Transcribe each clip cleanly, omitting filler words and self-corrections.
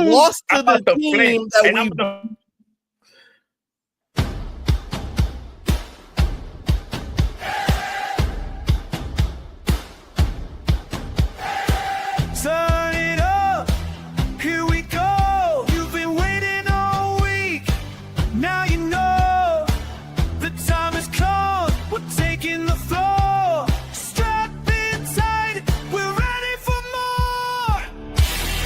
lost to the team that we. Turn it up, here we go. You've been waiting all week. Now you know the time has come. We're taking the floor. Strap in tight, we're ready for more.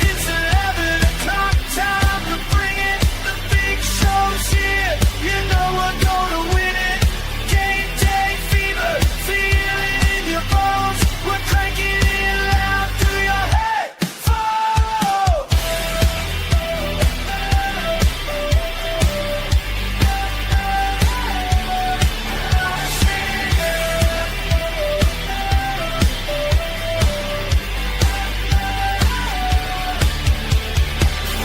It's 11 o'clock time to bring it. The big show's here. You know we're gonna win it. Game day fever, feel it in your bones. We're cranking it loud through your head.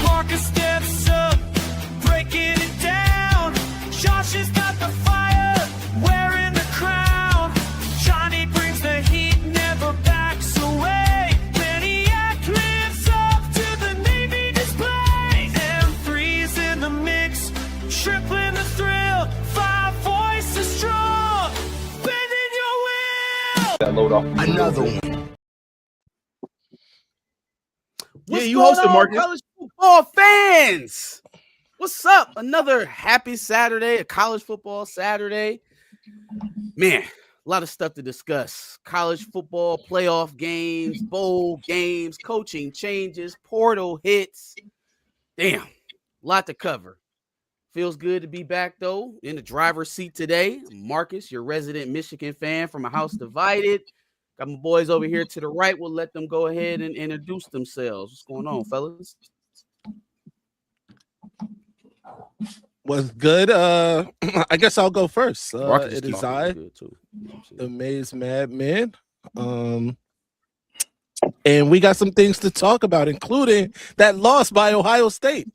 Marcus steps up, breaking it down. Josh has got the fire, wearing the crown. Johnny brings the heat, never backs away. Maniac lives up to the Navy display. M3's in the mix, tripling the thrill. 5 voices strong, bending your will. Another one. Yeah, you hosted, Marcus. College football fans? What's up? Another happy Saturday, a college football Saturday. Man, a lot of stuff to discuss. College football playoff games, bowl games, coaching changes, portal hits. Damn, a lot to cover. Feels good to be back, though, in the driver's seat today. Marcus, your resident Michigan fan from A House Divided. Got my boys over here to the right. We'll let them go ahead and introduce themselves. What's going on, fellas? Was good. I guess I'll go first. Marcus It is talking I, good too. the Maze Madman. And we got some things to talk about, including that loss by Ohio State.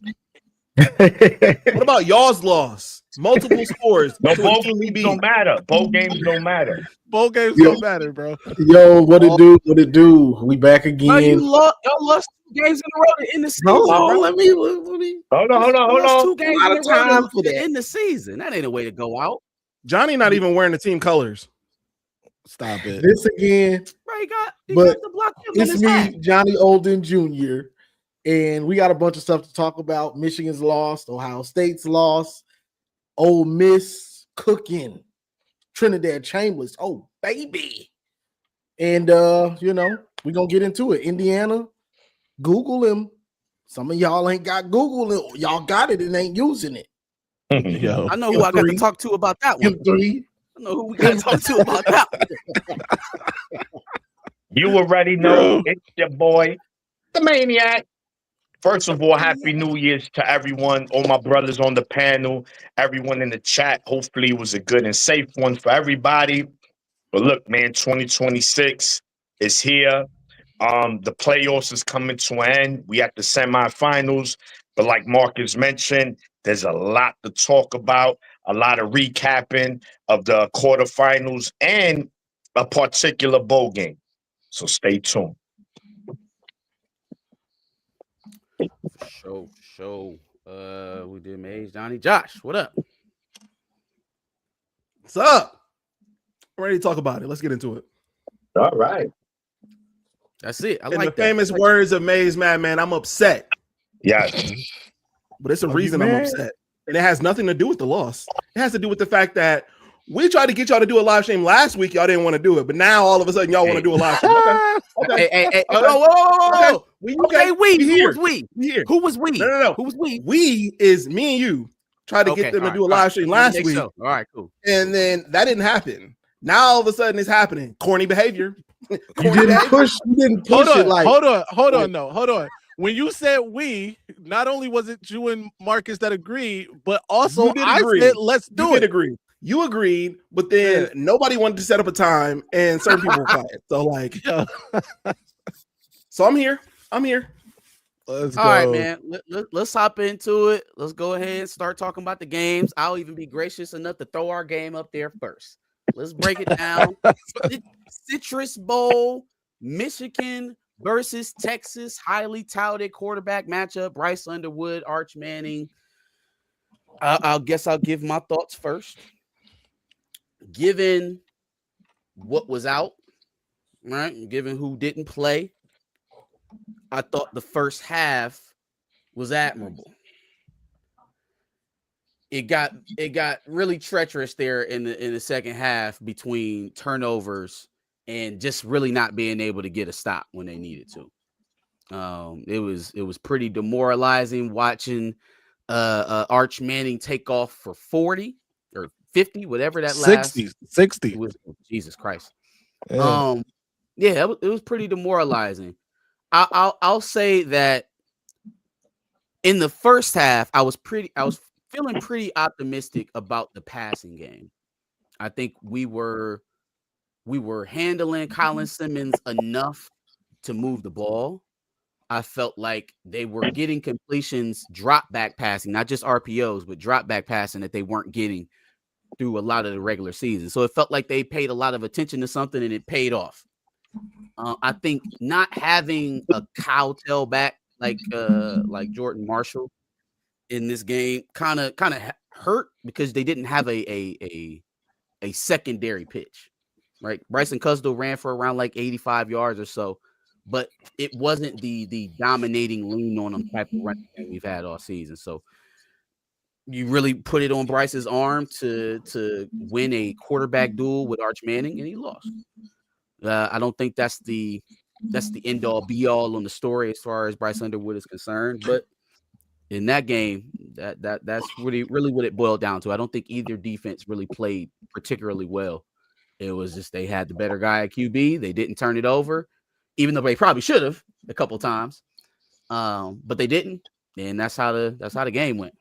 What about y'all's loss? Multiple scores. No, to a bowl team we games beat. don't matter. Bowl games don't matter. Bowl games Yo. don't matter, bro. Yo, what it do? What it do? We back Oh, again. y'all lost 2 games in a row in the season. Hold on, bro. let me. Hold on. You lost 2 games Lot in of a row time for to that. end the season. That ain't a way to go out. Johnny not even wearing the team colors. Stop it. This again. Right, he But got the block in It's his me, hat. Johnny Olden Jr. And we got a bunch of stuff to talk about. Michigan's lost, Ohio State's lost, Ole Miss cooking, Trinidad Chambers. Oh, baby. And we're gonna get into it. Indiana, Google him. Some of y'all ain't got Google. Y'all got it and ain't using it. Yo. I know who I got to talk to about that one. M3. I know who we got to talk to about that one. You already know it's your boy, the Maniac. First of all, Happy New Year's to everyone, all my brothers on the panel, everyone in the chat. Hopefully it was a good and safe one for everybody. But look, man, 2026 is here. The playoffs is coming to an end. We at the semifinals. But like Marcus mentioned, there's a lot to talk about, a lot of recapping of the quarterfinals and a particular bowl game. So stay tuned. Show. We did Maze, Johnny, Josh. What up? What's up? I'm ready to talk about it. Let's get into it. All right. That's it. I In like the that. famous words of Maze Madman, I'm upset. Yes. But it's a Are you reason I'm mad? upset. And it has nothing to do with the loss. It has to do with the fact that we tried to get y'all to do a live stream last week. Y'all didn't want to do it. But now all of a sudden y'all want to do a live stream. Okay. Hey, Okay. whoa. Okay. We here. who was we? We here. Who was we? No. Who was we? We is me and you tried to get them to do a live stream last week. All right, cool. And then that didn't happen. Now all of a sudden it's happening. Corny behavior. You didn't push Hold it like on. When you said we, not only was it you and Marcus that agreed, but also You did I agree. said let's do You it. did agree. You agreed, but then nobody wanted to set up a time, and certain people were quiet. So like, Yeah. so I'm here. Let's All go. right, man. Let's hop into it. Let's go ahead and start talking about the games. I'll even be gracious enough to throw our game up there first. Let's break it down. Citrus Bowl, Michigan versus Texas, highly touted quarterback matchup. Bryce Underwood, Arch Manning. I'll give my thoughts first. Given what was out, right? Given who didn't play, I thought the first half was admirable. It got really treacherous there in the second half between turnovers and just really not being able to get a stop when they needed to. It was pretty demoralizing watching Arch Manning take off for 40 or 50, whatever that 60. It was. Jesus Christ. Yeah. It was pretty demoralizing. I'll say that in the first half, I was feeling pretty optimistic about the passing game. I think we were handling Colin Simmons enough to move the ball. I felt like they were getting completions, drop back passing, not just RPOs, but drop back passing that they weren't getting through a lot of the regular season. So it felt like they paid a lot of attention to something and it paid off. I think not having a cow tailback like Jordan Marshall in this game kind of hurt because they didn't have a secondary pitch, right? Bryson Cusdell ran for around like 85 yards or so, but it wasn't the dominating lean on them type of run that we've had all season. So you really put it on Bryce's arm to win a quarterback duel with Arch Manning, and he lost. I don't think that's the end all be all on the story as far as Bryce Underwood is concerned, but in that game, that's really what it boiled down to. I don't think either defense really played particularly well. It was just they had the better guy at QB. They didn't turn it over, even though they probably should have a couple times, but they didn't, and that's how the game went.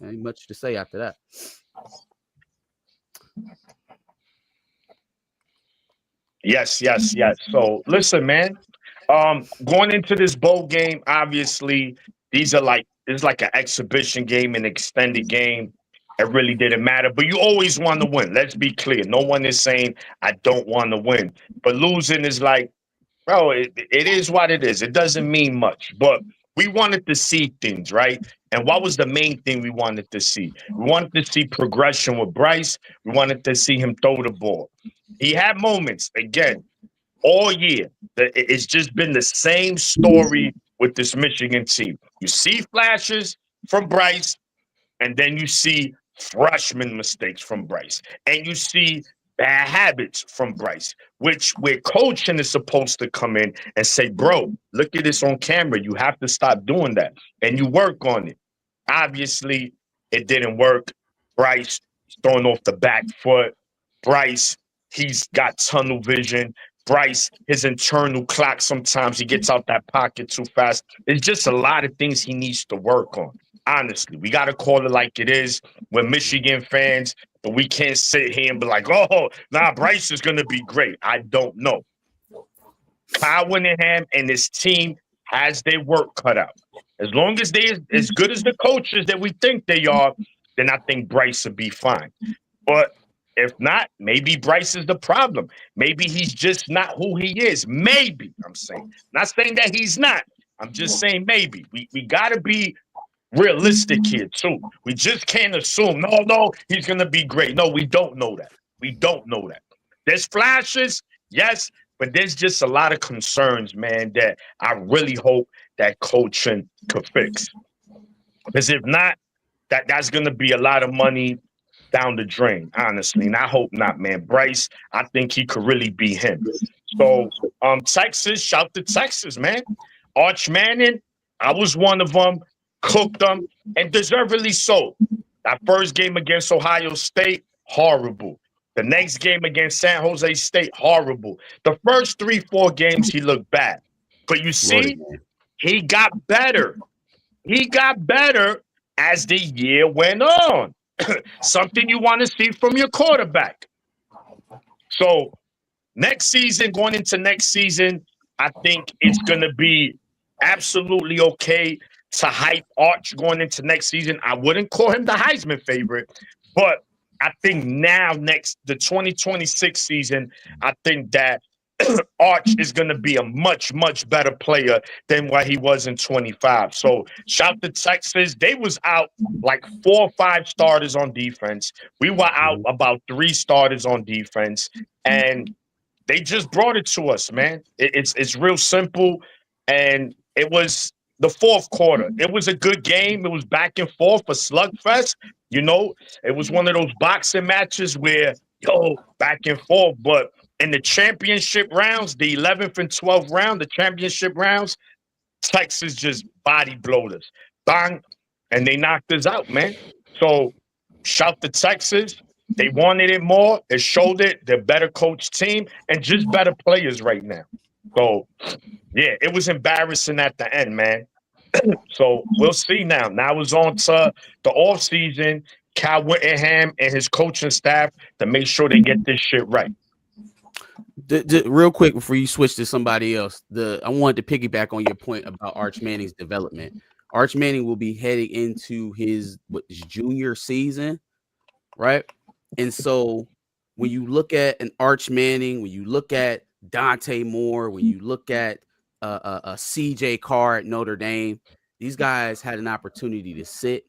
Ain't much to say after that. Yes. So listen, man. Going into this bowl game, obviously, it's like an exhibition game, an extended game. It really didn't matter, but you always want to win. Let's be clear. No one is saying I don't want to win, but losing is like, bro, it is what it is. It doesn't mean much, but we wanted to see things, right? And what was the main thing we wanted to see? We wanted to see progression with Bryce. We wanted to see him throw the ball. He had moments, again, all year. It's just been the same story with this Michigan team. You see flashes from Bryce, and then you see freshman mistakes from Bryce. And you see bad habits from Bryce, where coaching is supposed to come in and say, bro, look at this on camera. You have to stop doing that. And you work on it. Obviously, it didn't work. Bryce throwing off the back foot. Bryce, he's got tunnel vision. Bryce, his internal clock, sometimes he gets out that pocket too fast. There's just a lot of things he needs to work on. Honestly, we got to call it like it is. We're Michigan fans, but we can't sit here and be like, oh, Bryce is going to be great. I don't know. Kyle Whittingham and his team has their work cut out. As long as they're as good as the coaches that we think they are, then I think Bryce will be fine. But if not, maybe Bryce is the problem. Maybe he's just not who he is. Maybe, I'm saying. Not saying that he's not. I'm just saying maybe. We got to be realistic here, too. We just can't assume, no, he's going to be great. No, we don't know that. We don't know that. There's flashes, yes, but there's just a lot of concerns, man, that I really hope that coaching could fix. Because if not, that's going to be a lot of money down the drain, honestly. And I hope not, man. Bryce, I think he could really be him. So, Texas, shout to Texas, man. Arch Manning, I was one of them, cooked them, and deservedly so. That first game against Ohio State, horrible. The next game against San Jose State, horrible. The first 3-4 games, he looked bad. But you see, he got better. He got better as the year went on. Something you want to see from your quarterback. So going into next season, I think it's going to be absolutely okay to hype Arch going into next season. I wouldn't call him the Heisman favorite, but I think now the 2026 season, I think that Arch is going to be a much, much better player than what he was in 25. So shout to Texas. They was out like 4 or 5 starters on defense. We were out about 3 starters on defense. And they just brought it to us, man. It's real simple. And it was the fourth quarter. It was a good game. It was back and forth, a slugfest. You know, it was one of those boxing matches where, back and forth. But in the championship rounds, the 11th and 12th round, the championship rounds, Texas just body blowed us. Bang. And they knocked us out, man. So shout to Texas. They wanted it more. It showed it. They're better coach team and just better players right now. So, yeah, it was embarrassing at the end, man. So we'll see now. Now it's on to the offseason. Cal Whittingham and his coaching staff to make sure they get this shit right. Real quick before you switch to somebody else, I wanted to piggyback on your point about Arch Manning's development. Arch Manning will be heading into his junior season, right? And so when you look at an Arch Manning, when you look at Dante Moore, when you look at a CJ Carr at Notre Dame, these guys had an opportunity to sit,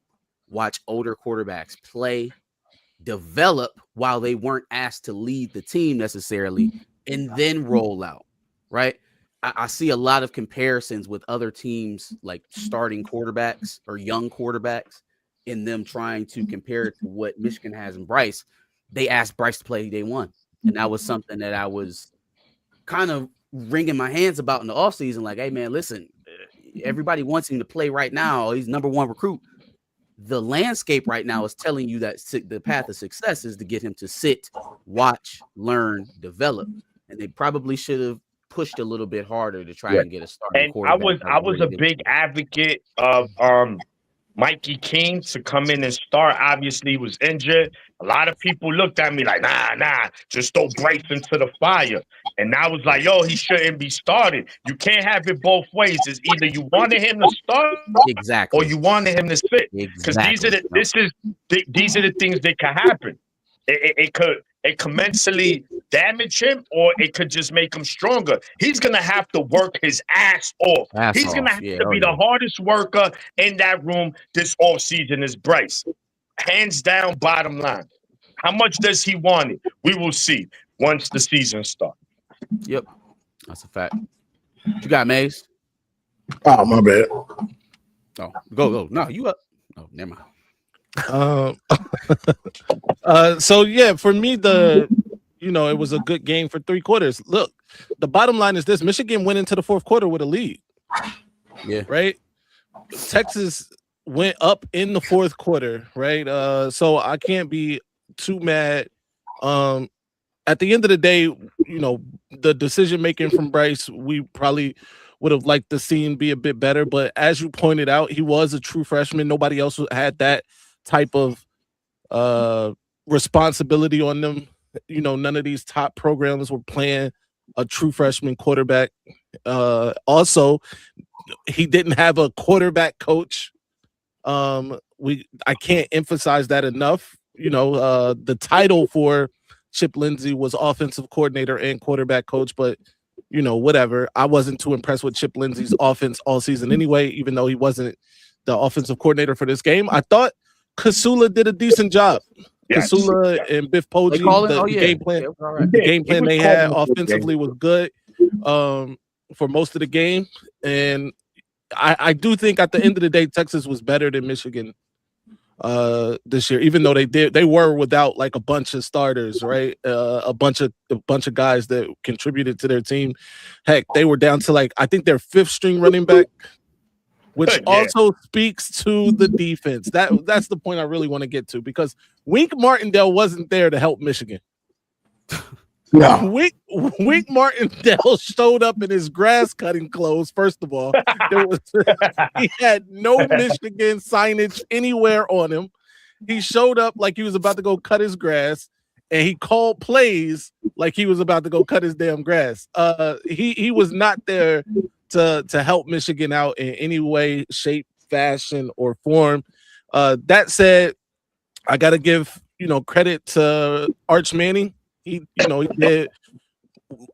watch older quarterbacks play, develop while they weren't asked to lead the team necessarily, and then roll out, right? I see a lot of comparisons with other teams like starting quarterbacks or young quarterbacks in them trying to compare it to what Michigan has in Bryce. They asked Bryce to play day one. And that was something that I was kind of wringing my hands about in the offseason. Like, hey, man, listen, everybody wants him to play right now. He's number one recruit. The landscape right now is telling you that the path of success is to get him to sit, watch, learn, develop. And they probably should have pushed a little bit harder to try and get a starting quarterback. I was a big advocate of Mikey King to come in and start. Obviously, he was injured. A lot of people looked at me like, nah, just throw Bryce into the fire. And I was like, he shouldn't be started. You can't have it both ways. It's either you wanted him to start or you wanted him to sit. Because these are the things that could happen. It could mentally damage him, or it could just make him stronger. He's gonna have to work his ass off. He's gonna have to be the hardest worker in that room this offseason is Bryce. Hands down, bottom line. How much does he want it? We will see once the season starts. Yep, that's a fact. What you got, Maze? Oh, my bad. Oh, go. No, you up. Oh, never mind. So yeah, for me, it was a good game for 3 quarters. Look, the bottom line is this: Michigan went into the fourth quarter with a lead. Yeah. Right. Texas went up in the fourth quarter. Right. So I can't be too mad. At the end of the day, the decision making from Bryce, we probably would have liked the scene be a bit better. But as you pointed out, he was a true freshman. Nobody else had that type of responsibility on them. None of these top programs were playing a true freshman quarterback. Also, he didn't have a quarterback coach. I can't emphasize that enough. The title for Chip Lindsey was offensive coordinator and quarterback coach, but whatever. I wasn't too impressed with Chip Lindsey's offense all season anyway, even though he wasn't the offensive coordinator for this game. I thought Kasula did a decent job. Yes. Kasula and Biff Poggi, game plan, the game plan they had offensively was good for most of the game. And I do think at the end of the day, Texas was better than Michigan this year, even though they were without like a bunch of starters, right? A bunch of guys that contributed to their team. Heck, they were down to like, I think their 5th string running back, which also speaks to the defense. That's the point I really want to get to, because Wink Martindale wasn't there to help Michigan. No. Wink Martindale showed up in his grass cutting clothes. First of all, he had no Michigan signage anywhere on him. He showed up like he was about to go cut his grass, and he called plays like he was about to go cut his damn grass. He was not there to help Michigan out in any way, shape, fashion, or form. That said, I got to give credit to Arch Manning. He did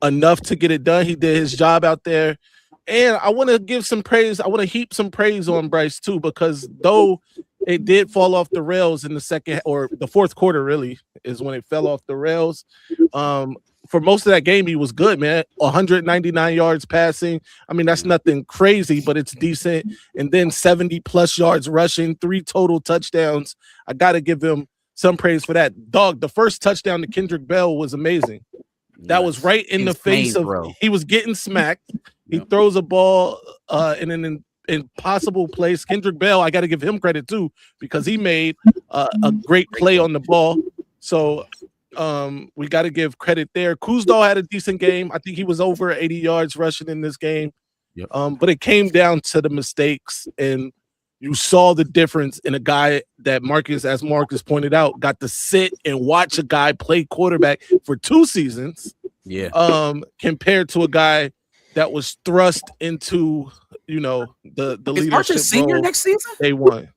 enough to get it done. He did his job out there. And I want to give some praise. I want to heap some praise on Bryce too, because though it did fall off the rails in the second or the fourth quarter, really is when it fell off the rails. For most of that game, he was good, man. 199 yards passing. I mean, that's nothing crazy, but it's decent. And then 70 plus yards rushing, 3 total touchdowns. I got to give him some praise for that. Dog, the first touchdown to Kendrick Bell was amazing. That was right in the face of, he was getting smacked. He throws a ball in an impossible place. Kendrick Bell, I got to give him credit too, because he made a great play on the ball. So we got to give credit there. Kuzdal had a decent game. I think he was over 80 yards rushing in this game. But it came down to the mistakes, and you saw the difference in a guy that Marcus, as Marcus pointed out, got to sit and watch a guy play quarterback for 2 seasons. Compared to a guy that was thrust into, the Is leadership Arch a senior role next season? Day one.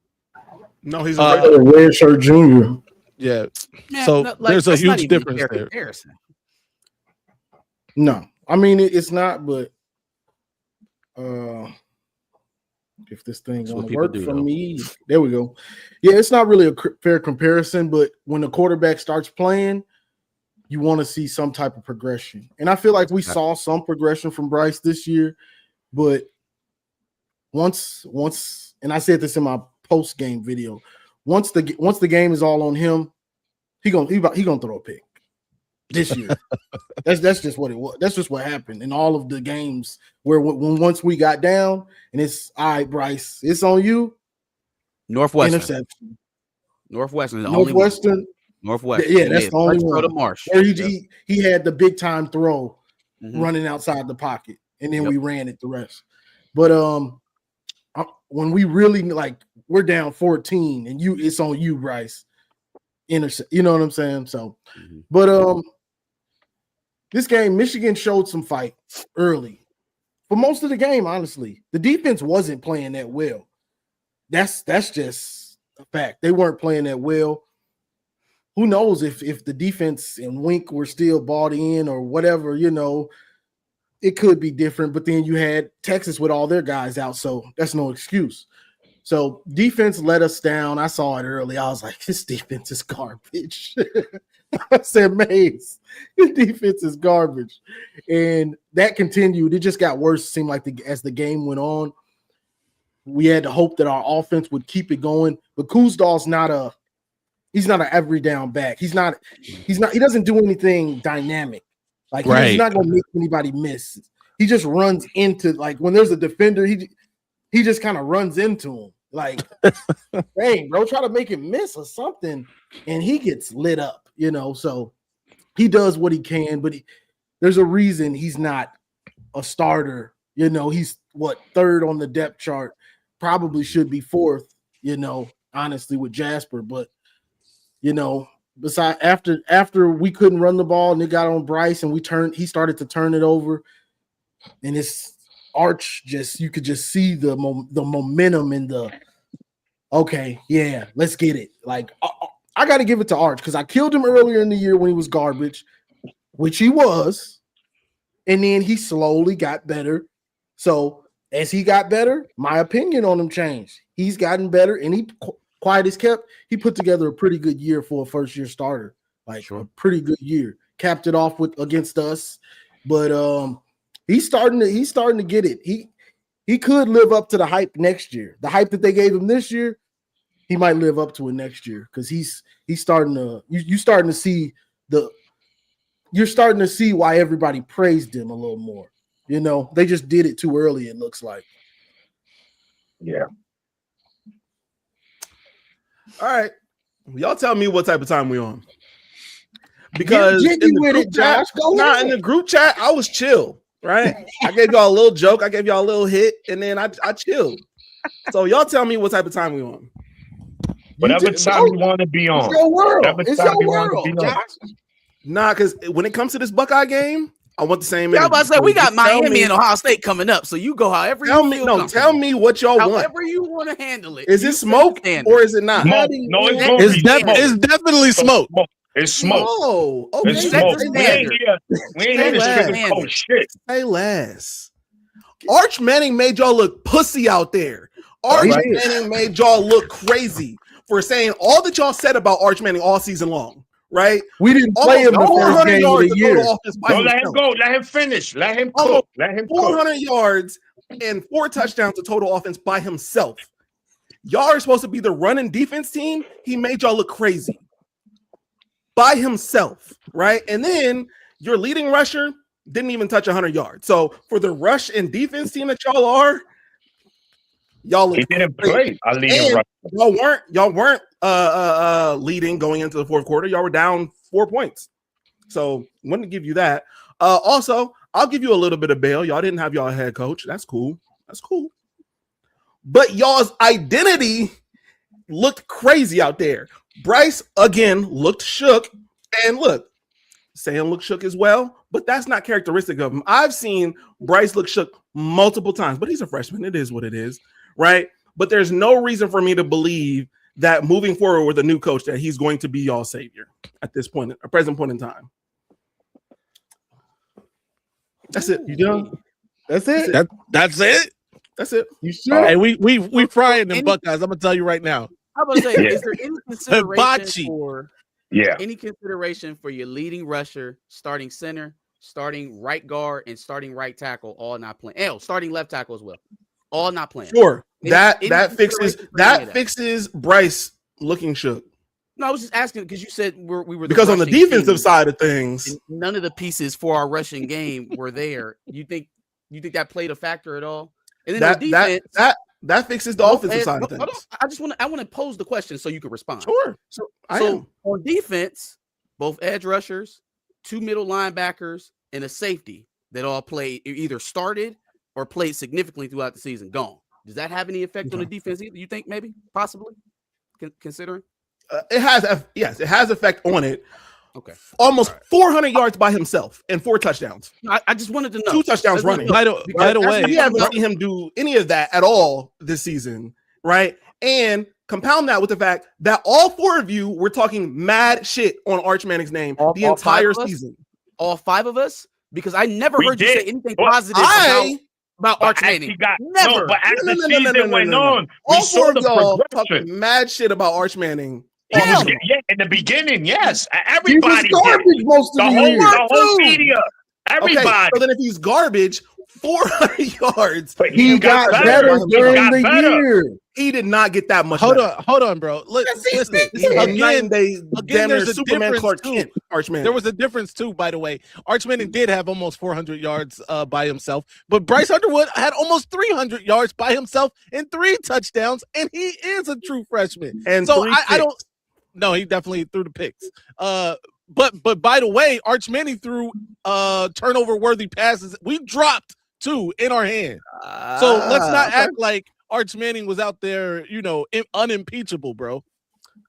No, he's a red shirt junior. Yeah. Man, So no, there's a that's not huge even difference fair there. comparison. No, I mean it's not, but if this thing That's what gonna people work do, for though. me, there we go. Yeah, it's not really a fair comparison, but when the quarterback starts playing, you want to see some type of progression, and I feel like we saw some progression from Bryce this year, but once, and I said this in my post game video, once the game is all on him, he gonna throw a pick this year. That's just what it was. That's just what happened in all of the games where once we got down and it's all right, Bryce, it's on you. Northwestern. Interception. Northwestern is the only one. Northwestern. Northwestern. Yeah, that's the only Let's one. throw to Marsh. Where he had the big time throw Mhm. running outside the pocket, and then we ran it the rest. But when we really we're down 14 and it's on you, Bryce. Intercept. You know what I'm saying? So, but this game, Michigan showed some fight early. For most of the game, honestly, the defense wasn't playing that well. That's just a fact. They weren't playing that well. Who knows if the defense and Wink were still bought in or whatever, it could be different. But then you had Texas with all their guys out, so that's no excuse. So defense let us down. I saw it early. I was like, this defense is garbage. I said, Maze, your defense is garbage. And that continued. It just got worse, it seemed like as the game went on. We had to hope that our offense would keep it going. But Kuzdal's he's not an every down back. He doesn't do anything dynamic. He's not gonna make anybody miss. He just runs into when there's a defender, he just kind of runs into him. Dang, bro, try to make him miss or something, and he gets lit up. So he does what he can, but there's a reason he's not a starter. He's third on the depth chart, probably should be fourth, honestly, with Jasper. But besides after we couldn't run the ball and it got on Bryce and he started to turn it over, and it's Arch you could just see the momentum and let's get it. I got to give it to Arch because I killed him earlier in the year when he was garbage, which he was. And then he slowly got better. So as he got better, my opinion on him changed. He's gotten better, and he, quiet as kept, he put together a pretty good year for a first-year starter. A pretty good year. Capped it off against us. But he's starting to get it. He could live up to the hype next year. The hype that they gave him this year, he might live up to it next year because he's starting to. You're starting to see why everybody praised him a little more. They just did it too early. It looks like. Yeah. All right, y'all tell me what type of time we on. Because in the group chat, I was chill. Right, I gave y'all a little joke. I gave y'all a little hit, and then I chilled. So y'all tell me what type of time we on. Whatever time you want to be on. It's your world. It's your world, Josh. Nah, because when it comes to this Buckeye game, I want the same. I was about to say we got Miami and Ohio State coming up, so you go however you feel. Tell me what y'all want. However you want to handle it. Is it smoke or is it not? No, it's definitely smoke. It's smoke. Oh, okay. It's Set smoke. the We ain't standard. here. We ain't here to Set the sugarcoat shit. Say less. Arch Manning made y'all look pussy out there. Arch He did. Manning made y'all look crazy for saying all that y'all said about Arch Manning all season long, right? We didn't play him the Almost first 400 game of yards the of year. total offense by Don't let him himself. go. Let him finish. Let him Almost cook. Let him cook. 400 yards and 4 touchdowns of total offense by himself. Y'all are supposed to be the running defense team. He made y'all look crazy by himself, right? And then your leading rusher didn't even touch 100 yards. So for the rush and defense team that y'all are, y'all look He didn't crazy. play. I lead him And right. y'all weren't leading going into the fourth quarter. Y'all were down 4 points. So wanted to give you that. Also, I'll give you a little bit of bail. Y'all didn't have y'all head coach. That's cool. That's cool. But y'all's identity looked crazy out there. Bryce again looked shook. And look, Sam looked shook as well, but that's not characteristic of him. I've seen Bryce look shook multiple times, but he's a freshman. It is what it is, right? But there's no reason for me to believe that moving forward with a new coach that he's going to be y'all savior at this point, a present point in time. That's it. You done? That's it. That's it. That's it. You sure? Hey, we frying them Any- Buckeyes. I'm gonna tell you right now. How about say, Yeah. is there any consideration Hibachi. for Yeah. any consideration for your leading rusher, starting center, starting right guard, and starting right tackle all not playing? Hell, starting left tackle as well, all not playing. Sure. Any- That any fixes consideration for any of that? fixes Bryce looking shook. No, I was just asking because you said we were Because on the rushing defensive team, side of things, and none of the pieces for our rushing game were there. You think that played a factor at all? And then that on defense, that fixes the both offensive ed- side of hold on, things. I want to pose the question so you can respond. Sure. So, I so am. on defense, both edge rushers, 2 middle linebackers, and a safety that all played either started or played significantly throughout the season gone. Does that have any effect on the defense either? You think maybe, possibly, considering? It has effect on it. Okay. Almost 400 yards by himself and 4 touchdowns. I just wanted to know. 2 touchdowns That's what- running. By the Because way, We haven't seen him do any of that at all this season, right? And compound that with the fact that all 4 of you were talking mad shit on Arch Manning's name All- the all 5 entire of us? season. all 5 of us, because I never We heard you did. say anything Well, positive I about But Arch as Manning. he got Never. but as No, the no, no, no, season no, no, went no, no. on, we all 4 saw of the y'all progression. talking mad shit about Arch Manning. Yeah. Yeah, in the beginning, yes. He was Everybody did. garbage most The of the whole, year. the whole too. media. Okay, Everybody. so then if he's garbage, 400 yards, But He got better He during got the better. year. he did not get that much. hold better. on, bro. Listen, He's a night again, and day, damn near there's a Superman difference Clark too. Kent, Arch Manning. there was a difference too, by the way. Arch Manning did have almost 400 yards by himself, but Bryce Underwood had almost 300 yards by himself and 3 touchdowns, and he is a true freshman. and So 3 I don't. picks. No, he definitely threw the picks. But by the way, Arch Manning threw turnover worthy passes. We dropped 2 in our hand. So let's not okay. act like Arch Manning was out there, unimpeachable, bro.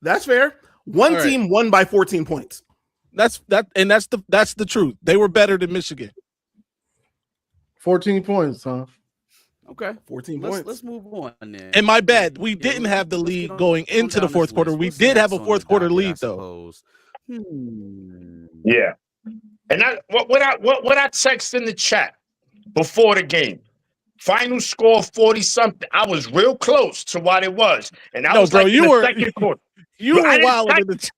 That's fair. One All right. team won by 14 points. That's the truth. They were better than Michigan. 14 points, huh? Okay. 14 Let's points. move on then. And my bad, we Yeah, didn't have the let's lead get on- going let's go into the down fourth this quarter. list. We What's did have next a on fourth the quarter docket, I lead, though. suppose? Yeah. And what I text in the chat before the game. Final score 40 something. I was real close to what it was. And that No, was bro, like in you the were- second quarter. You Bro, I were didn't wild text- in the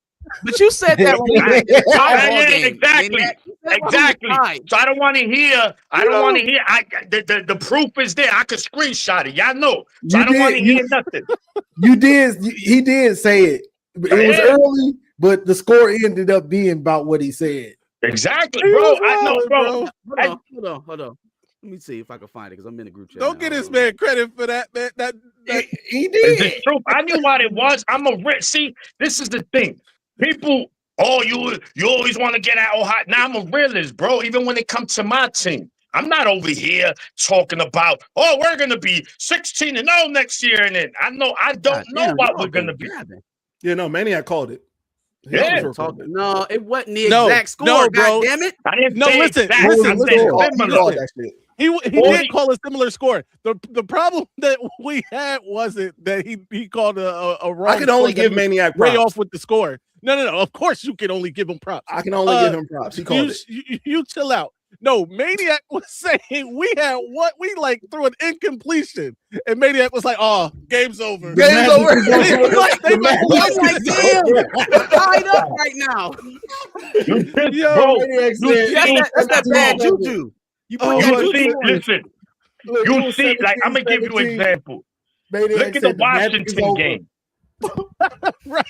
But you said that when we were in the tie ball Yeah, game. exactly. Maniac. You said when we were Exactly. tied. So I don't want to hear. I don't want to hear. The proof is there. I could screenshot it. Y'all know. So You I don't want to did- hear nothing. He did say it. It was Yeah. early, but the score ended up being about what he said. Exactly, He bro. was I know, wildin', bro. Hold on. Let me see if I can find it because I'm in the group chat. Don't now. get this Hold on. man credit for that, man. That He It's did. the truth. I knew what it was. I'm a rich. See, this is the thing. People, you always want to get out hot. Now I'm a realist, bro. Even when it comes to my team, I'm not over here talking about, we're gonna be 16-0 next year, and then I don't God know damn, what y'all we're gonna be. grabbing. Yeah, no, Maniac called it. He Yeah. for sure called it. No, it wasn't the No, exact score. no, God bro. damn it! I didn't No, say listen, exact. listen, I listen. said He called similar. that shit. he 40 did call a similar score. The problem that we had wasn't that he called a wrong. I could only score that give was Maniac way props. off with the score. No. Of course, you can only give him props. I can only give him props. He called it. You chill out. No, Maniac was saying we had what we like through an incompletion, and Maniac was like, "Oh, game's over. Game's over. I'm like, damn, tied up right now. You just, Yo, bro, Maniac you said- see- That's that bad juju. You put that you juju see, on. listen, you see, like, I'm gonna give you an example. Look at the Washington game. Right.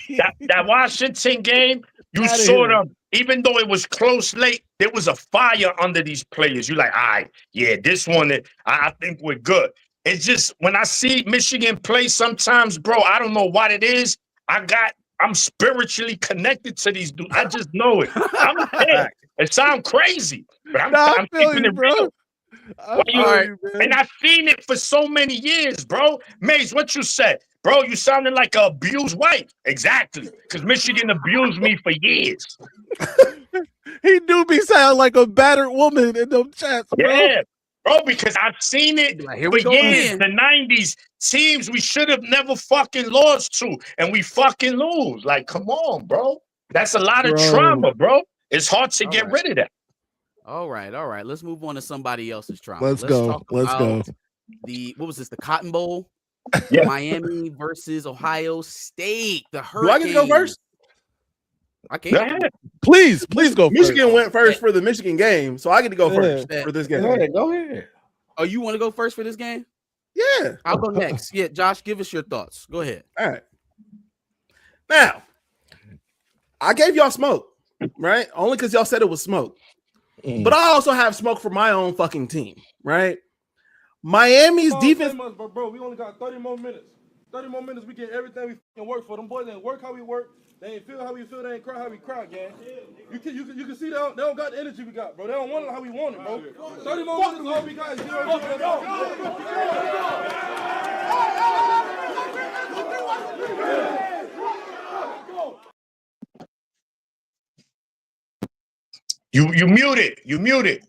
That Washington game, you Outta saw here. them, even though it was close late, there was a fire under these players. You like, all right, yeah, this one, I think we're good. It's just when I see Michigan play sometimes, bro, I don't know what it is. I'm spiritually connected to these dudes. I just know it. I'm dead. It sounds crazy, but I'm I feel keeping you, it bro. real. I feel Alright. you, man. And I've seen it for so many years, bro. Maze, what you said? Bro, you sounded like an abused wife. Exactly. Because Michigan abused me for years. He do be sound like a battered woman in them chats, bro. Yeah. Bro, because I've seen it Like, here for we go years. again. The 90s teams we should have never fucking lost to, and we fucking lose. Like, come on, bro. That's a lot of Bro. trauma, bro. It's hard to All get right. rid of that. All right. Let's move on to somebody else's trauma. Let's go. talk Let's go. about what was this? The Cotton Bowl? Yeah. Miami versus Ohio State. The Do Hurricanes. I get to go first? I Go can't. ahead. Please go Michigan first. went first for the Michigan game, so I get to go first Yeah. for this game. Go ahead. Oh, you want to go first for this game? Yeah. I'll go next. Yeah, Josh, give us your thoughts. Go ahead. All right. Now, I gave y'all smoke, right? Only because y'all said it was smoke. But I also have smoke for my own fucking team, right? Miami's defense. But bro, we only got 30 more minutes. 30 more minutes, we get everything we fucking work for. Them boys ain't work how we work. They ain't feel how we feel. They ain't cry how we cry, gang. You can see they don't got the energy we got, bro. They don't want it how we want it, bro. 30 more minutes, all we got is 0-0. You muted. You muted.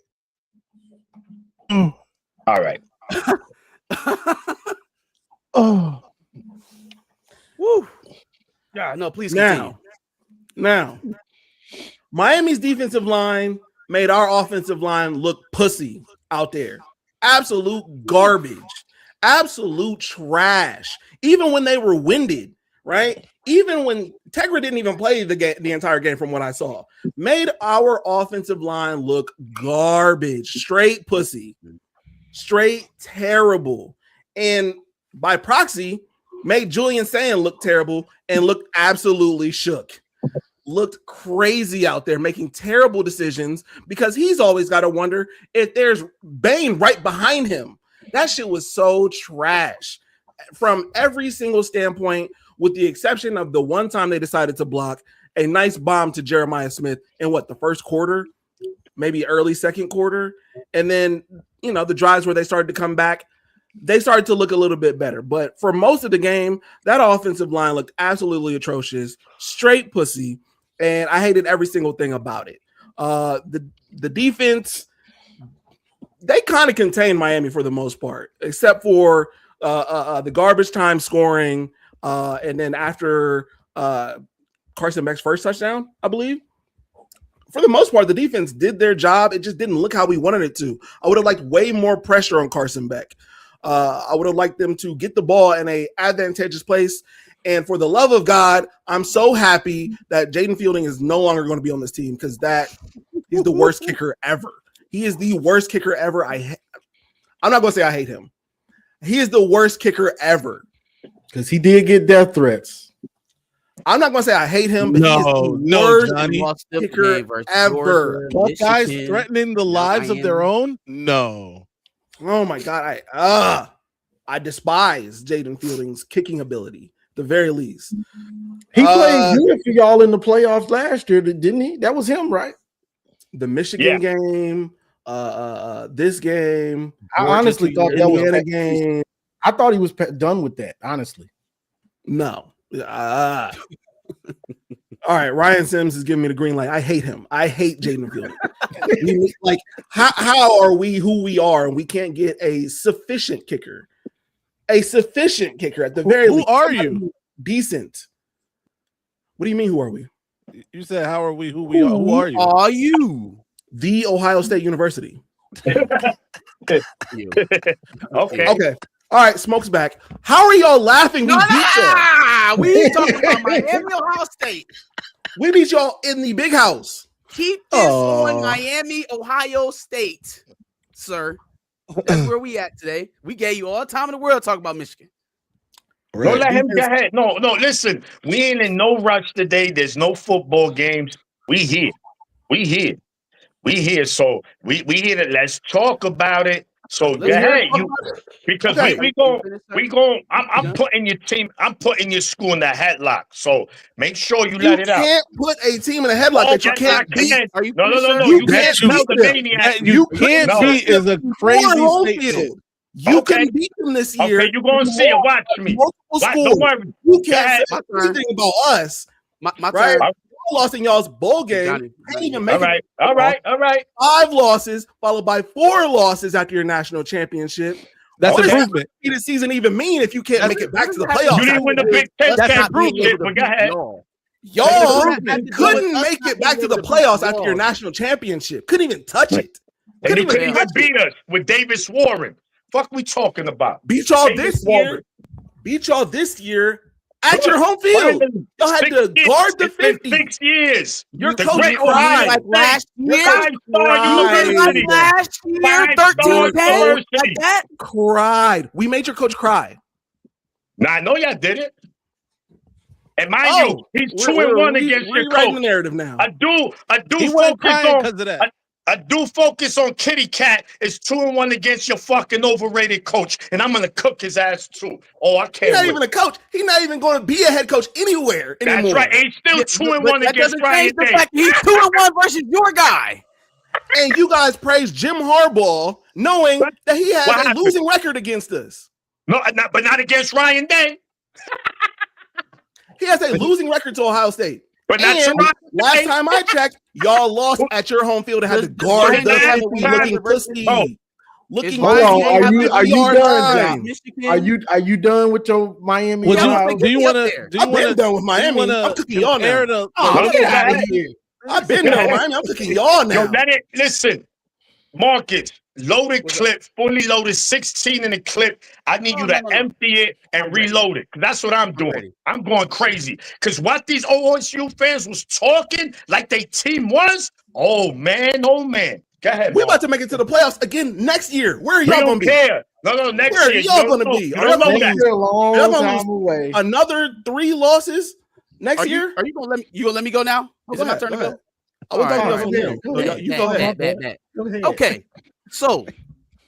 All right. Oh, Woo. Yeah, no, please continue. Now, Miami's defensive line made our offensive line look pussy out there. Absolute garbage. Absolute trash. Even when they were winded, right? Even when Tegra didn't even play the entire game from what I saw, made our offensive line look garbage. Straight pussy. Straight terrible. And by proxy, made Julian Sand look terrible and looked absolutely shook. Looked crazy out there, making terrible decisions because he's always got to wonder if there's Bane right behind him. That shit was so trash from every single standpoint, with the exception of the one time they decided to block a nice bomb to Jeremiah Smith in the first quarter, maybe early second quarter. And then, the drives where they started to come back, they started to look a little bit better. But for most of the game, that offensive line looked absolutely atrocious, straight pussy. And I hated every single thing about it. The defense, they kind of contained Miami for the most part, except for the garbage time scoring. And then after Carson Beck's first touchdown, I believe, for the most part, the defense did their job. It just didn't look how we wanted it to. I would have liked way more pressure on Carson Beck. I would have liked them to get the ball in a advantageous place. And for the love of God, I'm so happy that Jaden Fielding is no longer going to be on this team because he's the worst kicker ever. He is the worst kicker ever. I'm not going to say I hate him. He is the worst kicker ever. Because he did get death threats. I'm not going to say I hate him, but he is the No, worst Johnny. Lost the kicker game versus ever. Georgia, guys Michigan. threatening the lives of their own? No. Oh my God. I despise Jaden Fielding's kicking ability, the very least. He played good for y'all in the playoffs last year, didn't he? That was him, right? The Michigan game, this game. I honestly thought that was Indiana game. I thought he was done with that, honestly. No. All right, Ryan Sims is giving me the green light. I hate him. I hate Jaden Fielding. Like, how are we who we are and we can't get a sufficient kicker? A sufficient kicker at the very Who least. are you? Decent. What do you mean, who are we? You said, "How are we? Who we are? Who are you?" Are you? The Ohio State University. Okay. Okay. All right, Smoke's back. How are y'all laughing? We beat y'all. We ain't talking about Miami, Ohio State. We beat y'all in the big house. Keep this Oh. on Miami, Ohio State, sir. That's where we at today. We gave you all the time in the world to talk about Michigan. Don't let him get ahead. No, listen. We ain't in no rush today. There's no football games. We here. So we here to let's talk about it. So Let's go ahead. talk You about it. because Okay. we go. I'm Yeah. putting your team. I'm putting your school in the headlock. So make sure you You let it out. can't put a team in a headlock that you yes, can't I beat. can. Are you No. finished, sir? You That can't you tell the beat them. maniac. That you can't no. beat is a crazy home statement. field. You Okay. can beat them this year. Okay, you gonna see it. Watch me. Multiple Watch, schools. don't worry. You Go can't ahead. say anything about us, My right? turn. You lost in y'all's bowl game. Johnny, Can't even All make right. it. All right. 5 losses, followed by 4 losses after your national championship. That's What does improvement. the season even mean if you can't make it back to the What does that playoffs? You didn't win the Big Ten Us not championship, being able to but go beat ahead. y'all. Y'all That had to do couldn't with us make not it back to being the able to playoffs beat after your y'all. national championship. Couldn't even touch it. And you couldn't even even beat us with Davis Warren. Fuck we talking about? Beat y'all Davis this Warren. year. Beat y'all this year at your home field. Y'all had to guard the It's been 50. 6 years. Your The coach great cried. Ohio Like State. last year, Five-star Cried. university. like last year, Five-star 13-10, university. like that. Cried. We made your coach cry. Now I know y'all did it. And mind Oh, you, he's We're 2-1 against your rewriting the coach. narrative now. I do He wasn't focus crying on. because of that. I do focus on Kitty Cat. It's 2-1 against your fucking overrated coach, and I'm gonna cook his ass too. Oh, I He's can't not wait. even a coach. He's not even going to be a head coach anywhere That's anymore. right. And he's still Yeah, 2-1 but that against doesn't Ryan change the Day. fact that he's 2-1 versus your guy. And you guys praise Jim Harbaugh, knowing What? that he has What a happened? losing record against us. No, but not against Ryan Day. He has a losing record to Ohio State. But not to And Ryan last Day. time I checked, y'all lost at your home field and had to Does guard Ryan the Day have 50 a looking versus- pussy. Oh. Looking Hold Ryan on, Day pussy. have are you 50-yard done, line. Michigan. Are you done with your Miami? Would Ohio you, do you Get want up to? there. Do you I've been want done with to? Miami. I'm cooking y'all now. compare the? Oh, No, get go out of ahead. here. I've been Go done with ahead. Miami. I'm cooking y'all Yo, now. let it listen. Market loaded What's clip, fully loaded, 16 in the clip. I need Oh, you no, to no, no. empty it and I'm ready. reload it. 'Cause that's what I'm doing. ready. I'm going crazy. Because what these OSU fans was talking like they team was, oh man. Go ahead, We're Mark. about to make it to the playoffs again next year. Where are We y'all don't going to be? care. No, next Where are year. y'all you gonna don't know. be? You Are don't y'all know gonna that. Next year, a long Y'all gonna time away. Another 3 losses next Are year? you gonna let me go now? Is Go it my ahead, turn to go ahead. go? I was All talking right, about from all here. right. So Go ahead. you go ahead. Bet. Go ahead. Okay, so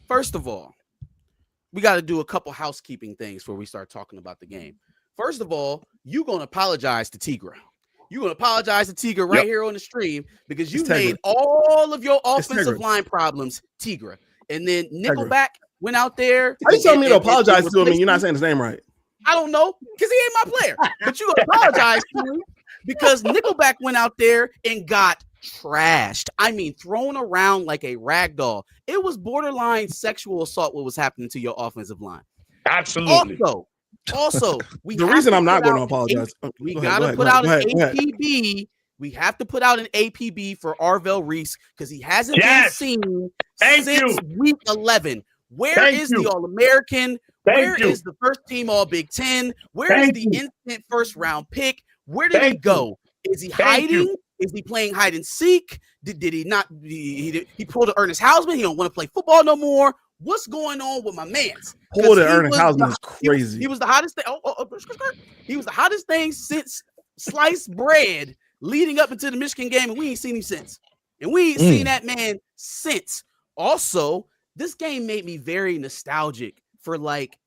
first of all, we got to do a couple housekeeping things before we start talking about the game. First of all, you're gonna apologize to Tigra. You're gonna apologize to Tigra right Yep. here on the stream because you It's Tigra. made all of your It's offensive Tigra. line problems Tigra, and then Nickelback went out there. How you telling me to and apologize to him and replaced you're not him? saying his name right? I don't know because he ain't my player. But you gonna apologize to him because Nickelback went out there and got trashed. I mean, thrown around like a rag doll. It was borderline sexual assault what was happening to your offensive line. Absolutely. Also, we The have reason to I'm not put going to out apologize. we Go ahead, gotta go put ahead, out go an ahead, go ahead. APB. We have to put out an APB for Arvell Reese because he hasn't Yes. been seen Thank since you. week 11. Where Thank is you. the All-American? Where Thank you. is the first team All Big Ten? Where is Thank the you. instant first round pick? Where did he Thank go? Is he Thank you. hiding? Is he playing hide and seek? Did he not? He pulled a Ernest Hausman. He don't want to play football no more. What's going on with my man's? Pull the He Ernest was Hausman the- is he was- crazy. He was the hottest thing. He was the hottest thing since sliced bread leading up into the Michigan game, and we ain't seen him since. And we ain't seen that man since. Also, this game made me very nostalgic for like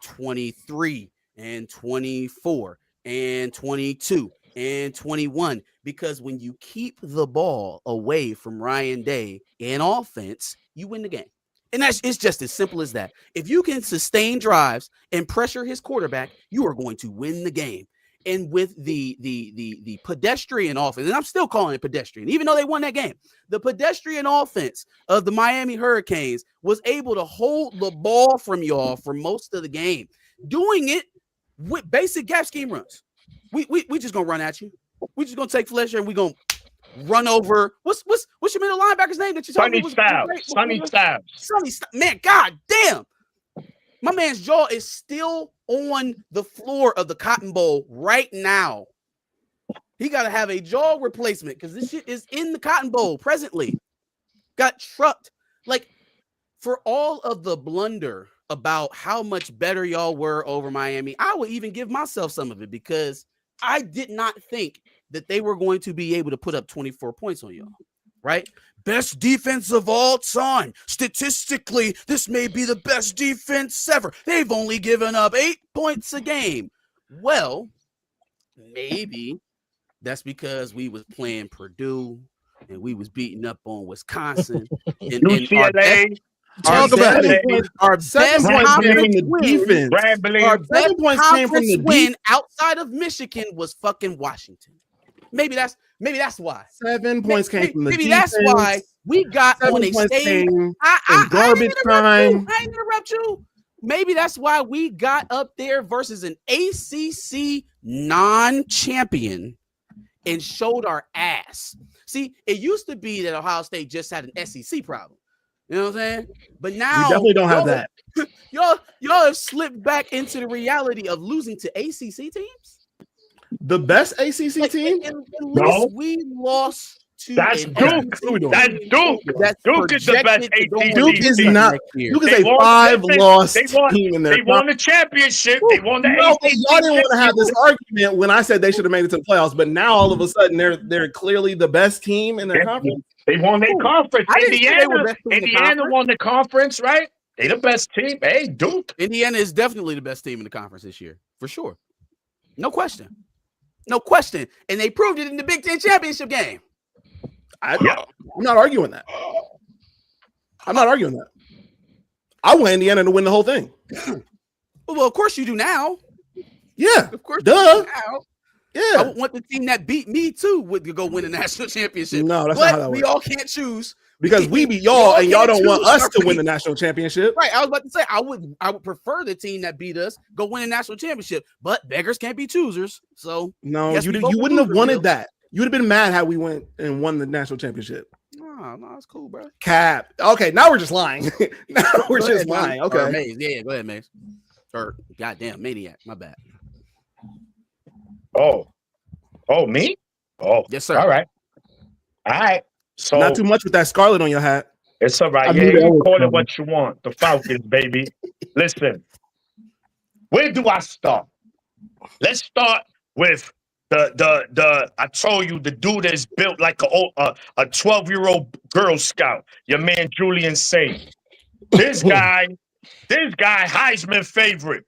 23 and 24 and 22 and 21 because when you keep the ball away from Ryan Day in offense, you win the game. And it's just as simple as that. If you can sustain drives and pressure his quarterback, you are going to win the game. And with the pedestrian offense, and I'm still calling it pedestrian, even though they won that game, the pedestrian offense of the Miami Hurricanes was able to hold the ball from y'all for most of the game, doing it with basic gap scheme runs. We just gonna run at you. We just gonna take Fletcher and we gonna run over. What's your middle linebacker's name that you told me Sonny was Styles. great? Sonny Styles. Sonny, man, god damn. My man's jaw is still on the floor of the Cotton Bowl right now. He got to have a jaw replacement because this shit is in the Cotton Bowl presently. Got trucked. Like, for all of the blunder about how much better y'all were over Miami, I would even give myself some of it because I did not think that they were going to be able to put up 24 points on y'all, right? Best defense of all time. Statistically, this may be the best defense ever. They've only given up 8 points a game. Well, maybe that's because we was playing Purdue and we was beating up on Wisconsin. And UCLA. Talk about it. Our 7 best points came from conference the win, defense. Grambling. our best 7 points came from the conference win outside of Michigan was fucking Washington. Maybe that's why. 7 points came from the Maybe defense. that's why we got 7 on a points stage. came in garbage time. I ain't interrupt you. Maybe that's why we got up there versus an ACC non-champion and showed our ass. See, it used to be that Ohio State just had an SEC problem. You know what I'm saying? But now We definitely don't have that. Y'all have slipped back into the reality of losing to ACC teams. The best ACC team? At No. least we lost to That's an Duke. SEC That's Duke. that's Duke is the best projected to go ACC Duke is team. not- next year. Duke is They a won- 5-loss they won- team in their They won the championship. They won the No, ACC. y'all didn't want to have this argument when I said they should have made it to the playoffs, but now all of a sudden they're clearly the best team in their Yeah. conference. They won their conference. I didn't say they were Indiana, best team in the Indiana conference. won the conference, right? They the best team. Hey, Duke. Indiana is definitely the best team in the conference this year, for sure. No question. No question. And they proved it in the Big Ten championship game. I'm not arguing that. I'm not arguing that. I want Indiana to win the whole thing. Well, of course you do now. Yeah, Of course Duh. you do now. I yeah. would want the team that beat me too would go win a national championship. No, that's not how But that we works. all can't choose. Because we beat y'all and y'all don't want can't us to choose. win the national championship. Right. I was about to say I would prefer the team that beat us go win a national championship, but beggars can't be choosers. So No, Yes, you we vote wouldn't have for wanted Bill. that. You would have been mad how we went and won the national championship. no, it's cool, bro. Cap. Okay, now we're just lying. Now we're Go just ahead, man. lying. Or Okay. Maze. Yeah, go ahead, Maze. Or goddamn maniac. My bad. Oh, me? Oh, Yes, sir. All right. So Not too much with that scarlet on your hat. it's all right. I Yeah, knew that you was call it coming. what you want. The Falcons, baby. Listen, where do I start? Let's start with the. I told you the dude is built like a 12-year-old Girl Scout. Your man Julian Sage. This guy, Heisman favorite.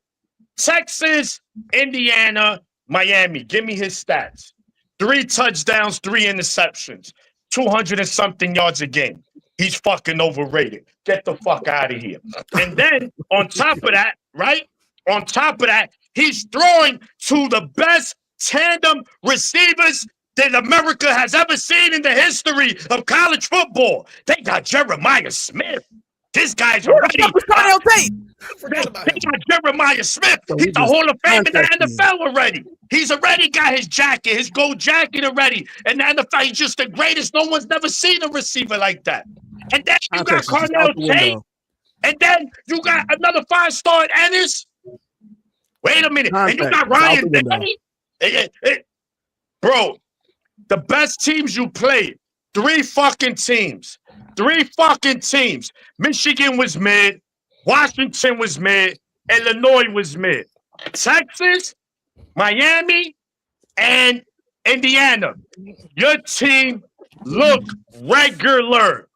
Texas, Indiana, Miami. Give me his stats. 3 touchdowns, 3 interceptions, 200 and something yards a game. He's fucking overrated. Get the fuck out of here. And then on top of that, right? On top of that, he's throwing to the best tandem receivers that America has ever seen in the history of college football. They got Jeremiah Smith. This guy's already. Kyle Tate. They Forgot about him. got Jeremiah Smith. So He's we the just Hall of Fame in the contacted him. NFL already. He's already got his jacket, his gold jacket already. And the NFL, he's just the greatest. No one's never seen a receiver like that. And then you got Context is just Carnell out the Tate. window. And then you got another 5-star at Ennis. Wait a minute. And you Context got is out Ryan the window. Day. Bro, the best teams you played, 3 fucking teams. 3 fucking teams. Michigan was mid. Washington was mid. Illinois was mid. Texas, Miami, and Indiana. Your team look regular.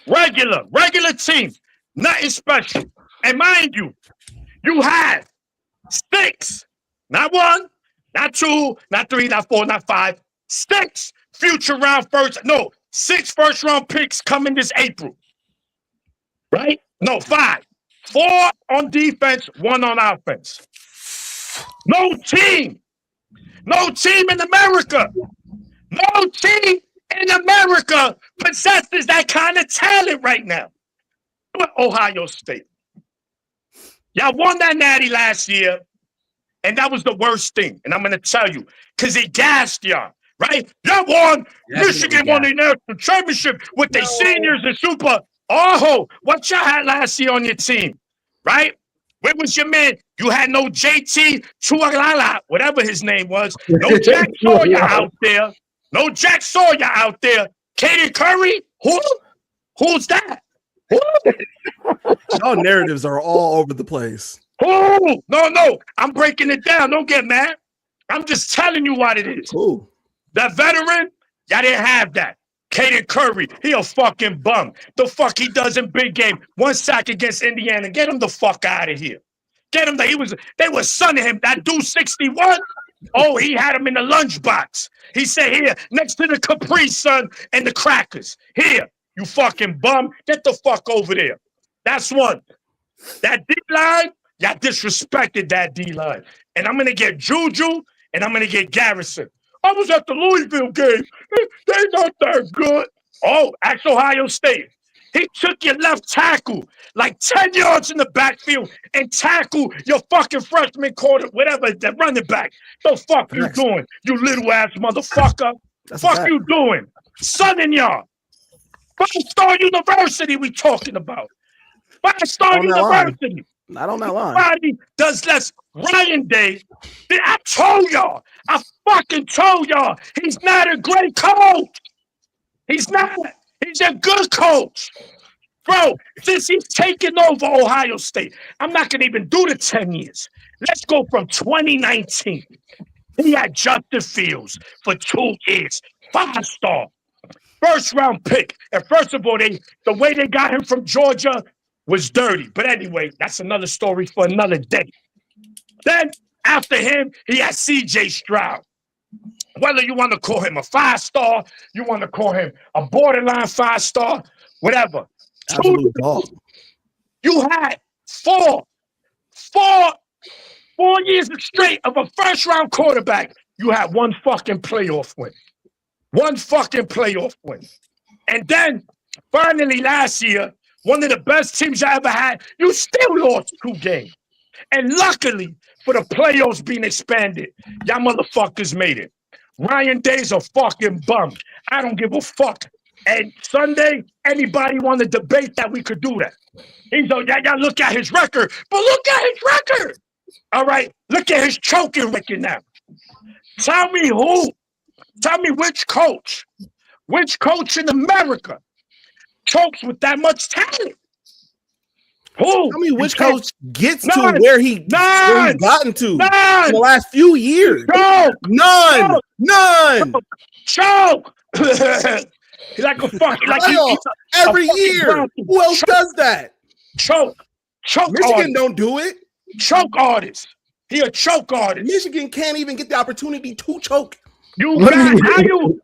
Regular team. Nothing special. And mind you, you had 6, not 1, not 2, not 3, not 4, not 5, 6 6 first round picks coming this April. Right? No, 5. 4 on defense, 1 on offense. No team in America. No team in America possesses that kind of talent right now. But Ohio State. Y'all won that natty last year, and that was the worst thing. And I'm going to tell you, because it gassed y'all. right? You won. Definitely Michigan got won the national championship with their seniors and super. Oh, what y'all had last year on your team, right? Where was your man? You had no JT Tualala, whatever his name was. No Jack Sawyer out there. No Jack Sawyer out there. Katie Curry? Who? Who's that? Who? Y'all narratives are all over the place. Who? No. I'm breaking it down. Don't get mad. I'm just telling you what it is. Cool. That veteran, y'all didn't have that. Kaden Curry, he a fucking bum. The fuck he does in big game. 1 sack against Indiana. Get him the fuck out of here. Get him. They were sunning him. That dude 61. Oh, he had him in the lunchbox. He said, here, next to the Capri Sun and the crackers. Here, you fucking bum. Get the fuck over there. That's one. That D-line, y'all disrespected that D-line. And I'm going to get Juju and I'm going to get Garrison. I was at the Louisville game. They not that good. Oh, ask Ohio State. He took your left tackle like 10 yards in the backfield and tackle your fucking freshman quarter, whatever, the running back. The fuck you doing, you little ass motherfucker? Fuck you doing? Sunning y'all. 5-star university we talking about. 5-star university. Not on that line. Everybody does less. Ryan Day, I told y'all. I fucking told y'all. He's not a great coach. He's not. He's a good coach. Bro, since he's taken over Ohio State, I'm not going to even do the 10 years. Let's go from 2019. He had Justin Fields for 2 years. 5-star. First-round pick. And first of all, the way they got him from Georgia was dirty. But anyway, that's another story for another day. Then, after him, he had C.J. Stroud. Whether you want to call him a 5-star, you want to call him a borderline 5-star, whatever. Absolute dog. You had four years straight of a first-round quarterback. You had one fucking playoff win. One fucking playoff win. And then, finally, last year, one of the best teams I ever had, you still lost 2 games. And luckily, for the playoffs being expanded, y'all motherfuckers made it. Ryan Day's a fucking bum. I don't give a fuck. And Sunday, anybody want to debate that we could do that? He's y'all look at his record, but look at his record. All right, look at his choking record now. Tell me who. Tell me which coach in America chokes with that much talent. Who? Tell me which coach gets to where he gotten to in the last few years. Choke. None. Choke. He's like a fucking every year. Who else does that? Choke Michigan artist. don't do it. Choke artist. He a choke artist. Michigan can't even get the opportunity to choke. You got how your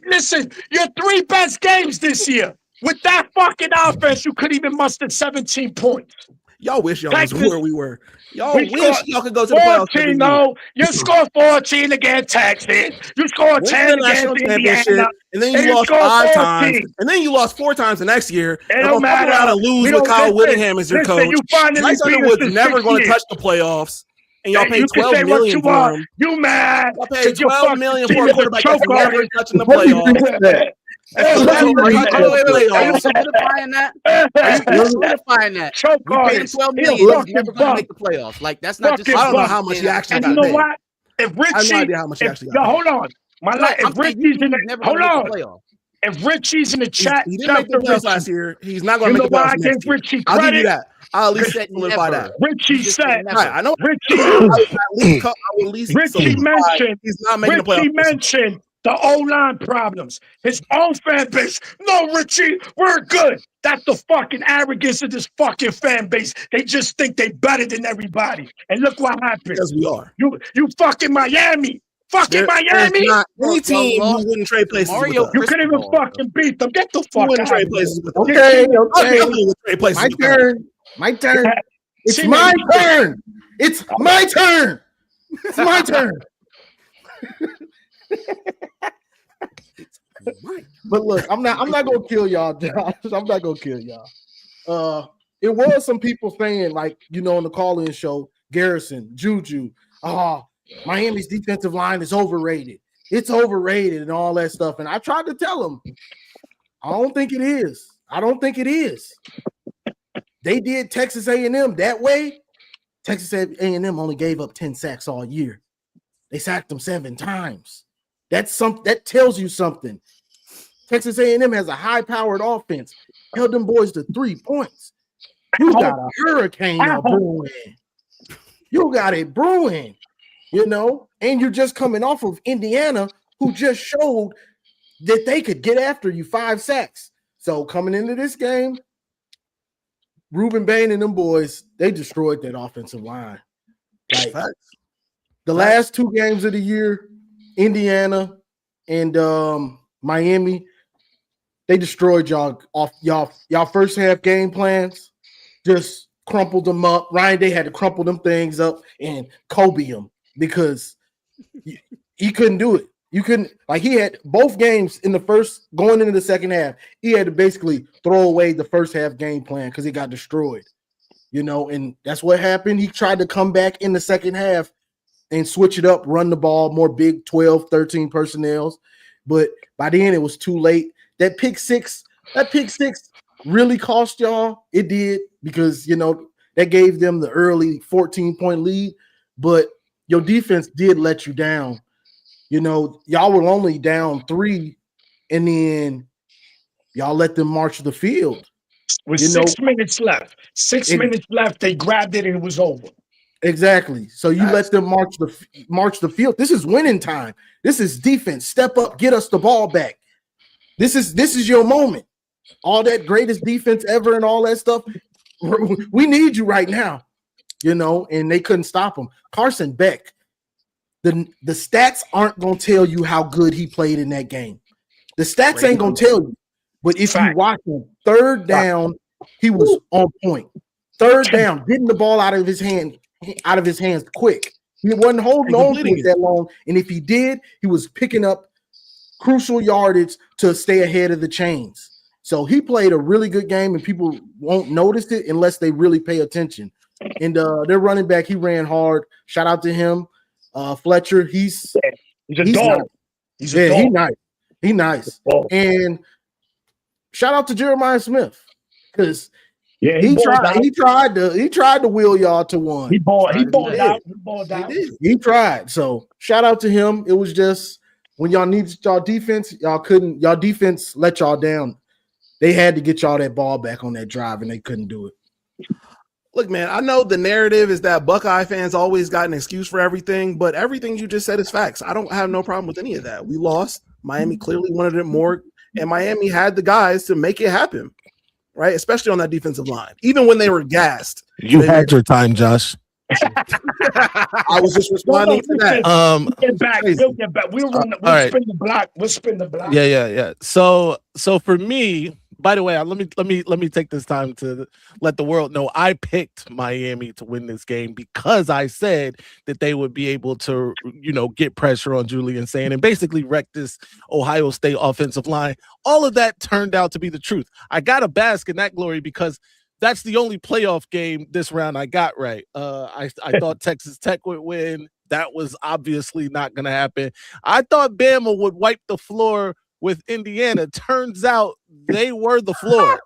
listen, your 3 best games this year. With that fucking offense, you could even muster 17 points. Y'all wish y'all was where we were. Y'all We wish scored y'all could go to the playoffs. 14, no. You scored 14 against Texas. You scored Went to 10 the national against championship, Indiana. and then and you you lost scored 5 14. times, and then you lost 4 times the next year. It And don't we'll matter. around and lose We with don't- Kyle listen, Whittingham as your listen, coach. you finally Bryce beat us Underwood's in never 6 going to years. touch the playoffs, and y'all paid You can say $12 what million you for want. him. You mad? Y'all paid 'cause your $12 fucking million team for a is quarterback choke that's never artist. touching the What do you think playoffs. of that? Wait, Are you solidifying that? Are you solidifying that? Choke We paid him artist. $12 He a million. He's fucking never going to bum. make the playoffs. Like that's not just. Fucking I don't know bum. how much he actually And got you know paid. what? If Richie, I have no idea how much he actually got paid. hold on, my No, life. I'm If saying Richie's in he's never the, hold gonna on. make the playoffs. If Richie's in the chat, He didn't make the playoffs last year. He's not going You to know make the why I playoffs give next year. Richie I'll give you credit? that. I'll at least said solidify never. that. Richie You just said said, never. Right, I know. Richie, I would at least Richie solidify mentioned, he's not making the playoffs. Richie mentioned the O-line problems. His own fan base. No, Richie, we're good. That's the fucking arrogance of this fucking fan base. They just think they better than everybody. And look what happened. Because we are. You fucking Miami. Fucking There's Miami. not any Y'all team lost who wouldn't trade places Mario with us. You couldn't even Cristobal. fucking beat them. Get the Who fuck wouldn't out trade of places here. with us? Okay, I okay. definitely would trade places My with us. turn. My turn. It's See, my man, turn. It's my turn. It's my turn. But look, I'm not gonna kill y'all, Josh. I'm not gonna kill y'all. It was some people saying, like, on the call-in show, Garrison, Juju, Miami's defensive line is overrated. it's overrated and all that stuff. And I tried to tell them, I don't think it is. I don't think it is. They did Texas A&M that way. Texas A&M only gave up 10 sacks all year. They sacked them 7 times. That tells you something. Texas A&M has a high-powered offense. Held them boys to 3 points. You got a hurricane brewing. You got it brewing, you know, and you're just coming off of Indiana, who just showed that they could get after you 5 sacks. So coming into this game, Ruben Bain and them boys, they destroyed that offensive line. Like the last 2 games of the year, Indiana and Miami, they destroyed y'all off y'all first half game plans. Just crumpled them up. Ryan Day had to crumple them things up and Kobe them because he couldn't do it. You couldn't, like, he had both games in the first, going into the second half, he had to basically throw away the first half game plan because he got destroyed, you know, and that's what happened. He tried to come back in the second half and switch it up, run the ball, more big 12, 13 personnels. But by the end, it was too late. That pick six really cost y'all. It did, because, you know, that gave them the early 14-point lead, but your defense did let you down. You know, y'all were only down 3, and then y'all let them march the field. With 6 minutes left. 6 minutes left, they grabbed it and it was over. Exactly. So you let them march the field. This is winning time. This is defense. Step up, get us the ball back. This is your moment. All that greatest defense ever and all that stuff. We need you right now, you know, and they couldn't stop him. Carson Beck, the stats aren't going to tell you how good he played in that game. The stats ain't going to tell you. But if you watch him, third down, he was on point. Third down, getting the ball out of his hands quick. He wasn't holding on to it that long. And if he did, he was picking up crucial yardage to stay ahead of the chains. So he played a really good game, and people won't notice it unless they really pay attention. And their running back, he ran hard. Shout out to him. Fletcher, he's a dog. He's a dog. He's nice. And shout out to Jeremiah Smith, because he tried to wheel y'all to one. He balled out. He tried. So shout out to him. It was just when y'all needed y'all defense, y'all defense let y'all down. They had to get y'all that ball back on that drive, and they couldn't do it. Look, man, I know the narrative is that Buckeye fans always got an excuse for everything, but everything you just said is facts. I don't have no problem with any of that. We lost. Miami clearly wanted it more, and Miami had the guys to make it happen, right? Especially on that defensive line. Even when they were gassed. You had your time, Josh. I was just responding to that. We'll get back. We'll spin the block. Yeah. So for me, by the way, let me take this time to let the world know I picked Miami to win this game because I said that they would be able to, you know, get pressure on Julian Sayin and basically wreck this Ohio State offensive line. All of that turned out to be the truth. I got to bask in that glory because that's the only playoff game this round I got right. I thought Texas Tech would win. That was obviously not going to happen. I thought Bama would wipe the floor with Indiana. Turns out they were the floor.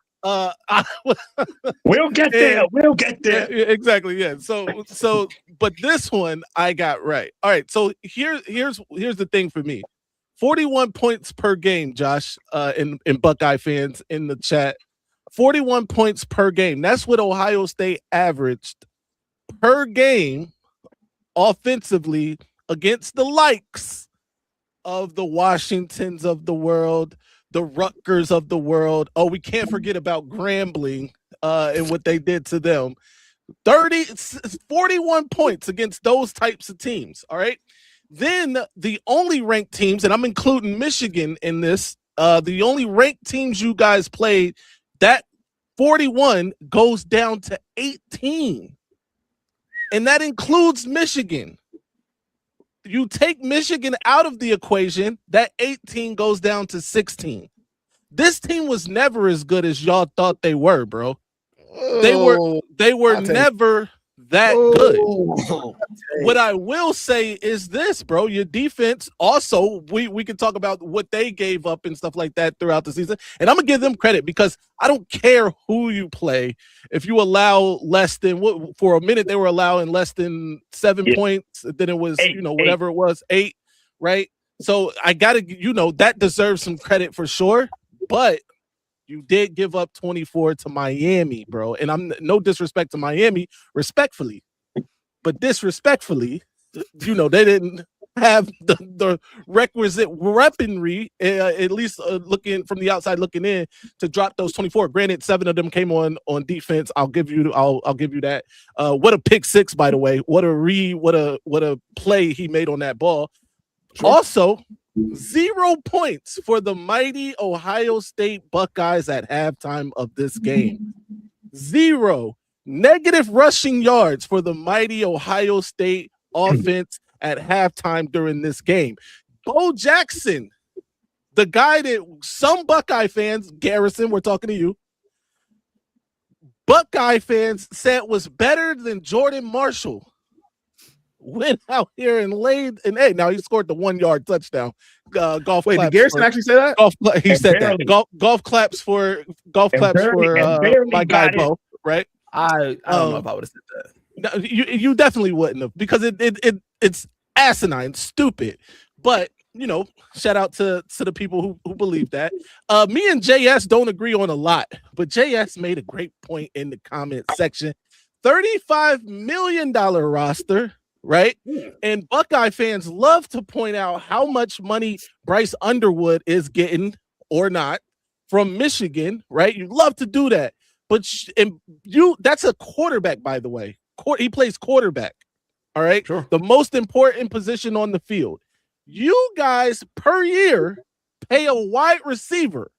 We'll get there. Yeah, exactly. Yeah. So, but this one I got right. All right. So here's the thing for me. 41 points per game, Josh, in Buckeye fans in the chat. 41 points per game. That's what Ohio State averaged per game offensively against the likes of the Washingtons of the world, the Rutgers of the world. Oh, we can't forget about Grambling and what they did to them. 41 points against those types of teams. All right. Then the only ranked teams, and I'm including Michigan in this, the only ranked teams you guys played, that 41 goes down to 18. And that includes Michigan. You take Michigan out of the equation, that 18 goes down to 16. This team was never as good as y'all thought they were, bro. They were never that good. Oh, What I will say is this, bro. Your defense also, we can talk about what they gave up and stuff like that throughout the season. And I'm gonna give them credit because I don't care who you play. If you allow less than for a minute, they were allowing less than 7 points, then it was, Eight, whatever it was, 8, right? So I gotta, that deserves some credit for sure. But you did give up 24 to Miami, bro. And I'm no disrespect to Miami, respectfully. But disrespectfully, they didn't have the requisite weaponry, at least looking from the outside looking in, to drop those 24. Granted, 7 of them came on defense. I'll give you that. What a pick 6, by the way. What a play he made on that ball. Sure. Also, 0 points for the mighty Ohio State Buckeyes at halftime of this game. 0 negative rushing yards for the mighty Ohio State offense at halftime during this game. Bo Jackson, the guy that some Buckeye fans, Garrison, we're talking to you, Buckeye fans said was better than Jordan Marshall, went out here and laid an egg. Now he scored the 1-yard touchdown. Golf. Wait, did Garrison actually say that? He said that. Golf claps for my guy Bo, right? I don't know if I would have said that. No, you definitely wouldn't have, because it's asinine, stupid. But shout out to the people who believe that. Me and JS don't agree on a lot, but JS made a great point in the comment section. $35 million roster, right? And Buckeye fans love to point out how much money Bryce Underwood is getting or not from Michigan, right? You love to do that. But that's a quarterback, by the way. He plays quarterback. All right. Sure. The most important position on the field. You guys per year pay a wide receiver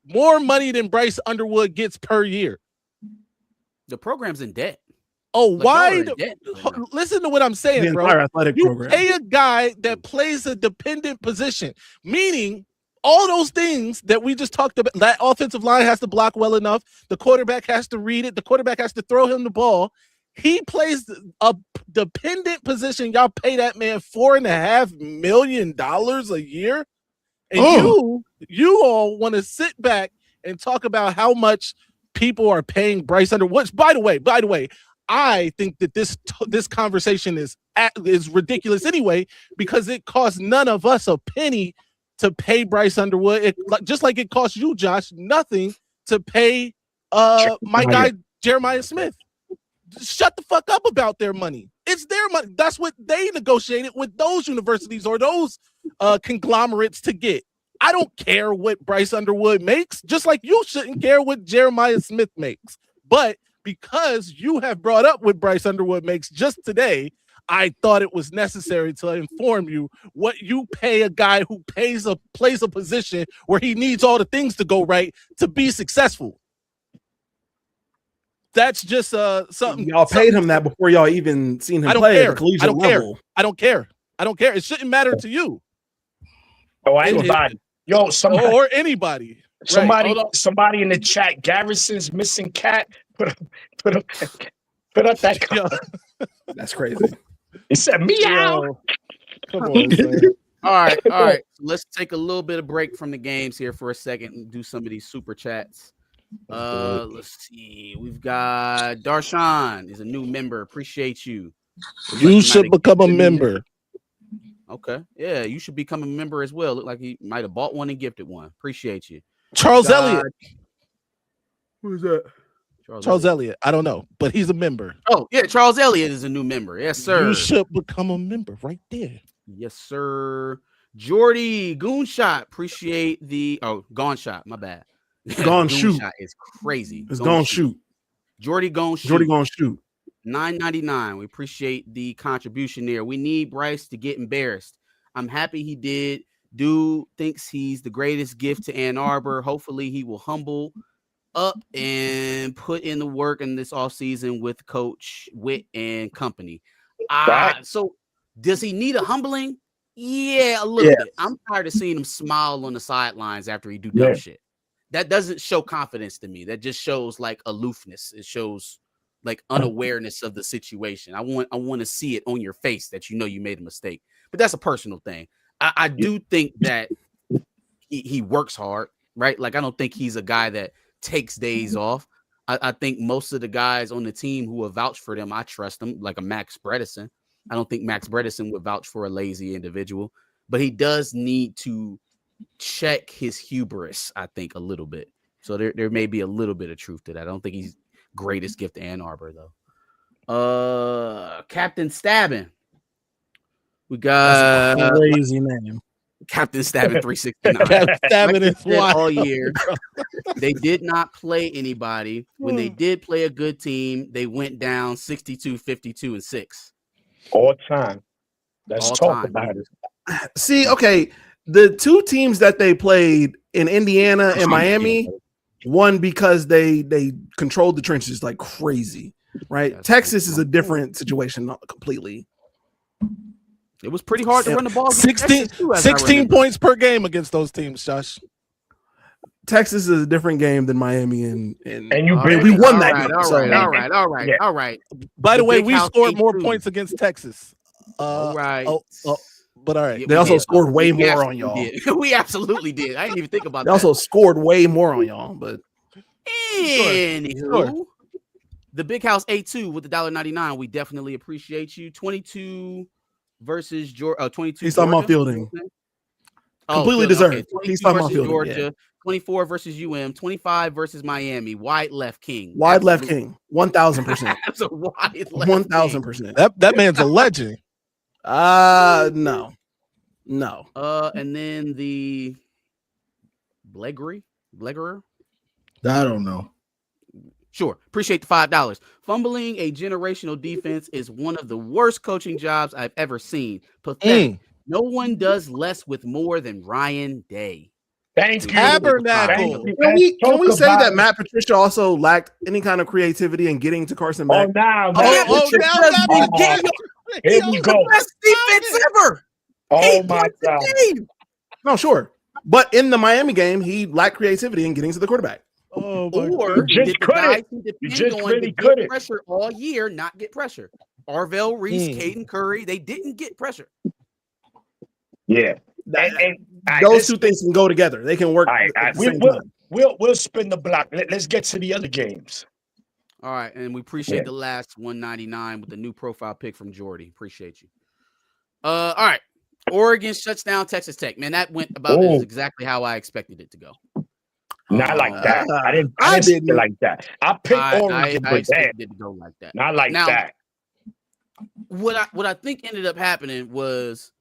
more money than Bryce Underwood gets per year. The program's in debt. Oh, Like, listen to what I'm saying, The bro. entire athletic You program. pay a guy that plays a dependent position, meaning all those things that we just talked about. That offensive line has to block well enough. The quarterback has to read it. The quarterback has to throw him the ball. He plays a dependent position. Y'all pay that man $4.5 million a year. And you all want to sit back and talk about how much people are paying Bryce Underwood. Which, by the way, I think that this conversation is ridiculous anyway, because it costs none of us a penny to pay Bryce Underwood. Just like it costs you, Josh, nothing to pay my guy Jeremiah Smith. Shut the fuck up about their money. It's their money. That's what they negotiated with those universities or those conglomerates to get. I don't care what Bryce Underwood makes, just like you shouldn't care what Jeremiah Smith makes. But because you have brought up what Bryce Underwood makes just today, I thought it was necessary to inform you what you pay a guy who plays a position where he needs all the things to go right to be successful. That's just something. Y'all paid him that before y'all even seen him play at the collegiate level. I don't care. It shouldn't matter to you. Oh, anybody. Yo, somebody. Or anybody. Somebody in the chat, Garrison's missing cat. Put up that comment. That's crazy. He said meow. Come on, man. All right. Let's take a little bit of break from the games here for a second and do some of these super chats. Let's see. We've got Darshan is a new member. Appreciate you. You should become a member. Okay. Yeah, you should become a member as well. Look like he might have bought one and gifted one. Appreciate you. Charles Elliott. Who's that? Charles Elliott. I don't know, but he's a member. Oh, yeah. Charles Elliott is a new member. Yes, sir. You should become a member right there. Yes, sir. Jordy Goonshot. Appreciate the Gone Shot. My bad. Gone shoot. Shot is crazy. It's gone shoot. Jordy gone shoot. Jordy gone shoot. $9.99. We appreciate the contribution there. We need Bryce to get embarrassed. I'm happy he did. Dude thinks he's the greatest gift to Ann Arbor. Hopefully he will humble up and put in the work in this offseason with Coach Witt and company. So does he need a humbling? Yeah, a little bit. I'm tired of seeing him smile on the sidelines after he do dumb shit. That doesn't show confidence to me. That just shows like aloofness. It shows like unawareness of the situation. I want to see it on your face that you know you made a mistake. But that's a personal thing. I do think that he works hard, right? Like I don't think he's a guy that takes days off. I think most of the guys on the team who have vouched for them, I trust them, like a Max Bredesen. I don't think Max Bredesen would vouch for a lazy individual, but he does need to check his hubris, I think, a little bit. So there may be a little bit of truth to that. I don't think he's greatest gift to Ann Arbor, though. Captain Stabbing. We got Crazy name. Captain Stabbing 369. Stabbing is wild. all year. They did not play anybody. When they did play a good team, they went down 62, 52, and 6. All time. Let's All talk time. about it. See, okay, the two teams that they played in Indiana and Miami won because they controlled the trenches like crazy, right? That's Texas true. is a different situation completely. It was pretty hard to run the ball. against 16, Texas, too, as I 16 remember. points per game against those teams, Josh. Texas is a different game than Miami and And you All been- we won all that right, game, all so- right, all right, all right, Yeah. all right, By the The way, Big we House scored more 8-2. points against Texas. all right. But all right. Yeah, they we also did. scored way We more on absolutely y'all. did. We absolutely did. I didn't even think about They that. also scored way more on y'all, but Anywho, Sure. the Big House 8-2 with the $1.99. We definitely appreciate you. 22 versus Georgia. 22. he's talking about Georgia? fielding. Oh, Completely fielding, okay. deserved. 22 He's talking about versus fielding, Georgia. yeah. 24 versus UM. 25 versus Miami. Wide left king. Wide left Absolutely. king, 1000%, That's a wide left 1000%. That man's a legend. No. king. And then the Blegerer. I don't know. Sure. Appreciate the $5. Fumbling a generational defense is one of the worst coaching jobs I've ever seen. Pathetic. No one does less with more than Ryan Day. Thank you. Tabernacle. Thank you. Can we Talk say about that it. Matt Patricia also lacked any kind of creativity in getting to Carson Oh, back? now, Oh, now. oh, now that Oh, is game. Here we go. Best defense ever. Oh, 8 my points a God. game. No, sure. But in the Miami game, he lacked creativity in getting to the quarterback. Oh my Or God. just did the couldn't. guys he You depend just on really to get couldn't. pressure all year not get pressure? Arvell Reese, Hmm. Caden Curry, they didn't get pressure. Yeah. That- And, all right, Those let's- two things can go together. They can work all right, at the we- same we'll, time. we'll spin the block. Let's get to the other games. All right, and we appreciate Yeah. the last 199 with the new profile pick from Jordy. Appreciate you. All right. Oregon shuts down Texas Tech. Man, that went about Oh. exactly how I expected it to go. Not like that. I didn't. I I didn't see it didn't. like that. I picked I Oregon, but damn, expected it to go like that. not like Now- that. What I think ended up happening was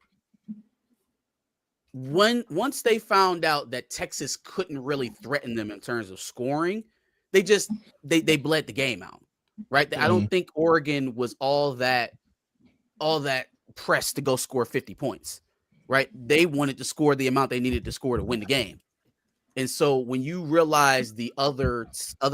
once they found out that Texas couldn't really threaten them in terms of scoring, they bled the game out. Right? I don't think Oregon was all that pressed to go score 50 points. Right? They wanted to score the amount they needed to score to win the game. And so when you realize the other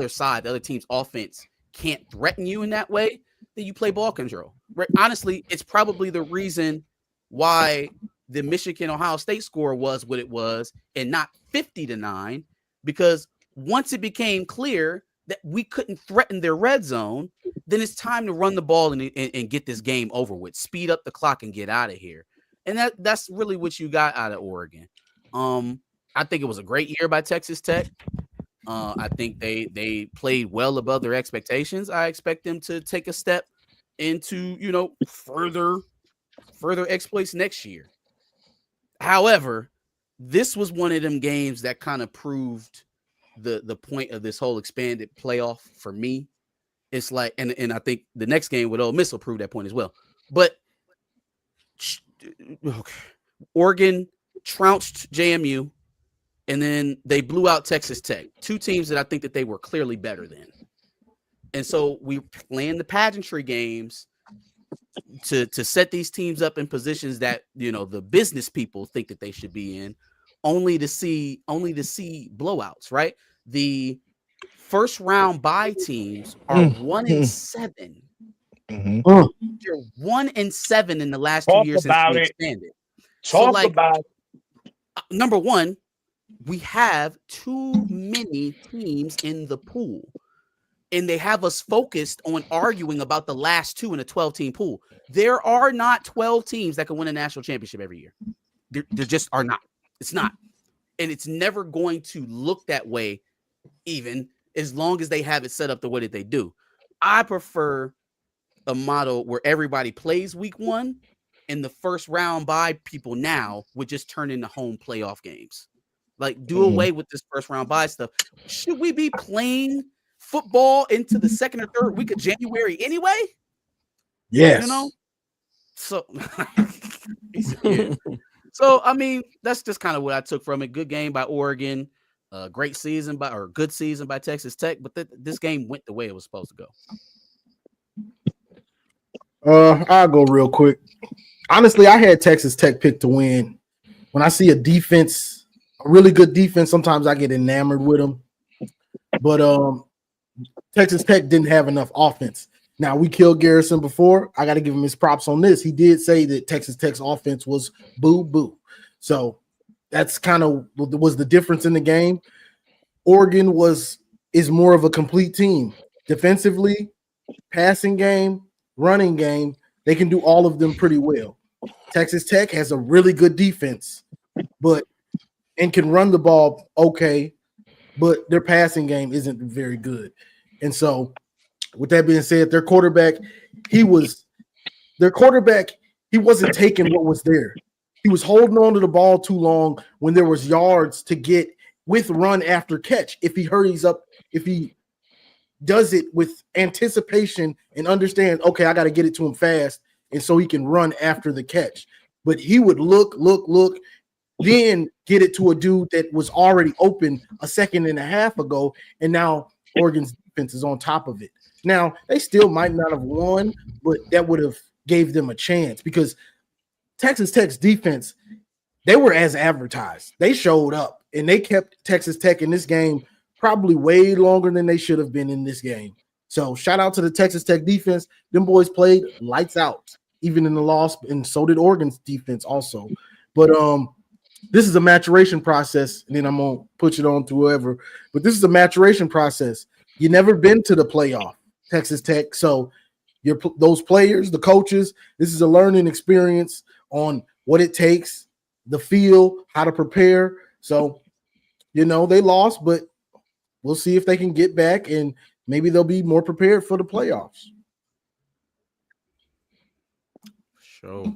side, the other team's offense can't threaten you in that way, then you play ball control. Right? Honestly, it's probably the reason why the Michigan-Ohio State score was what it was and not 50-9, because once it became clear that we couldn't threaten their red zone, then it's time to run the ball and get this game over with, speed up the clock and get out of here. And that's really what you got out of Oregon. I think it was a great year by Texas Tech. I think they played well above their expectations. I expect them to take a step into, further exploits next year. However, this was one of them games that kind of proved the point of this whole expanded playoff for me. It's like, and I think the next game with Ole Miss will prove that point as well. But okay. Oregon trounced JMU, and then they blew out Texas Tech, two teams that I think that they were clearly better than. And so we planned the pageantry games to set these teams up in positions that, the business people think that they should be in, only to see blowouts, right? The first round bye teams are 1-7. Mhm. They're 1-7 in the last Talk 2 years since about we it. expanded. Talk like, about Number one, we have too many teams in the pool. and they have us focused on arguing about the last two in a 12-team pool. There are not 12 teams that can win a national championship every year. There just are not. It's not. And it's never going to look that way, even as long as they have it set up the way that they do. I prefer a model where everybody plays week one, and the first round bye people now would just turn into home playoff games. Like, do away with this first round bye stuff. Should we be playing football into the second or third week of January anyway? Yes. You know? So, yeah. So I mean, that's just kind of what I took from it. Good game by Oregon, good season by Texas Tech, but this game went the way it was supposed to go. I'll go real quick. Honestly, I had Texas Tech picked to win. When I see a defense, a really good defense, sometimes I get enamored with them. But Texas Tech didn't have enough offense. Now, we killed Garrison before. I got to give him his props on this. He did say that Texas Tech's offense was boo-boo. So that's kind of was the difference in the game. Oregon is more of a complete team. Defensively, passing game, running game, they can do all of them pretty well. Texas Tech has a really good defense, and can run the ball okay, but their passing game isn't very good. And so, with that being said, their quarterback, he wasn't taking what was there. He was holding on to the ball too long when there was yards to get with run after catch. If he hurries up, if he does it with anticipation and understands, okay, I got to get it to him fast, and so he can run after the catch. But he would look, then get it to a dude that was already open a second and a half ago, and now Oregon's defense is on top of it. Now, they still might not have won, but that would have gave them a chance because Texas Tech's defense, they were as advertised. They showed up, and they kept Texas Tech in this game probably way longer than they should have been in this game. So shout out to the Texas Tech defense. Them boys played lights out, even in the loss, and so did Oregon's defense also. But this is a maturation process, and then I'm going to put it on to whoever. But this is a maturation process. You never been to the playoff, Texas Tech. So those players, the coaches, this is a learning experience on what it takes, the feel, how to prepare. So, they lost, but we'll see if they can get back, and maybe they'll be more prepared for the playoffs. Sure.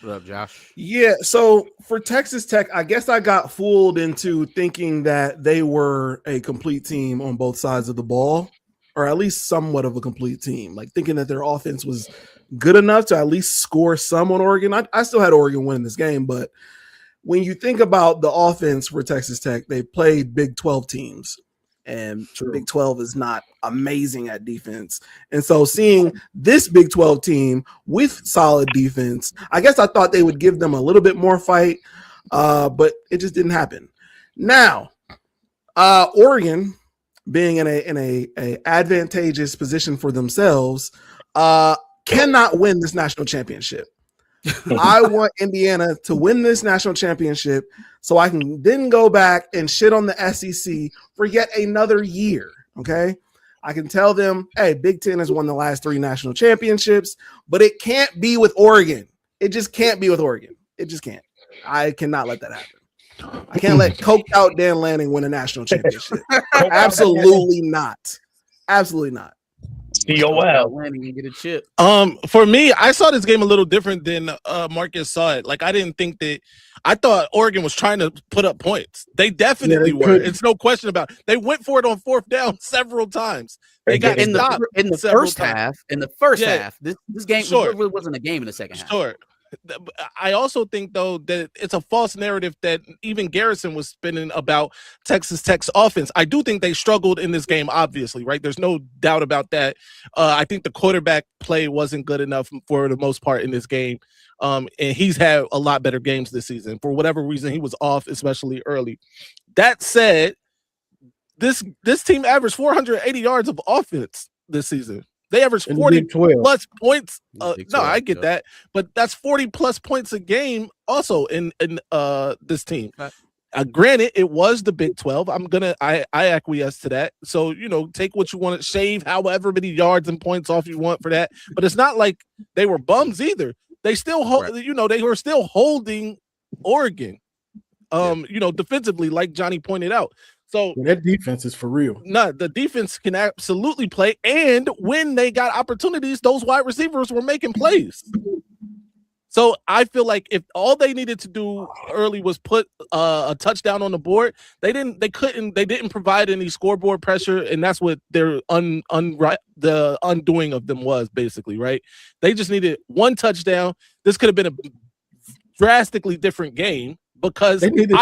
What up, Josh? Yeah, so for Texas Tech, I guess I got fooled into thinking that they were a complete team on both sides of the ball, or at least somewhat of a complete team, like thinking that their offense was good enough to at least score some on Oregon. I still had Oregon winning this game, but when you think about the offense for Texas Tech, they played Big 12 teams, and Big 12 is not amazing at defense. And so seeing this Big 12 team with solid defense, I guess I thought they would give them a little bit more fight, but it just didn't happen. Now, Oregon, being in a advantageous position for themselves, cannot win this national championship. I want Indiana to win this national championship so I can then go back and shit on the SEC for yet another year, okay? I can tell them, hey, Big Ten has won the last 3 national championships, but it can't be with Oregon. It just can't be with Oregon. It just can't. I cannot let that happen. I can't let coked out Dan Lanning win a national championship. Absolutely not. Absolutely not. COL. Lanning and get a chip. For me, I saw this game a little different than Marcus saw it. Like, I thought Oregon was trying to put up points. They definitely were. It's no question about it. They went for it on 4th down several times. They got in the first half. In the first half, this game really wasn't a game in the second half. Sure. I also think, though, that it's a false narrative that even Garrison was spinning about Texas Tech's offense. I do think they struggled in this game, obviously, right? There's no doubt about that. I think the quarterback play wasn't good enough for the most part in this game. And he's had a lot better games this season. For whatever reason, he was off, especially early. That said, this team averaged 480 yards of offense this season. They averaged 40 plus points. No, I get that, but that's 40 plus points a game also in this team. Granted, it was the Big 12. I acquiesce to that. So, take what you want to shave, however many yards and points off you want for that. But it's not like they were bums either. They still they were still holding Oregon. Defensively, like Johnny pointed out. So that defense is for real. No, the defense can absolutely play. And when they got opportunities, those wide receivers were making plays. So I feel like if all they needed to do early was put a touchdown on the board, they didn't provide any scoreboard pressure, and that's what their the undoing of them was basically, right? They just needed one touchdown. This could have been a drastically different game because they didn't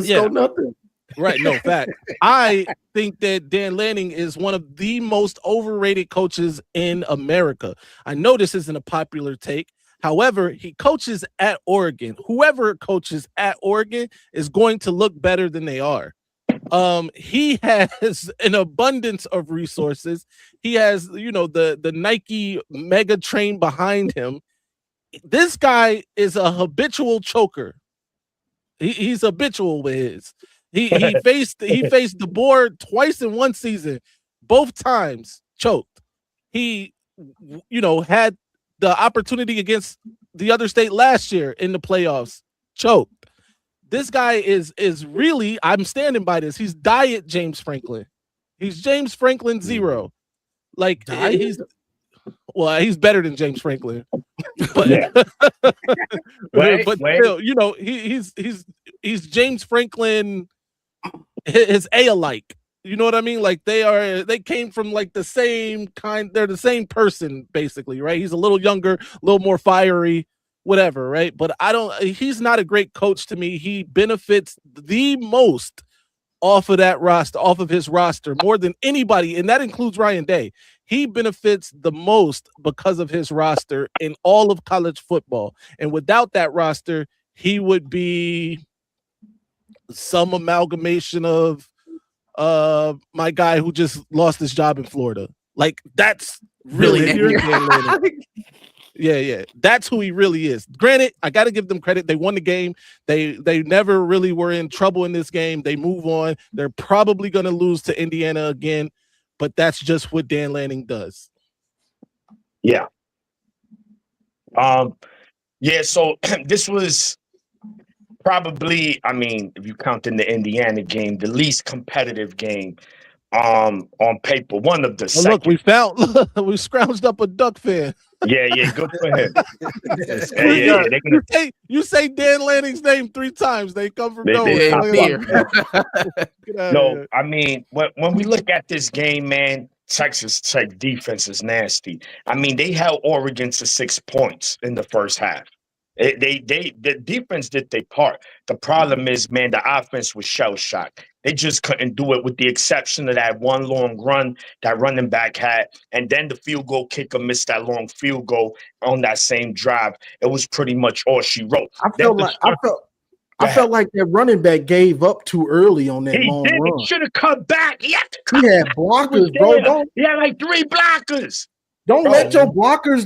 score nothing. Right, no fact. I think that Dan Lanning is one of the most overrated coaches in America. I know this isn't a popular take. However, he coaches at Oregon. Whoever coaches at Oregon is going to look better than they are. He has an abundance of resources. He has, the Nike mega train behind him. This guy is a habitual choker. He's habitual with his. He faced the board twice in one season, both times choked. He, had the opportunity against the other state last year in the playoffs, choked. This guy is really, I'm standing by this. He's diet James Franklin. He's James Franklin 0. Like he's better than James Franklin. But, but still, he's James Franklin, his A-alike. You know what I mean? Like they came from like the same kind. They're the same person basically, right? He's a little younger, a little more fiery, whatever, right? But he's not a great coach to me. He benefits the most off of his roster more than anybody. And that includes Ryan Day. He benefits the most because of his roster in all of college football. And without that roster, he would be some amalgamation of my guy who just lost his job in Florida. Like that's really yeah. That's who he really is. Granted, I got to give them credit. They won the game. They never really were in trouble in this game. They move on. They're probably going to lose to Indiana again, but that's just what Dan Lanning does. Yeah. So this was probably, if you count in the Indiana game, the least competitive game on paper. One of the look, we scrounged up a Duck fan. Yeah, good for him. You say Dan Lanning's name 3 times, they come from nowhere. No, when we look at this game, man, Texas Tech defense is nasty. They held Oregon to 6 points in the first half. The defense did their part. The problem is, man, the offense was shell-shocked. They just couldn't do it with the exception of that one long run that running back had. And then the field goal kicker missed that long field goal on that same drive. It was pretty much all she wrote. I felt like that running back gave up too early on that long run. He should have cut back. He had to cut. He had blockers, bro. He had like 3 blockers. Don't let your blockers,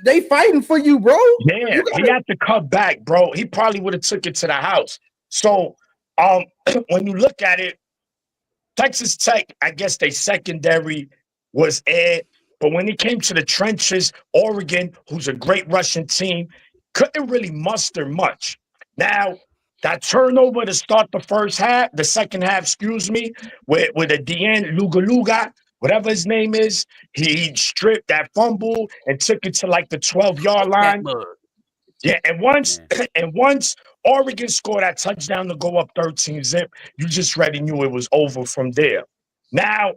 they fighting for you, bro. Yeah, he had to cut back, bro. He probably would have took it to the house. So when you look at it, Texas Tech, I guess they secondary was Ed. But when it came to the trenches, Oregon, who's a great Russian team, couldn't really muster much. Now, that turnover to start the second half, with a DN Luga, whatever his name is, he stripped that fumble and took it to like the 12-yard line. Yeah, and once Oregon scored that touchdown to go up 13-zip, you just already knew it was over from there. Now,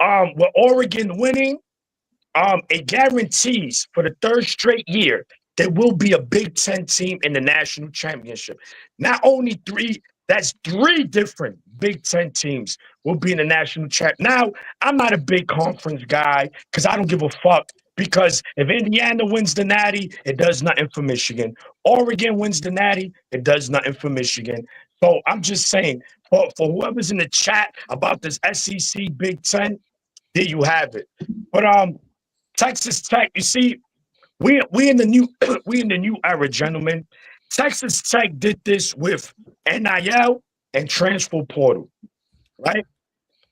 with Oregon winning, it guarantees for the 3rd straight year there will be a Big Ten team in the national championship. Not only 3, that's 3 different Big Ten teams will be in the national champ. Now, I'm not a big conference guy because I don't give a fuck. Because if Indiana wins the Natty, it does nothing for Michigan. Oregon wins the Natty, it does nothing for Michigan. So I'm just saying, for whoever's in the chat about this SEC Big Ten, there you have it. But Texas Tech, you see, we in the new era, gentlemen. Texas Tech did this with NIL and transfer portal, right?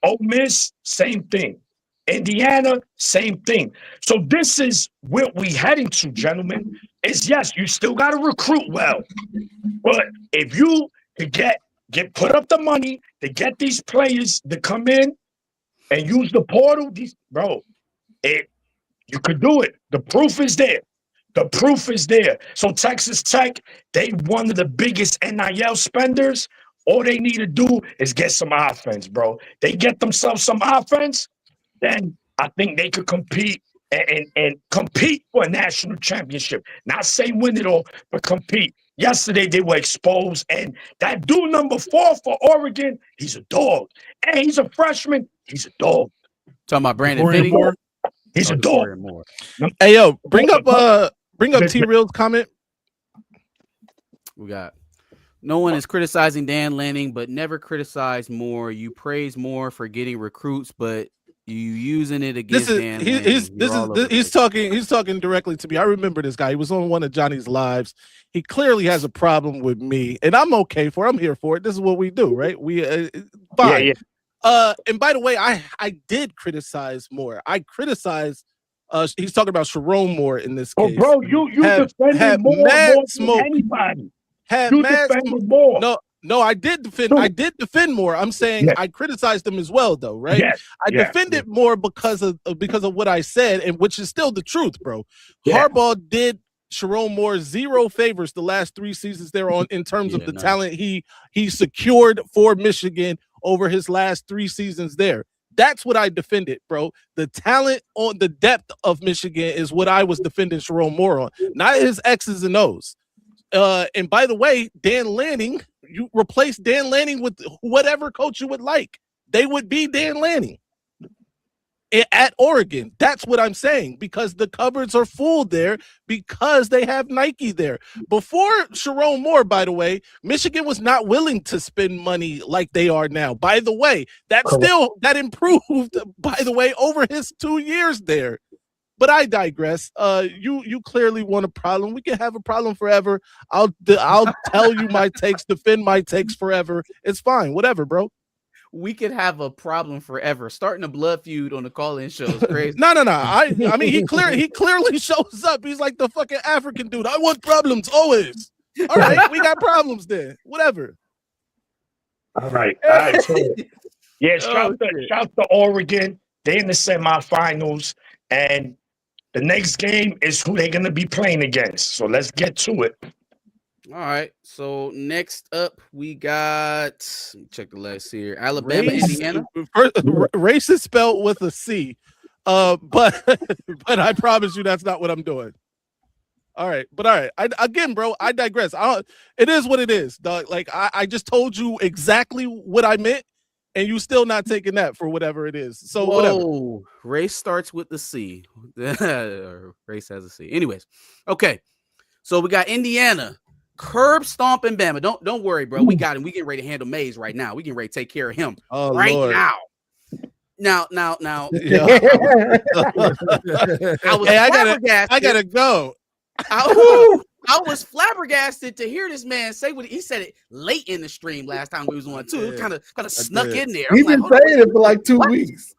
Ole Miss, same thing. Indiana, same thing. So this is where we heading to, gentlemen. Is yes, you still got to recruit well, but if you could get put up the money to get these players to come in and use the portal, you could do it. The proof is there. The proof is there. So Texas Tech, they one of the biggest NIL spenders. All they need to do is get some offense, bro. They get themselves some offense, then I think they could compete and compete for a national championship. Not say win it all, but compete. Yesterday they were exposed, and that dude number 4 for Oregon, he's a dog. And he's a freshman, he's a dog. Talking about Brandon Dorian Finney. Moore. He's a dog. Dorian Moore. Hey yo, bring up T Real's comment. We got no one is criticizing Dan Lanning, but never criticize Moore. You praise Moore for getting recruits, but you using it against Dan Lanning. He's talking directly to me. I remember this guy. He was on one of Johnny's lives. He clearly has a problem with me, and I'm okay for it. I'm here for it. This is what we do, right? We fine. Yeah. And by the way, I did criticize Moore. I criticized. He's talking about Sharon Moore in this case. Oh, bro, you defended Moore more than anybody. You defended Moore. No, I did defend. I did defend Moore. I'm saying I criticized him as well, though, right? I defended Moore because of what I said, and which is still the truth, bro. Harbaugh did Sharon Moore 0 favors the last 3 seasons there on in terms of the talent he secured for Michigan over his last 3 seasons there. That's what I defended, bro. The talent on the depth of Michigan is what I was defending Sharon Moore on, not his X's and O's. And by the way, Dan Lanning, you replace Dan Lanning with whatever coach you would like. They would be Dan Lanning at Oregon. That's what I'm saying, because the cupboards are full there because they have Nike there. Before Sharon Moore, by the way, Michigan was not willing to spend money like they are now. By the way, that improved, by the way, over his 2 years there. But I digress. You clearly want a problem. We can have a problem forever. I'll tell you my takes, defend my takes forever. It's fine. Whatever, bro. We could have a problem forever. Starting a blood feud on the call-in show is crazy. No. I mean, he clearly shows up. He's like the fucking African dude. I want problems always. All right, we got problems then. Whatever. All right. So, shout to Oregon. They're in the semifinals, and the next game is who they're going to be playing against. So let's get to it. All right. So next up, we got, let me check the list here. Alabama, Indiana. Race is spelled with a C. But I promise you that's not what I'm doing. All right. Again, bro, I digress. It is what it is, dog. Like I just told you exactly what I meant, and you still not taking that for whatever it is. So whatever. Race starts with the C. Race has a C. Anyways, okay. So we got Indiana. Curb stomping Bama. Don't worry, bro. We got him. We getting ready to handle Mays right now. We getting ready to take care of him right Lord. now. Yeah. I gotta go. I was flabbergasted to hear this man say what he said it late in the stream last time we was on too. It kind of snuck in there. He's been saying it for like 2 weeks.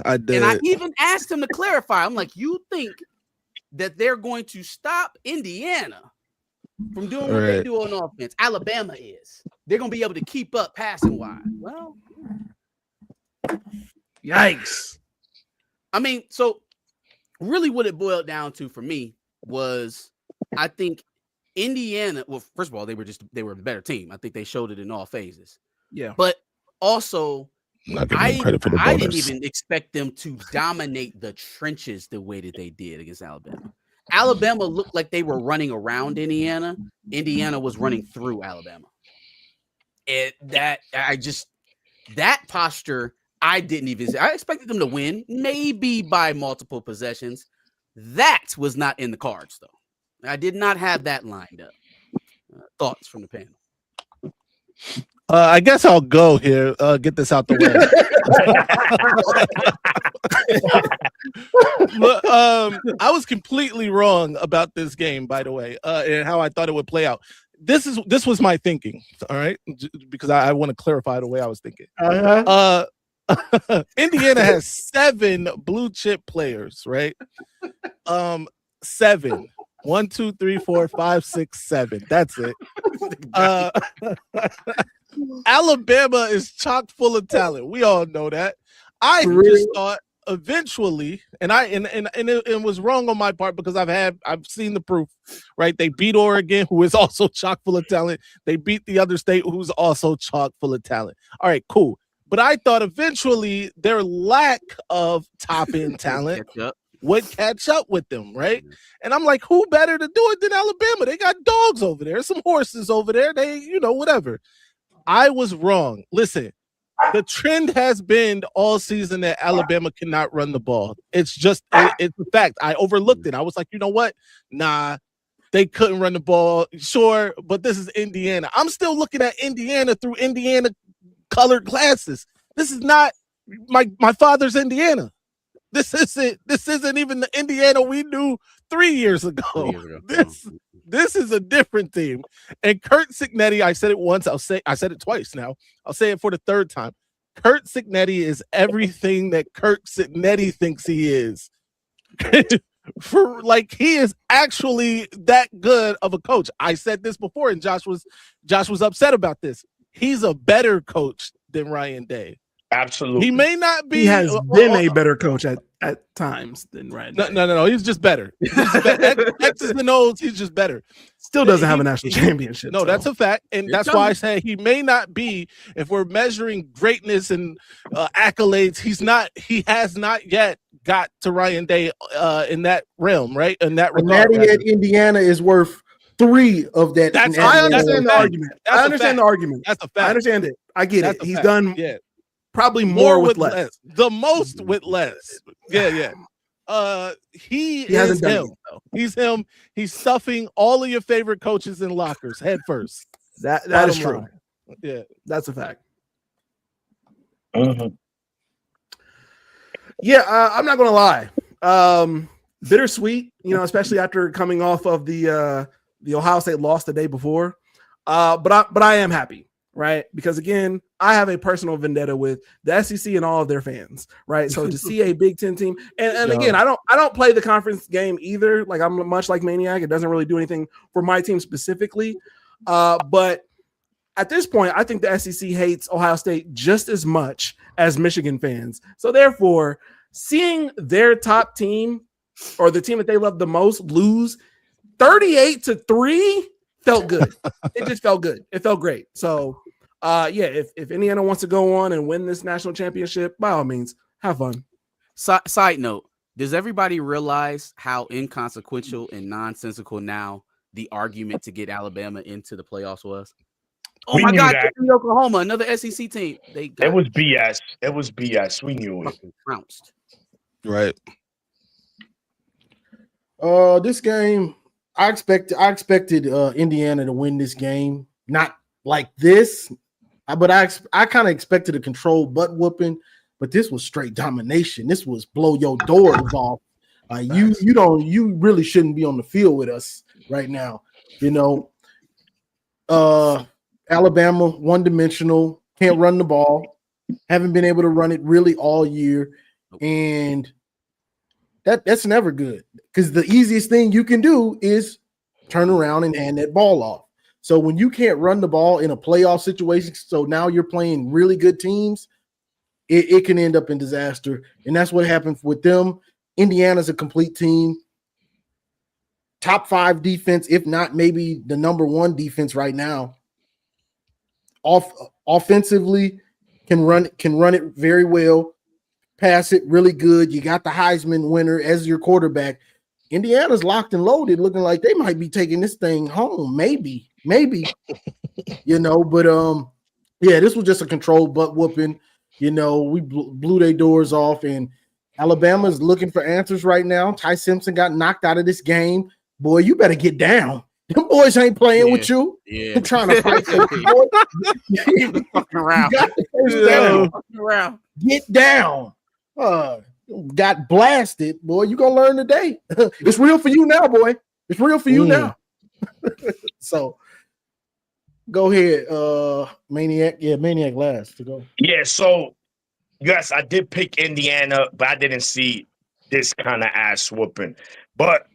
I did. And I even asked him to clarify. I'm like, you think that they're going to stop Indiana from doing what they do on offense? Alabama is. They're going to be able to keep up passing wise. Well, yikes. I mean, so really what it boiled down to for me was, I think Indiana, well, first of all, they were a better team. I think they showed it in all phases. Yeah. But also, I didn't bonus. even expect them to dominate the trenches the way that they did against Alabama. Alabama looked like they were running around Indiana. Indiana was running through Alabama. And that posture, I expected them to win, maybe by multiple possessions. That was not in the cards, though. I did not have that lined up. Thoughts from the panel? I guess I'll go here. Get this out the way. Look, I was completely wrong about this game, by the way, and how I thought it would play out. this was my thinking. All right, because I want to clarify the way I was thinking. Indiana has 7 blue chip players, right? 7. 1, 2, 3, 4, 5, 6, 7. That's it. Alabama is chock full of talent. We all know that. I just thought eventually, and it was wrong on my part because I've seen the proof, right? They beat Oregon, who is also chock full of talent. They beat the other state, who's also chock full of talent. All right, cool. But I thought eventually their lack of top end talent would catch up with them, right? And I'm like, who better to do it than Alabama? They got dogs over there, some horses over there. They, whatever. I was wrong. Listen, the trend has been all season that Alabama cannot run the ball. It's just, it's a fact. I overlooked it. I was like, you know what? Nah, they couldn't run the ball. Sure, but this is Indiana. I'm still looking at Indiana through Indiana colored glasses. This is not my father's Indiana. This isn't even the Indiana we knew 3 years ago. This is a different team. And Curt Cignetti, I said it once, I said it twice now. I'll say it for the third time. Curt Cignetti is everything that Curt Cignetti thinks he is. He is actually that good of a coach. I said this before, and Josh was upset about this. He's a better coach than Ryan Day. Absolutely. He may not be. He has been a better coach at times than Ryan Day. No. He's just better. X's and O's, he's just better. Still doesn't have a national championship. No, that's a fact. And that's why I say he may not be, if we're measuring greatness and accolades, he has not yet got to Ryan Day in that realm, right? In that regard. Natty at Indiana is worth 3 of that. I understand the argument. I understand the argument. That's a fact. I understand it. I get it. He's fact. done probably more with less. The most with less. Yeah. He is him. He's him. He's stuffing all of your favorite coaches in lockers head first. That is true. Yeah, that's a fact. Mm-hmm. Yeah, I'm not gonna lie. Bittersweet, especially after coming off of the Ohio State loss the day before. But I am happy, right? Because again, I have a personal vendetta with the SEC and all of their fans, right? So to see a Big Ten team, and again, I don't play the conference game either. Like I'm much like Maniac, it doesn't really do anything for my team specifically. But at this point, I think the SEC hates Ohio State just as much as Michigan fans. So therefore, seeing their top team or the team that they love the most lose 38-3 felt good. It just felt good. It felt great. So if Indiana wants to go on and win this national championship, by all means, have fun. Side note, does everybody realize how inconsequential and nonsensical now the argument to get Alabama into the playoffs was? Oh my God, Oklahoma, another SEC team. It was BS. It was BS. We knew it. Trounced. Right. This game, I expected Indiana to win this game. Not like this, but I kind of expected a controlled butt whooping. But this was straight domination. This was blow your doors off. You really shouldn't be on the field with us right now. Alabama, one-dimensional, can't run the ball, haven't been able to run it really all year, and that's never good because the easiest thing you can do is turn around and hand that ball off. So when you can't run the ball in a playoff situation, so now you're playing really good teams, it can end up in disaster, and that's what happened with them. Indiana's a complete team. Top 5 defense, if not maybe the number 1 defense right now. Offensively, can run it very well, pass it really good. You got the Heisman winner as your quarterback. Indiana's locked and loaded, looking like they might be taking this thing home. Maybe, but this was just a controlled butt whooping. We blew their doors off, and Alabama's looking for answers right now. Ty Simpson got knocked out of this game. Boy, you better get down. Them boys ain't playing with you. Yeah. I'm trying to fight for you. Fucking around. Get down. Got blasted, boy. You gonna learn today. It's real for you now, boy. It's real for you now. So, Go ahead, Maniac. Yeah, Maniac last to go. Yeah, so yes, I did pick Indiana, but I didn't see this kind of ass whooping. But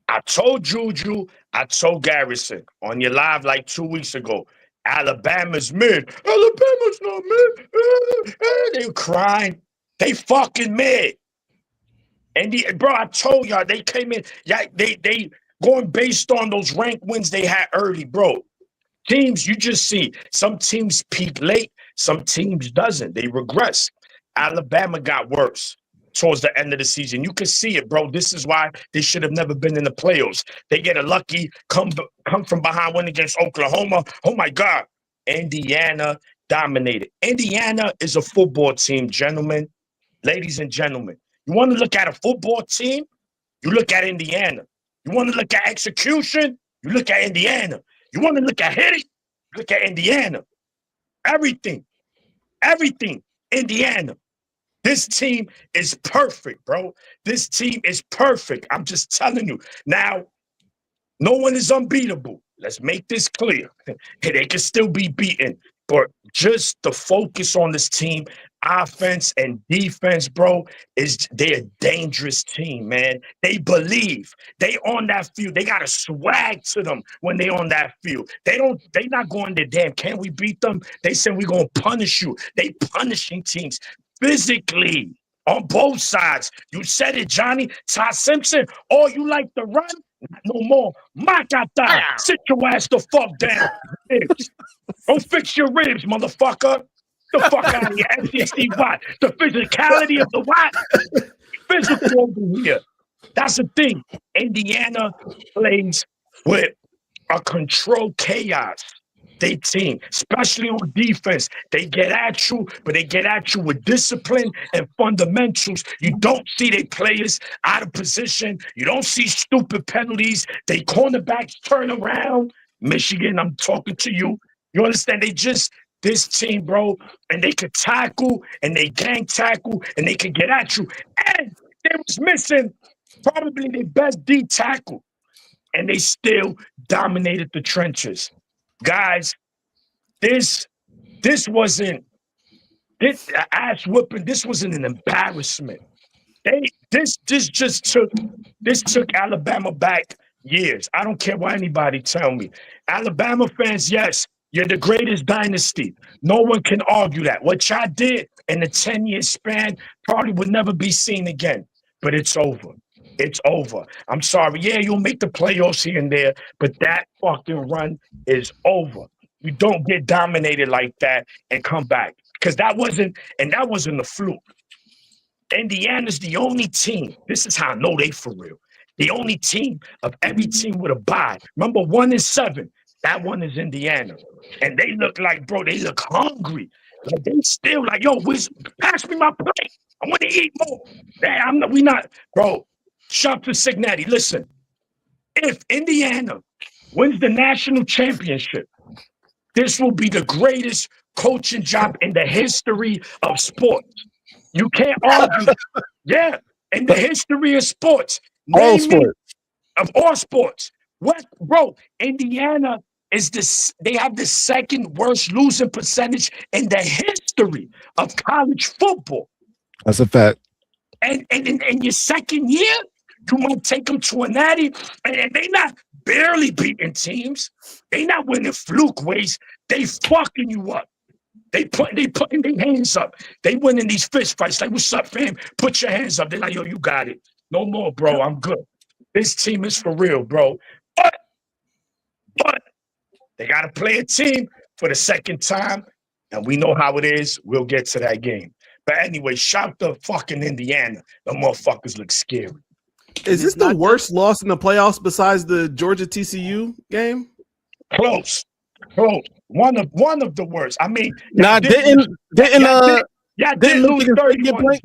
I told Juju, I told Garrison on your live like 2 weeks ago, Alabama's mid. Alabama's not mid. They were crying. They fucking mid. And bro, I told y'all they came in. Yeah, they going based on those rank wins they had early, bro. Teams, you just see some teams peak late, some teams doesn't. They regress. Alabama got worse towards the end of the season. You can see it, bro. This is why they should have never been in the playoffs. They get a lucky come from behind win against Oklahoma. Oh my God. Indiana dominated. Indiana is a football team, gentlemen, ladies and gentlemen. You want to look at a football team? You look at Indiana. You want to look at execution? You look at Indiana. You want to look at hitting? Look at Indiana. Everything, Indiana. This team is perfect, bro. This team is perfect. I'm just telling you. Now, no one is unbeatable. Let's make this clear. They can still be beaten. But just the focus on this team, offense and defense, bro, they're a dangerous team, man. They believe. They on that field. They got a swag to them when they on that field. They not going there, damn, can we beat them? They said we're going to punish you. They punishing teams physically on both sides. You said it, Johnny. Ty Simpson, oh, you like to run? No more. Makata, sit your ass the fuck down. Go fix your ribs, motherfucker. The fuck out of here, SEC what? The physicality of the what? Physical over here. That's the thing. Indiana plays with a controlled chaos. They team, especially on defense. They get at you, but they get at you with discipline and fundamentals. You don't see their players out of position. You don't see stupid penalties. They cornerbacks turn around. Michigan, I'm talking to you. You understand? This team, bro, and they could tackle and they gang tackle and they could get at you. And they was missing probably their best D tackle. And they still dominated the trenches. Guys, this wasn't this ass whooping. This wasn't an embarrassment. This took Alabama back years. I don't care what anybody tell me. Alabama fans, yes, you're the greatest dynasty. No one can argue that. What y'all did in a 10-year span probably would never be seen again. But it's over. It's over. I'm sorry. Yeah, you'll make the playoffs here and there, but that fucking run is over. You don't get dominated like that and come back. Because that wasn't a fluke. Indiana's the only team. This is how I know they for real. The only team of every team with a bye. Remember, 1-7. That one is Indiana. And they look like, bro, they look hungry. Like they still like, yo, pass me my plate. I want to eat more. We not, bro. Shout to Signetti. Listen, if Indiana wins the national championship, this will be the greatest coaching job in the history of sports. You can't argue. Yeah, in the history of sports. All sports. Of all sports. What, bro? Indiana they have the second worst losing percentage in the history of college football. That's a fact. And in your second year, you might take them to a natty, and they not barely beating teams. They not winning fluke ways. They fucking you up. They putting their hands up. They winning these fist fights. Like, what's up, fam? Put your hands up. They're like, yo, you got it. No more, bro. I'm good. This team is for real, bro. But they got to play a team for the second time, and we know how it is. We'll get to that game. But anyway, shout to fucking Indiana. The motherfuckers look scary. Is this the worst loss in the playoffs besides the Georgia TCU game? Close. One of the worst. I mean, didn't lose 31.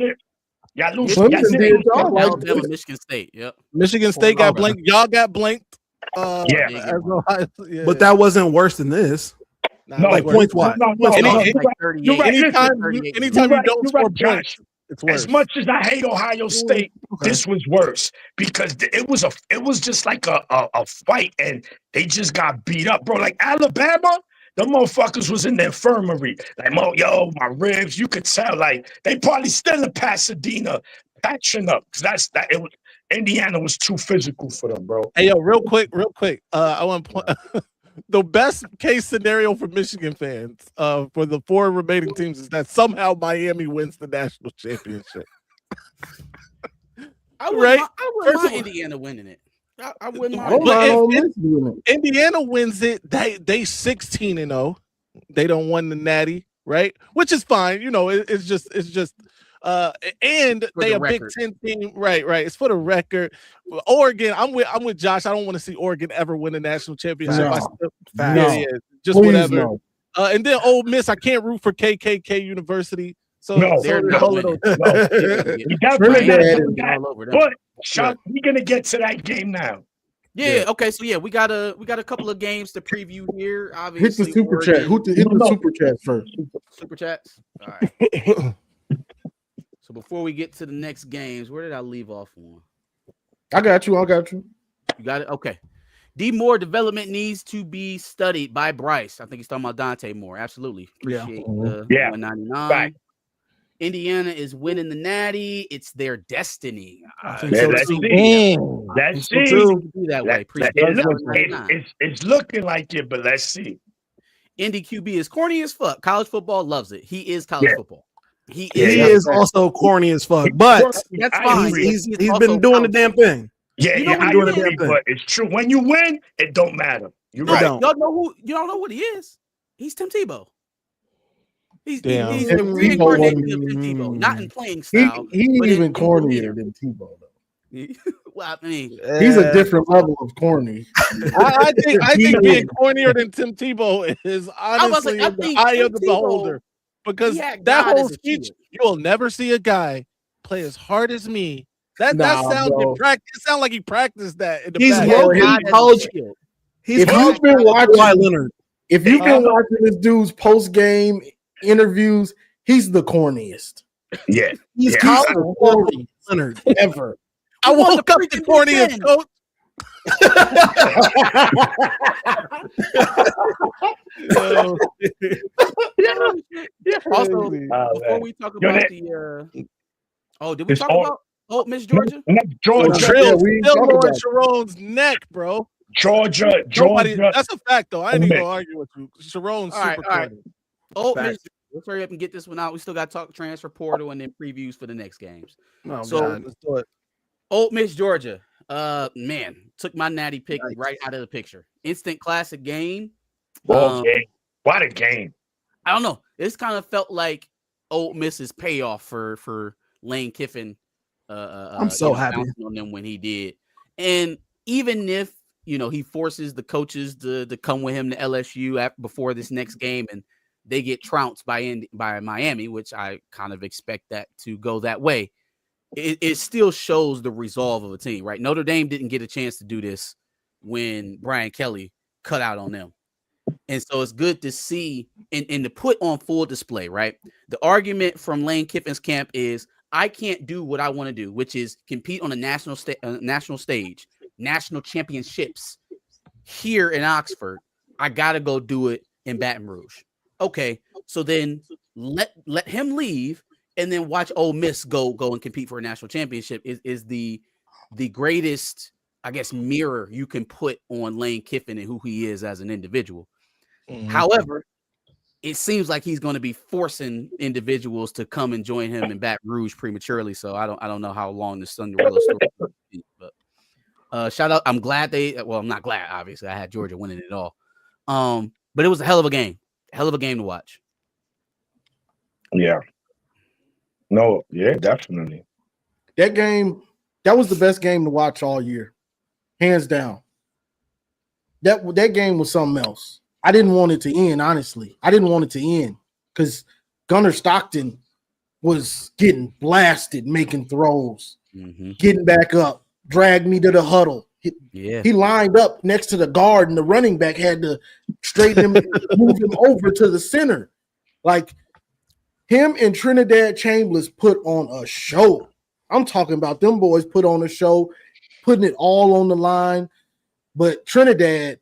Y'all lose. Alabama, Michigan State. Yep. Michigan State got blanked. Y'all got blanked. Yeah. But that wasn't worse than this. No, like points wise. You're right. Anytime you don't score points, it's worse. As much as I hate Ohio State, this was worse because it was just like a fight, and they just got beat up, bro. Like Alabama, The motherfuckers was in the infirmary. Like, yo, my ribs. You could tell. Like, they probably still in Pasadena patching up because Indiana was too physical for them, bro. Hey, yo, real quick. I want to point the best case scenario for Michigan fans for the 4 remaining teams is that somehow Miami wins the national championship. I wouldn't Right? mind First of all- Indiana winning it. I wouldn't I don't mind. But mind if- Ole Miss doing it. Indiana wins it, they 16-0. They don't win the Natty, right? Which is fine. You know, it's just and For they the a Big record. Ten team, right? It's for the record. Oregon, I'm with Josh. I don't want to see Oregon ever win a national championship. No. I still- No. yeah, just Please whatever. no. And then Ole Miss, I can't root for KKK University. So No, They're so not hold it winning. on. No. We got Trinidad Miami, is All over them. but Chuck, we're gonna get to that game now. Yeah. Okay. So yeah, we got a couple of games to preview here. Hit Obviously, the super chat. Oregon- Hit the super chat first. super chats. All right. So before we get to the next games, where did I leave off on? I got you. You got it. Okay. D Moore development needs to be studied by Bryce. I think he's talking about Dante Moore. Absolutely. Yeah. Appreciate the Yeah. 199. Right. Indiana is winning the Natty. It's their destiny. I think Yeah, so let's too. see. Mm. Let's So see. too. Be that way. It's looking like it, but let's see. Indy QB is corny as fuck. College football loves it. He is college Yeah. football. He Yeah, He is. is also corny as fuck, but That's I fine. agree. he's also been doing the college damn football. thing. Yeah, You know yeah, what I he agree, is? but it's true. When you win, it don't matter. You Right. right. don't. Y'all know who? You don't know what he is. He's Tim Tebow. He's Damn. the Tim reincarnation Tebow, of Tim Tebow, not in playing He style. he's but in even cornier demeanor. than Tebow though. Well, I mean, He's a different level of corny. I think being is. cornier than Tim Tebow is honestly I in the think eye Tim of the Tebow, beholder. Because he had that God whole as a speech, shield. you will never see a guy play as hard as me. That Nah, sounds bro. it sounds like he practiced that in the He's back. low- low-key God as a college. shield. He's If college you've been watching- Kawhi Leonard. If you've been Uh, watching this dude's post game interviews, he's the corniest. Yeah. He's Yeah. college Corny Leonard. ever. I He won woke the up the freaking Big corniest Ten. coach. Yo, Also, crazy. before we talk Yo, about that- the did we It's talk all- about Ole Miss Georgia? Georgia, Trill we still talked on about it. Sharon's neck, bro. Georgia. Nobody, that's a fact, though. I ain't even Ole gonna argue with you. Sharon's All right, super all right. corny. Ole Facts. Miss. Let's hurry up and get this one out. We still got to talk transfer portal and then previews for the next games. Oh, So- God, let's do it. Ole Miss Georgia. Man, took my natty pick Nice. right out of the picture. Instant classic game. Ball game. What a game. I don't know. This kind of felt like Ole Miss's payoff for Lane Kiffin. I'm so happy. bouncing on them when he did. And even if he forces the coaches to come with him to LSU before this next game, and they get trounced by Miami, which I kind of expect that to go that way. It still shows the resolve of a team, right? Notre Dame didn't get a chance to do this when Brian Kelly cut out on them. And so it's good to see and to put on full display, right? The argument from Lane Kiffin's camp is I can't do what I want to do, which is compete on a national stage, national championships here in Oxford. I got to go do it in Baton Rouge. Okay, so then let him leave and then watch Ole Miss go and compete for a national championship is the greatest, I guess, mirror you can put on Lane Kiffin and who he is as an individual. Mhm. However, it seems like he's going to be forcing individuals to come and join him in Baton Rouge prematurely. So I don't know how long this Cinderella story will be, but shout out. I'm glad I'm not glad, obviously. I had Georgia winning it all. But it was a hell of a game. Hell of a game to watch. Yeah. No, yeah, definitely. That game, that was the best game to watch all year, hands down. That game was something else. I didn't want it to end, honestly. I didn't want it to end because Gunnar Stockton was getting blasted, making throws, getting back up, dragged me to the huddle. He lined up next to the guard, and the running back had to straighten him, move him over to the center. Like, him and Trinidad Chambers put on a show. I'm talking about them boys put on a show, putting it all on the line. But Trinidad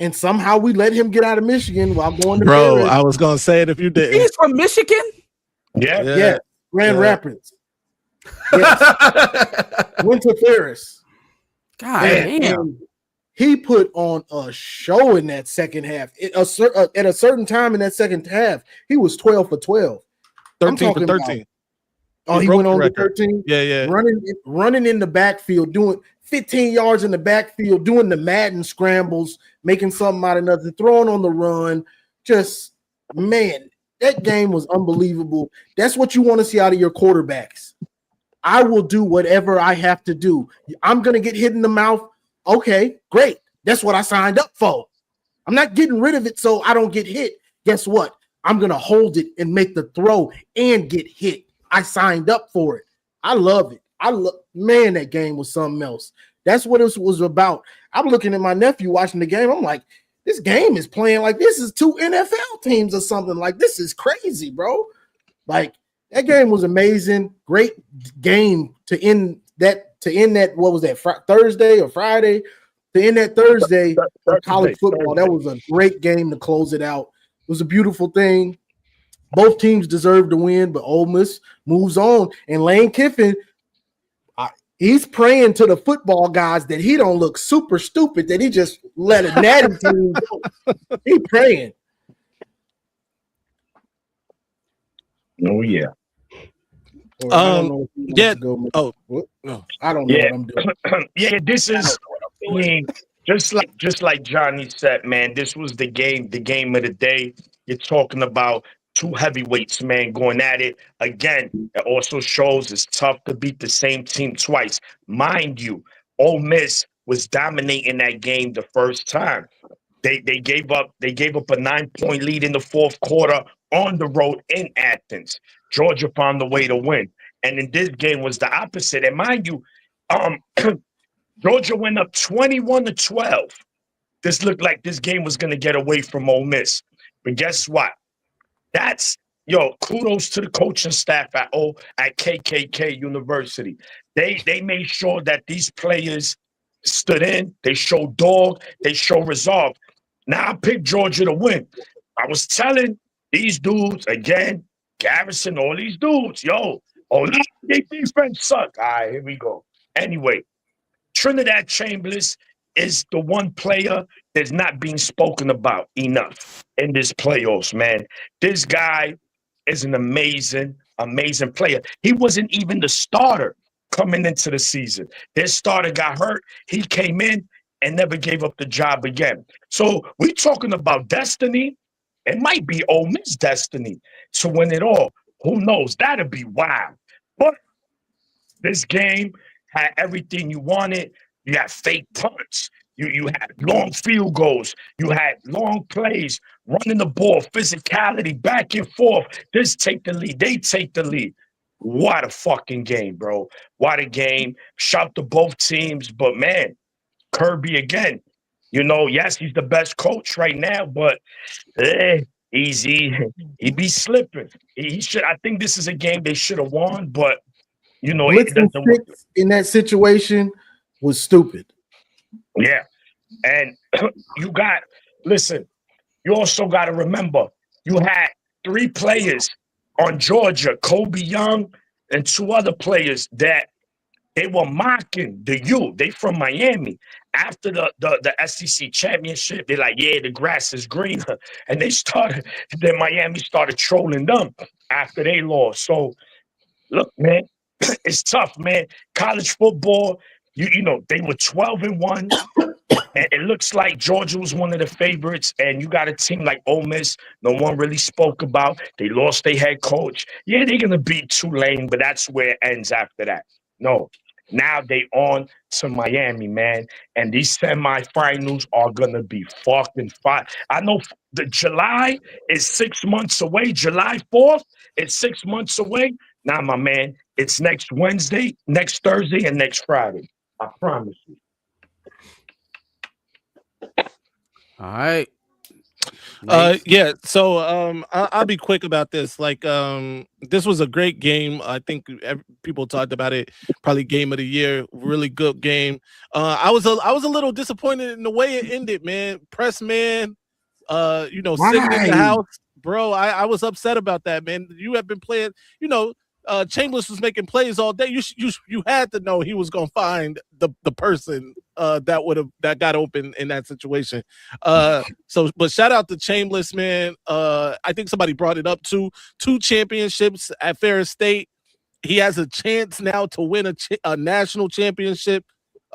and somehow we let him get out of Michigan while going to Bro, Paris. I was gonna say it if you didn't. He's from Michigan. Yeah. Yeah, Grand Yeah. Rapids. Yes. Went to Ferris. God And damn. he put on a show in that second half. At a certain time in that second half, he was 12 for 12. 13 for talking about- 13. Oh, he broke went the on to record. 13. Yeah, yeah. Running in the backfield, doing 15 yards in the backfield, doing the Madden scrambles, making something out of nothing, throwing on the run. Just, man, that game was unbelievable. That's what you want to see out of your quarterbacks. I will do whatever I have to do. I'm going to get hit in the mouth. Okay, great. That's what I signed up for. I'm not getting rid of it so I don't get hit. Guess what? I'm going to hold it and make the throw and get hit. I signed up for it. I love it. Man, that game was something else. That's what it was about. I'm looking at my nephew watching the game. I'm like, this game is playing like this is 2 NFL teams or something. Like, this is crazy, bro. Like, that game was amazing. Great game to end that. What was that? Thursday or Friday? To end that Thursday of college football. That was a great game to close it out. It was a beautiful thing. Both teams deserve to win, but Ole Miss moves on. And Lane Kiffin, he's praying to the football guys that he don't look super stupid, that he just let a natty team go. He praying. Oh yeah. Or I don't know if he wants yeah. to go. Oh. What? No, I don't know Yeah. what I'm doing. Yeah, this is. I mean, just like Johnny said, man, this was the game of the day. You're talking about two heavyweights, man, going at it again. It also shows it's tough to beat the same team twice. Mind you, Ole Miss was dominating that game the first time. They gave up a 9-point lead in the fourth quarter on the road in Athens. Georgia found the way to win. And in this game was the opposite. And mind you, Georgia went up 21-12. This looked like this game was going to get away from Ole Miss. But guess what? Kudos to the coaching staff at KKK University. They made sure that these players stood in, they showed dog, they show resolve. Now I picked Georgia to win. I was telling these dudes, again, Garrison, all these dudes, their defense suck. All right, here we go. Anyway, Trinidad Chambers is the one player that's not being spoken about enough in this playoffs, man. This guy is an amazing, amazing player. He wasn't even the starter coming into the season. Their starter got hurt. He came in and never gave up the job again. So we're talking about destiny. It might be Ole Miss destiny to win it all. Who knows? That'd be wild. But this game had everything you wanted. You had fake punts. You had long field goals. You had long plays, running the ball, physicality, back and forth. This take the lead. They take the lead. What a fucking game, bro. What a game. Shout to both teams. But, man, Kirby again. Yes, he's the best coach right now, but he be slipping. He should. I think this is a game they should have won, but, Blitzing six in that situation was stupid. Yeah. And you also got to remember, you had 3 players on Georgia, Kobe Young and 2 other players that they were mocking the U. They from Miami. After the SEC championship, they're like, yeah, the grass is greener. And Miami started trolling them after they lost. So, look, man, it's tough, man. College football, they were 12-1. And it looks like Georgia was one of the favorites, and you got a team like Ole Miss, no one really spoke about. They lost their head coach. Yeah, they're going to beat Tulane, but that's where it ends after that. No, now they on to Miami, man, and these semifinals are going to be fucking fun. I know the July is 6 months away. July 4th is 6 months away. Nah, my man, it's next Wednesday, next Thursday, and next Friday. I promise you. All right. Lace? Yeah, so I'll be quick about this. Like this was a great game. I think people talked about it, probably game of the year, really good game. I was a little disappointed in the way it ended, man. Press man, sitting in the Why? house, bro. I was upset about that, man. You have been playing, Chambers was making plays all day. You had to know he was gonna find the person that got open in that situation. But shout out to Chambers, man. I think somebody brought it up too. 2 championships at Ferris State. He has a chance now to win a national championship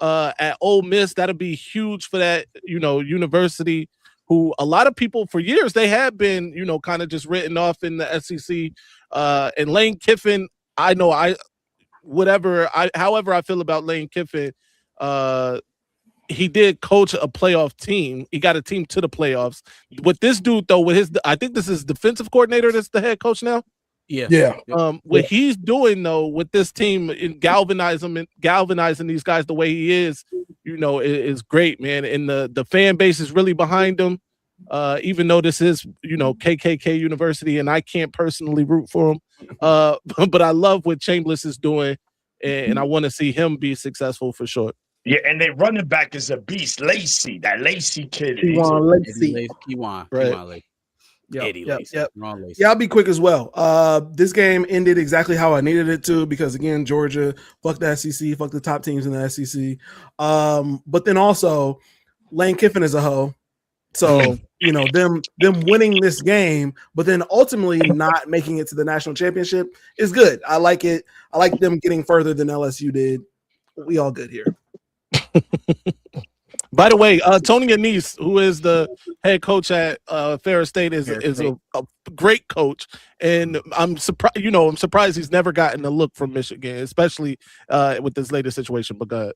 at Ole Miss. That'll be huge for that university. Who a lot of people for years they have been kind of just written off in the SEC. And Lane Kiffin, however I feel about Lane Kiffin, he did coach a playoff team. He got a team to the playoffs. With this dude though, I think this is defensive coordinator that's the head coach now. Yeah. What he's doing though with this team in galvanizing these guys the way he is, is great, man. And the fan base is really behind him. Even though this is, KKK University, and I can't personally root for him, but I love what Chambers is doing, and I want to see him be successful for sure. Yeah, and their running back is a beast, Lacey. That Lacey kid. Kewan Lacey. Kewan. Right. Kewan Lacey. Yep, Eddie yep, Lacy. yep. Ron Lacy. Yeah, I'll be quick as well. This game ended exactly how I needed it to because again, Georgia, fuck the SEC, fuck the top teams in the SEC. But then also, Lane Kiffin is a hoe. So them winning this game, but then ultimately not making it to the national championship is good. I like it. I like them getting further than LSU did. We all good here. By the way, Tony Anise, who is the head coach at Ferris State, is a great coach, and I'm surprised. I'm surprised he's never gotten a look from Michigan, especially with this latest situation. But go ahead.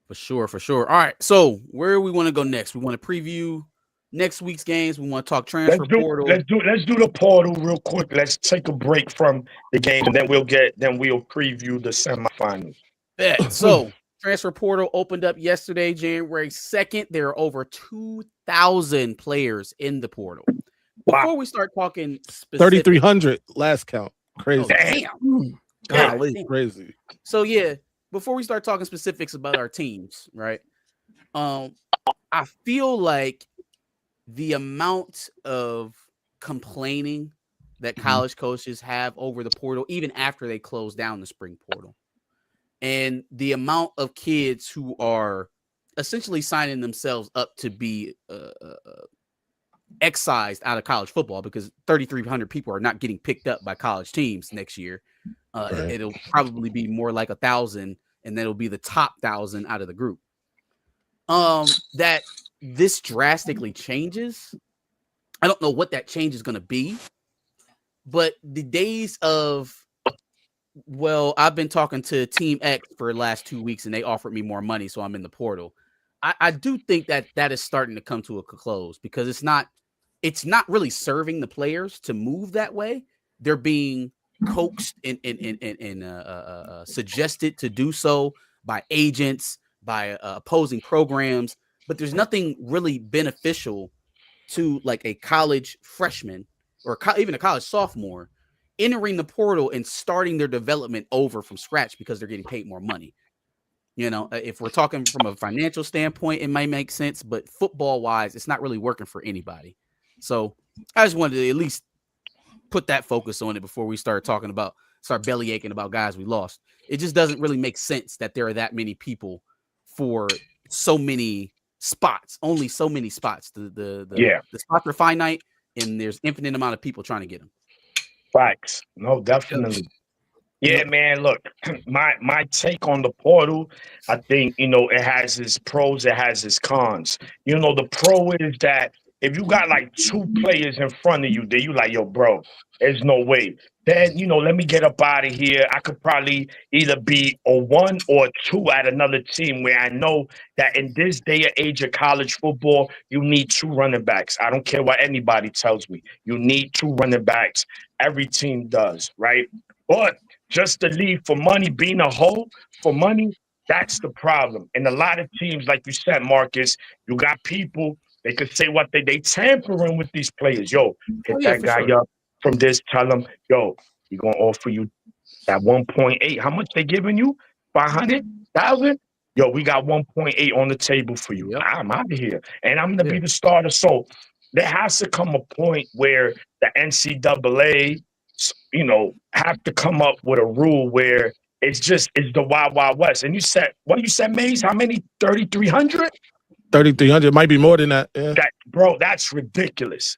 For sure. All right, so where we want to go next? We want to preview next week's games. We want to talk transfer portal. Let's do the portal real quick. Let's take a break from the game, and then we'll preview the semifinals. So transfer portal opened up yesterday, January 2nd. There are over 2,000 players in the portal. Before we start talking specific, 3,300 last count. Crazy. Damn. Crazy. So yeah, before we start talking specifics about our teams, right? I feel like the amount of complaining that college coaches have over the portal, even after they close down the spring portal, and the amount of kids who are essentially signing themselves up to be excised out of college football because 3,300 people are not getting picked up by college teams next year. Right. It'll probably be more like 1,000, and then it'll be the top 1,000 out of the group. That this drastically changes. I don't know what that change is going to be, but the days of, well, I've been talking to Team X for the last 2 weeks, and they offered me more money, so I'm in the portal. I do think that is starting to come to a close because it's not really serving the players to move that way. They're being coaxed and suggested to do so by agents, by opposing programs, but there's nothing really beneficial to like a college freshman or even a college sophomore entering the portal and starting their development over from scratch because they're getting paid more money. If we're talking from a financial standpoint, it might make sense, but football wise, it's not really working for anybody. So I just wanted to at least put that focus on it before we start belly aching about guys we lost. It just doesn't really make sense that there are that many people for so many spots, only so many spots. The spots are finite, and there's infinite amount of people trying to get them. Facts. No, definitely. Yeah, man, look, my take on the portal, I think, it has its pros, it has its cons. The pro is that if you got like 2 players in front of you, then you like, yo, bro, there's no way. Then, let me get up out of here. I could probably either be a 1 or a 2 at another team where I know that in this day and age of college football, you need 2 running backs. I don't care what anybody tells me. You need 2 running backs. Every team does, right? But just to leave for money, being a hoe for money, that's the problem. And a lot of teams, like you said, Marcus, you got people They could say what they tampering with these players. Yo, hit yeah, that for guy sure. up from this. Tell him, yo, he gonna offer you that 1.8. How much they giving you? 500,000. Yo, we got 1.8 on the table for you. Yep. I'm out of here, and I'm gonna Yeah. be the starter. So there has to come a point where the NCAA, have to come up with a rule where it's the Wild Wild West. And you said, what you said, Maze? How many? 3,300? 3,300 might be more than that. Yeah. Bro, that's ridiculous.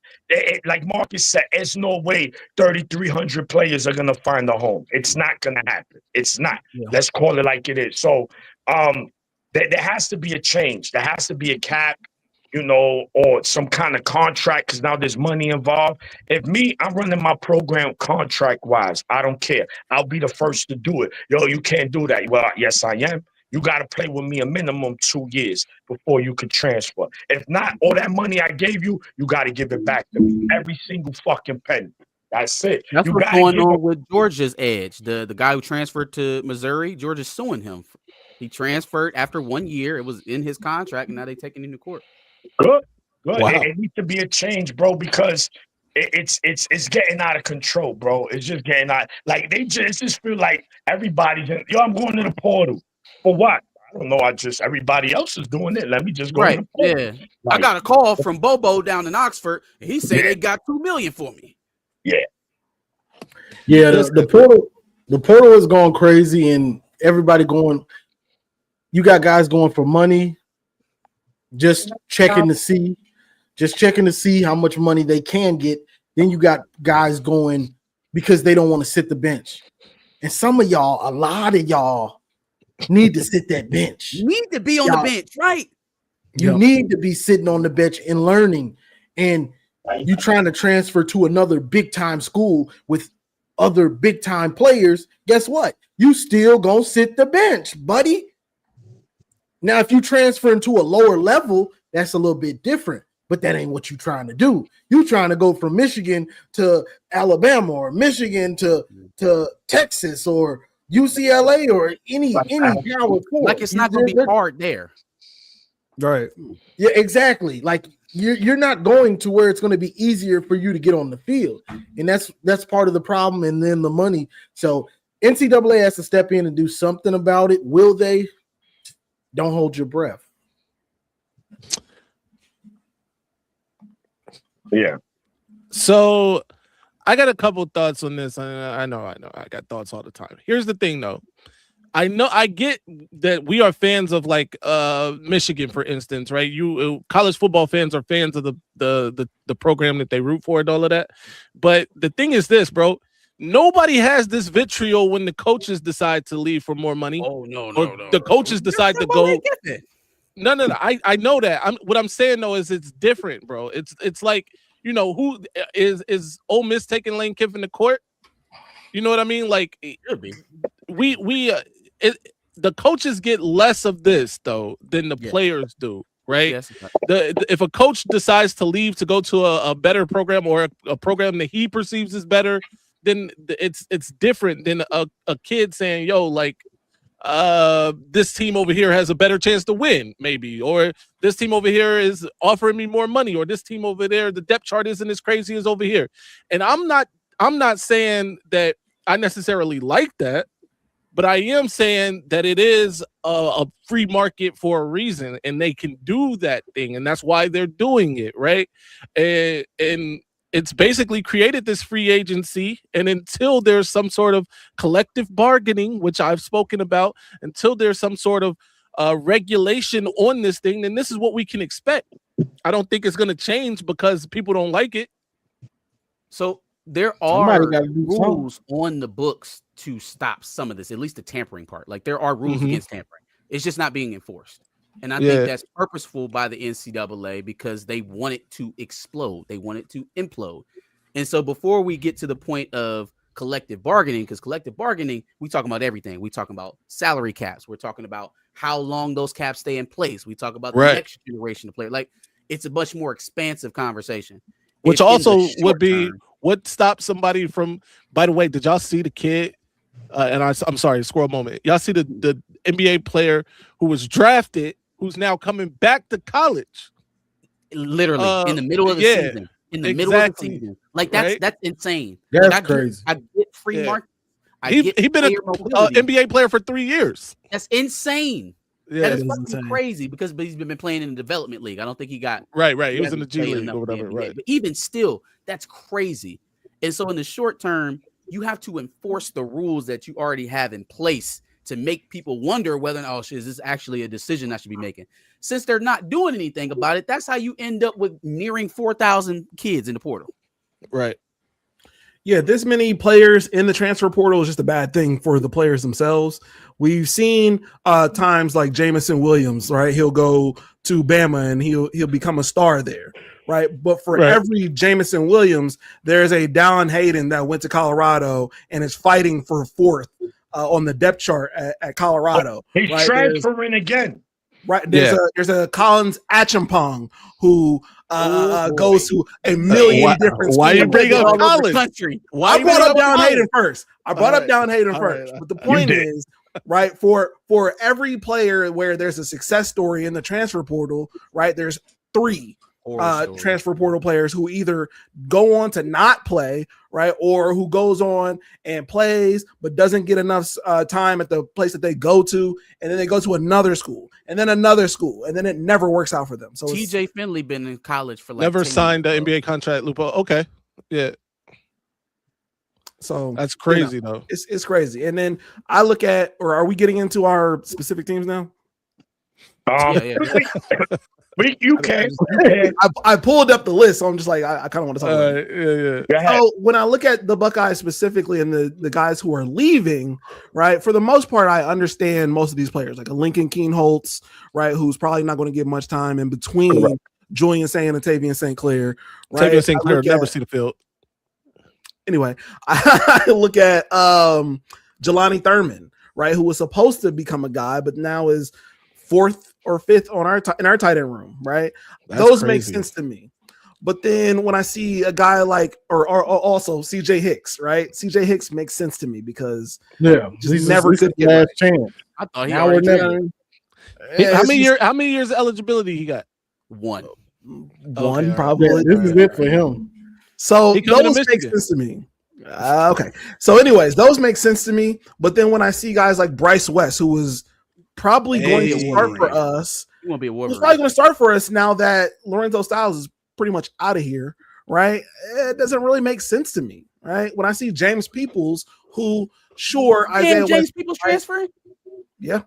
Like Marcus said, there's no way 3,300 players are gonna find a home. It's not gonna happen. It's not. Yeah. Let's call it like it is. So, there has to be a change. There has to be a cap, or some kind of contract, because now there's money involved. If I'm running my program contract-wise, I don't care. I'll be the first to do it. Yo, you can't do that. Well, yes, I am. You got to play with me a minimum 2 years before you could transfer. If not, all that money I gave you, you got to give it back to me. Every single fucking penny. That's it. That's You what's gotta going give on it- with Georgia's edge. The guy who transferred to Missouri, Georgia's suing him. He transferred after 1 year. It was in his contract, and now they're taking him to court. Good. Wow. It needs to be a change, bro, because it's getting out of control, bro. It's just getting out. Like it just feel like everybody's I'm going to the portal. For what? I don't know. Everybody else is doing it. Let me just go. Right. To the portal. Yeah. I Like, got a call from Bobo down in Oxford, and he said they got $2 million for me. Yeah, the portal is going crazy, and everybody going. You got guys going for money, just checking to see how much money they can get. Then you got guys going because they don't want to sit the bench, and a lot of y'all need to sit that bench. You need to be on the bench, right? You need to be sitting on the bench and learning, and you trying to transfer to another big time school with other big time players. Guess what? You still gonna sit the bench, buddy. Now, if you transfer into a lower level, that's a little bit different, but that ain't what you're trying to do. You're trying to go from Michigan to Alabama, or Michigan to Texas, or UCLA, or any power four. Like it's not going to be hard there. Right. Yeah, exactly. Like you're not going to where it's going to be easier for you to get on the field, and that's part of the problem. And then the money. So NCAA has to step in and do something about it. Will they? Don't hold your breath. Yeah. So I got a couple thoughts on this. I know. I got thoughts all the time. Here's the thing, though. I get that we are fans of like Michigan, for instance, right? College football fans are fans of the program that they root for and all of that. But the thing is this, bro. Nobody has this vitriol when the coaches decide to leave for more money. Oh no. The coaches decide to go. No. I know that. What I'm saying though is it's different, bro. It's like, who is Ole Miss taking Lane Kiffin to court? You know what I mean? Like the coaches get less of this though than the players do, right? Yes. If a coach decides to leave to go to a better program, or a program that he perceives as better, then it's different than a kid saying, yo, like this team over here has a better chance to win, maybe, or this team over here is offering me more money, or this team over there, the depth chart isn't as crazy as over here. And I'm not saying that I necessarily like that, but I am saying that it is a free market for a reason, and they can do that thing, and that's why they're doing it, right? And it's basically created this free agency, and until there's some sort of collective bargaining, which I've spoken about, until there's some sort of regulation on this thing, then this is what we can expect. I don't think it's going to change because people don't like it. So there are Somebody gotta do rules on the books to stop some of this, at least the tampering part. Like there are rules against tampering. It's just not being enforced. And I think that's purposeful by the NCAA because they want it to explode. They want it to implode. And so before we get to the point of collective bargaining, because collective bargaining, we talking about everything. We talking about salary caps. We're talking about how long those caps stay in place. We talk about the next generation of players. Like it's a much more expansive conversation. Which also would be what stops somebody from, by the way, did y'all see the kid? I'm sorry, squirrel moment. Y'all see the NBA player who was drafted, who's now coming back to college? literally in the middle of the yeah, season. In the middle of the exactly. season, like Right? that's insane. That's Like, crazy. I get free Yeah. market. I He get been player a mobility. NBA player for 3 years. That's insane. Yeah, That is is fucking insane. crazy because he's been playing in the development league. I don't think he got right. He was in hasn't the G played League enough or in the whatever. NBA. Right. But even still, that's crazy. And so in the short term, you have to enforce the rules that you already have in place to make people wonder whether, oh shit, is this actually a decision I should be making? Since they're not doing anything about it, that's how you end up with nearing 4,000 kids in the portal. Right. Yeah, this many players in the transfer portal is just a bad thing for the players themselves. We've seen times like Jamison Williams, right? He'll go to Bama and he'll become a star there, right? But for Right. every Jamison Williams, there's a Dallin Hayden that went to Colorado and is fighting for fourth on the depth chart at Colorado. He's right? transferring again. Right, there's a Collins Achampong who goes to a million different. Why you schools. bring up All over the college? country. Why I you brought bring up Dallin college? Hayden first. I brought up Dallin Hayden All first. right. But the point did. is, right, for every player where there's a success story in the transfer portal, right, there's 3 transfer portal players who either go on to not play, right, or who goes on and plays but doesn't get enough time at the place that they go to, and then they go to another school and then another school, and then it never works out for them. So it's- TJ Finley been in college for like Never 10 signed the years, bro. NBA contract, Lupo. Okay. Yeah, so that's crazy though. it's crazy. And then I look at, or are we getting into our specific teams now? Yeah. You can. I pulled up the list, so I'm just like, I kind of want to talk about it. Yeah. Go ahead. So when I look at the Buckeyes specifically and the guys who are leaving, right, for the most part, I understand most of these players, like a Lincoln Keenholz, right, who's probably not going to get much time in between Julian Saint and Tavian St. Clair. Right? Tavian St. Clair I look never at- see the field. Anyway, I look at Jelani Thurman, right, who was supposed to become a guy, but now is 4th or 5th on in our tight end room, right? That's Those make crazy. sense to me. But then when I see a guy like, or also CJ Hicks, right? CJ Hicks makes sense to me because Yeah, just never could get last chance. I thought he Now we're already never. traded. How many years eligibility he got? One. one Okay, probably. Yeah, this is it for him. So He coming to those make Michigan. sense to me. Okay. So, anyways, those make sense to me. But then when I see guys like Bryce West, who was probably going to Hey. start for us, He won't be a who's Wolverine. probably going to start for us now that Lorenzo Styles is pretty much out of here, right? It doesn't really make sense to me, right? When I see James Peoples, who sure Isaiah Damn, James West, Peoples transferring? yeah,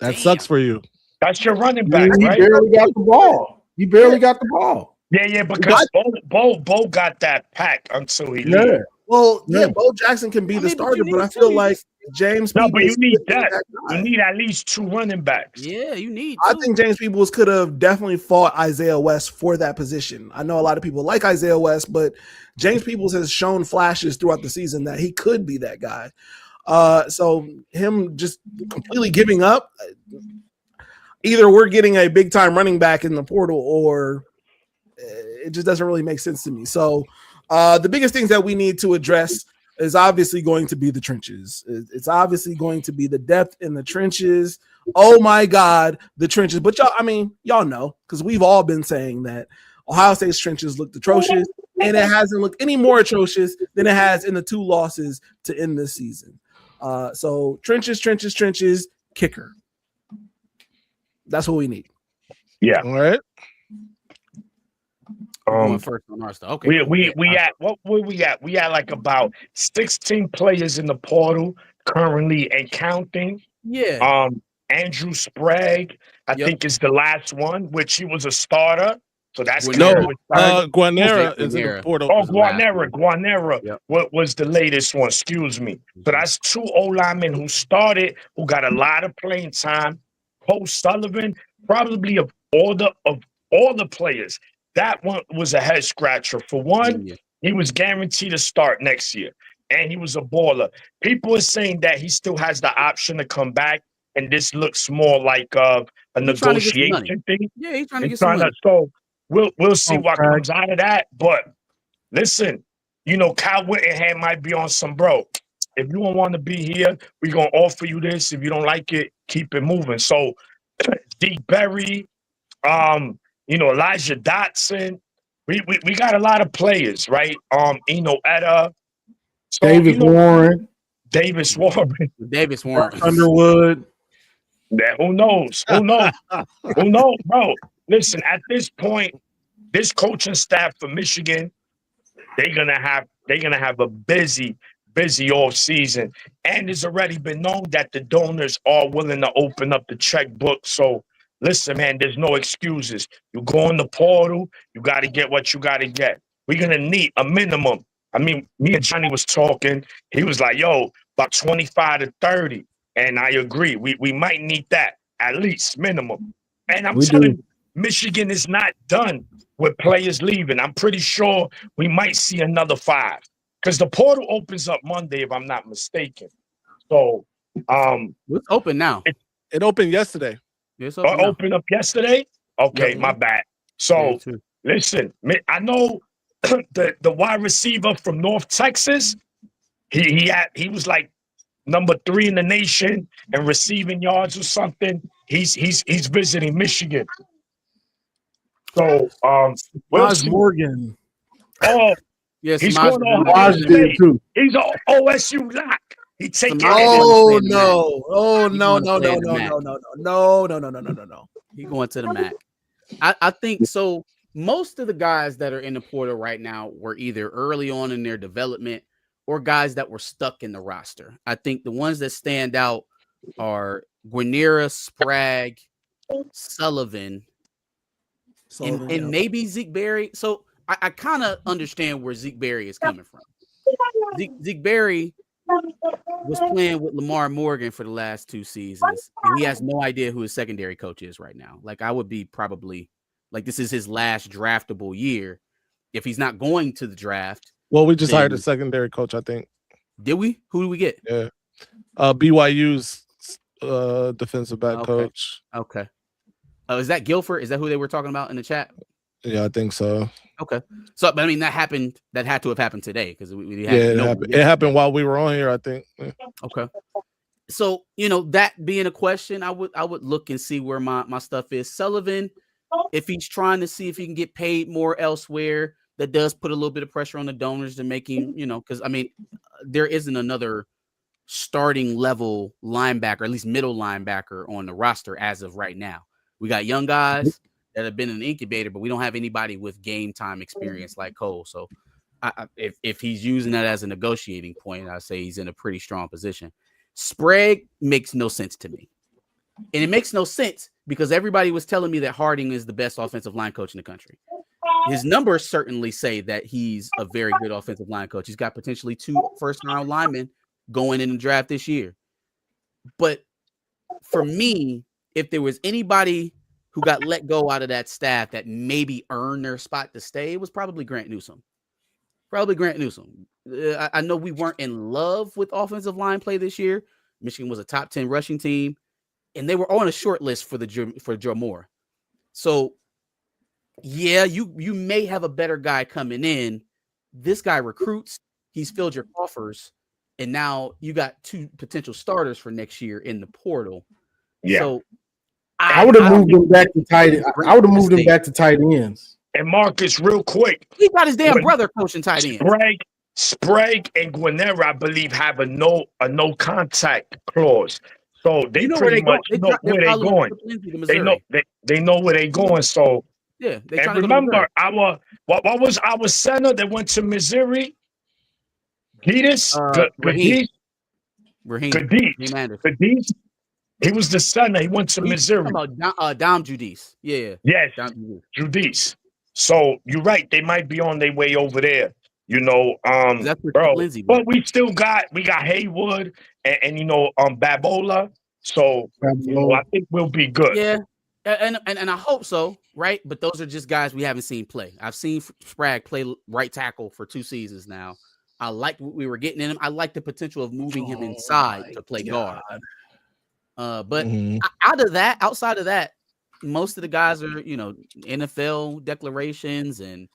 That sucks for you. That's your running back, He right? barely got the ball. He barely got the ball. Yeah, because Bo got that pack until he Yeah. leaves. well, yeah, Yeah. Bo Jackson can be I the mean, but starter, you but I need feel two. like James No, but you Peoples need could be that. guy. You need at least 2 running backs. Yeah, you need I to. think James Peoples could have definitely fought Isaiah West for that position. I know a lot of people like Isaiah West, but James Peoples has shown flashes throughout the season that he could be that guy. So him just completely giving up, either we're getting a big time running back in the portal or it just doesn't really make sense to me. So the biggest things that we need to address is obviously going to be the trenches. It's obviously going to be the depth in the trenches. Oh my God, the trenches. But y'all know, because we've all been saying that Ohio State's trenches looked atrocious, and it hasn't looked any more atrocious than it has in the 2 losses to end this season. So trenches, kicker. That's what we need. Yeah. All right. Going first on our stuff. Okay. We at what were we at? We at like about 16 players in the portal currently and counting. Yeah. Andrew Sprague, I Yep. think is the last one, which he was a starter. So that's No, kind of exciting. Guanera is in the Guanera. portal. Oh, was the last Guanera. Yep. What was the latest one? Excuse me. So that's 2 O-linemen who started, who got a lot of playing time. Cole Sullivan, probably of all the players, that one was a head scratcher. For one, Yeah. he was guaranteed to start next year, and he was a baller. People are saying that he still has the option to come back, and this looks more like a He's trying to get some money. negotiation thing. Yeah, he's trying to He's get some trying money. to, so we'll see what Okay. comes out of that. But listen, Kyle Whittingham might be on some bro. If you don't want to be here, we're gonna offer you this. If you don't like it, keep it moving. So Deke Berry, Elijah Dotson. We got a lot of players, right? Etta. So, Davis Warren. Davis Warren. Davis Warren. Underwood. Yeah, who knows? Who knows? Who knows, bro? Listen, at this point, this coaching staff for Michigan, they're gonna have a busy off season. And it's already been known that the donors are willing to open up the checkbook. So listen, man, there's no excuses. You go in the portal, you gotta get what you gotta get. We're gonna need a minimum. I mean, me and Johnny was talking. He was like, yo, about 25 to 30. And I agree. We might need that at least minimum. And I'm telling you, Michigan is not done with players leaving. I'm pretty sure we might see another 5 because the portal opens up Monday, if I'm not mistaken. So, it's open now. It opened yesterday. It's open, opened up yesterday. Okay, my bad. So, listen, I know the wide receiver from North Texas. He was like number 3 in the nation and receiving yards or something. He's visiting Michigan. So Miles Morgan. Oh, yes, he's going on. He's an OSU lock. He taking. Oh no! No! He going to the MAC. I think so. Most of the guys that are in the portal right now were either early on in their development or guys that were stuck in the roster. I think the ones that stand out are Guinera, Sprague, Sullivan, and maybe Zeke Berry. So I kind of understand where Zeke Berry is coming from. Zeke Berry was playing with Lamar Morgan for the last 2 seasons, and he has no idea who his secondary coach is right now. Like, I would be probably like, this is his last draftable year. If he's not going to the draft. Well, we just hired a secondary coach, I think. Did we? Who did we get? Yeah. BYU's defensive back coach. Okay. Is that Guilford? Is that who they were talking about in the chat? Yeah, I think so. Okay. So, but I mean, that happened. That had to have happened today because we had. It happened while we were on here, I think. Yeah. Okay. So, that being a question, I would look and see where my stuff is. Sullivan, if he's trying to see if he can get paid more elsewhere, that does put a little bit of pressure on the donors to make him, because I mean, there isn't another starting level linebacker, at least middle linebacker on the roster as of right now. We got young guys that have been in the incubator, but we don't have anybody with game time experience like Cole. So if he's using that as a negotiating point, I say he's in a pretty strong position. Sprague makes no sense to me. And it makes no sense because everybody was telling me that Harding is the best offensive line coach in the country. His numbers certainly say that he's a very good offensive line coach. He's got potentially 2 first-round linemen going in the draft this year. But for me, if there was anybody who got let go out of that staff that maybe earned their spot to stay, it was probably Grant Newsome. I know we weren't in love with offensive line play this year. Michigan was a top 10 rushing team, and they were on a short list for Joe Moore. So, yeah, you may have a better guy coming in. This guy recruits. He's filled your coffers, and now you got 2 potential starters for next year in the portal. Yeah. So I would have moved him back to tight ends. I would have moved him back to tight ends. And Marcus, real quick, he got his damn brother coaching tight end. Sprague and Guinera, I believe, have a no contact clause. So they pretty much know where they're going. They know where they're going. So yeah. And remember, what was our center that went to Missouri? Gadis. He was the center. He went to Missouri. About Dom Judice. Yeah. Yes. Judice. So you're right. They might be on their way over there. That's bro. Lindsay, but we got Haywood and Babola. So I think we'll be good. Yeah. And I hope so, right? But those are just guys we haven't seen play. I've seen Sprague play right tackle for 2 seasons now. I like what we were getting in him. I like the potential of moving him inside to play guard. But outside of that, most of the guys are, NFL declarations and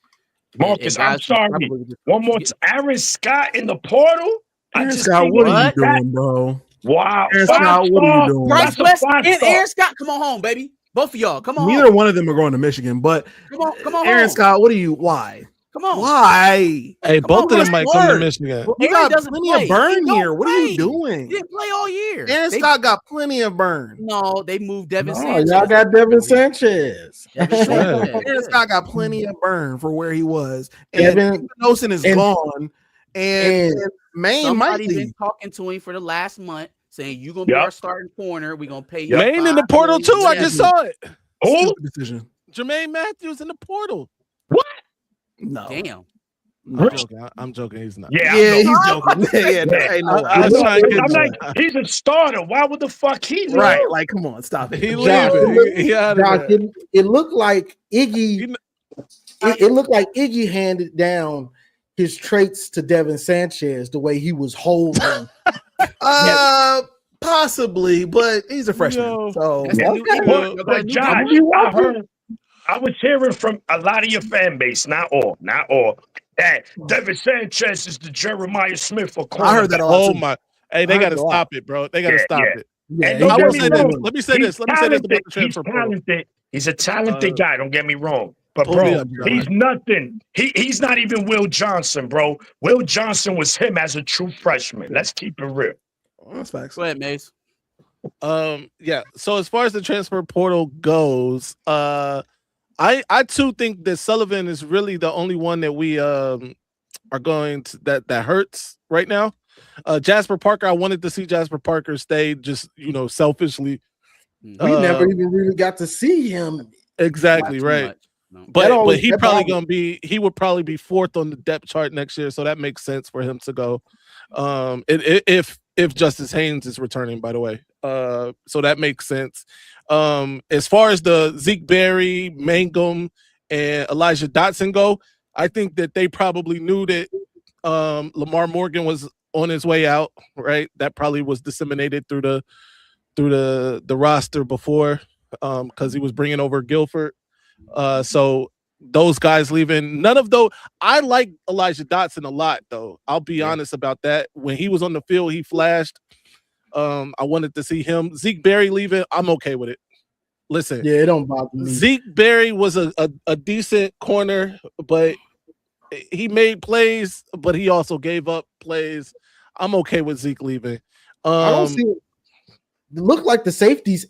Marcus, I'm sorry. One more time. Aaron Scott in the portal? Aaron Scott, what are you doing, bro? Wow. Aaron Scott, what are you doing? Bryce West and Aaron Scott, come on home, baby. Both of y'all, come on. Neither one of them are going to Michigan, but Come on. Aaron home. Scott, why? Come on. Why? Hey, Come both on, of them might come to Lord. Michigan. You Aaron got doesn't plenty play. of burn He don't here. What are you play. doing? He didn't play all year. Aaron Scott got plenty of burn. No, they moved Devin No, Sanchez. y'all got Devin Sanchez. Devin Yeah. Sanchez. Aaron Scott got plenty of burn for where he was. And Devin Nosen is and- gone. And Maine might Somebody been leave. talking to him for the last month, saying you're gonna be Yup. our starting corner. We're gonna pay you. Maine in the $5 portal too. I million. just saw it. Who? Stupid decision. Jermaine Matthews in the portal. No. Damn. I'm joking. I'm joking. He's not. Yeah, Yeah, I know. he's joking. yeah, no, ain't no way. I was trying to get I'm you. like, he's a starter. Why would the fuck he Right, like, come on, stop it. He Josh, leaving. He out of Josh, there. it looked like Iggy. You It looked like Iggy handed down his traits to Devin Sanchez the way he was holding. Possibly, but he's a freshman. Yo. So That's the new Okay. era. But, Y'all got a but new Josh, generation. I was hearing from a lot of your fan base, not all, that Devin Sanchez is the Jeremiah Smith of I heard that a lot. Oh too. my! Hey, they I got to heard a lot. stop it, bro. They got to Yeah, stop yeah. it. Yeah, And he don't I get will me say this. wrong. Let me say this. Let me say this about the transfer He's portal. talented. He's a talented guy. Don't get me wrong. But Pull me bro, up, John. he's nothing. He's not even Will Johnson, bro. Will Johnson was him as a true freshman. Let's keep it real. That's facts. Go ahead, Mace. Yeah. So as far as the transfer portal goes, I too think that Sullivan is really the only one that we are going to that hurts right now. Jasper Parker, I wanted to see Jasper Parker stay, just selfishly. we never even really got to see him. Exactly Not too right. much. No. But always- he that probably bothers- he would probably be fourth on the depth chart next year, so that makes sense for him to go. If Justice Haynes is returning, by the way, so that makes sense. As far as the Zeke Berry, Mangum, and Elijah Dotson go, I think that they probably knew that Lamar Morgan was on his way out. Right, that probably was disseminated through the roster before, because he was bringing over Guilford. So those guys leaving, none of those. I like Elijah Dotson a lot, though. I'll be honest about that. When he was on the field, he flashed. I wanted to see him. Zeke Berry leaving, I'm okay with it. Listen, Yeah, it don't bother me. Zeke Berry was a decent corner, but he made plays, but he also gave up plays. I'm okay with Zeke leaving. I don't see it. Look like the safeties.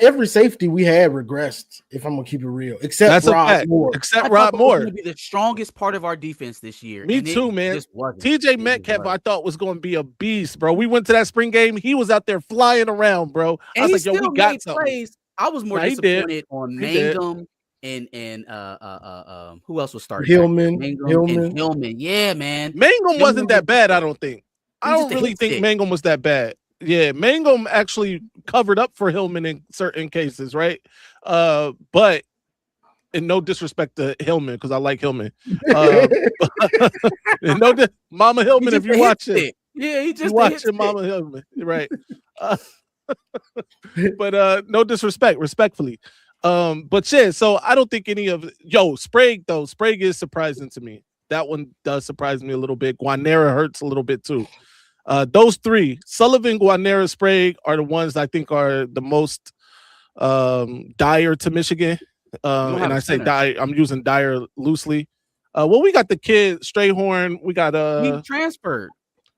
Every safety we had regressed. If I'm gonna keep it real, except That's a Rob fact. Moore. Except I Rob thought Moore. was going to be the strongest part of our defense this year. Me and it too, man. just wasn't. TJ It Metcalf, just I thought was going to be a beast, bro. We went to that spring game. He was out there flying around, bro. I And was he like, yo, still we got made something. plays. I was more Nah, he did. disappointed on He did. Mangum and who else was starting? Hillman, Mangum and Hillman. Yeah, man. Mangum wasn't that bad, I don't think. I He's don't just a really hit think stick. Mangum was that bad. Yeah, Mangum actually covered up for Hillman in certain cases, right? But and no disrespect to Hillman, because I like Hillman. And Mama He Hillman, just if a you hit watch it. stick. Yeah, he You just a hit watching stick. Mama Hillman, right? But no disrespect, respectfully. But yeah, so I don't think any of Sprague though. Sprague is surprising to me. That one does surprise me a little bit. Guanera hurts a little bit too. Those three, Sullivan, Guanera, Sprague, are the ones I think are the most dire to Michigan. have And a I say center. dire, I'm using dire loosely. Well, we got the kid Strayhorn. We got He transferred.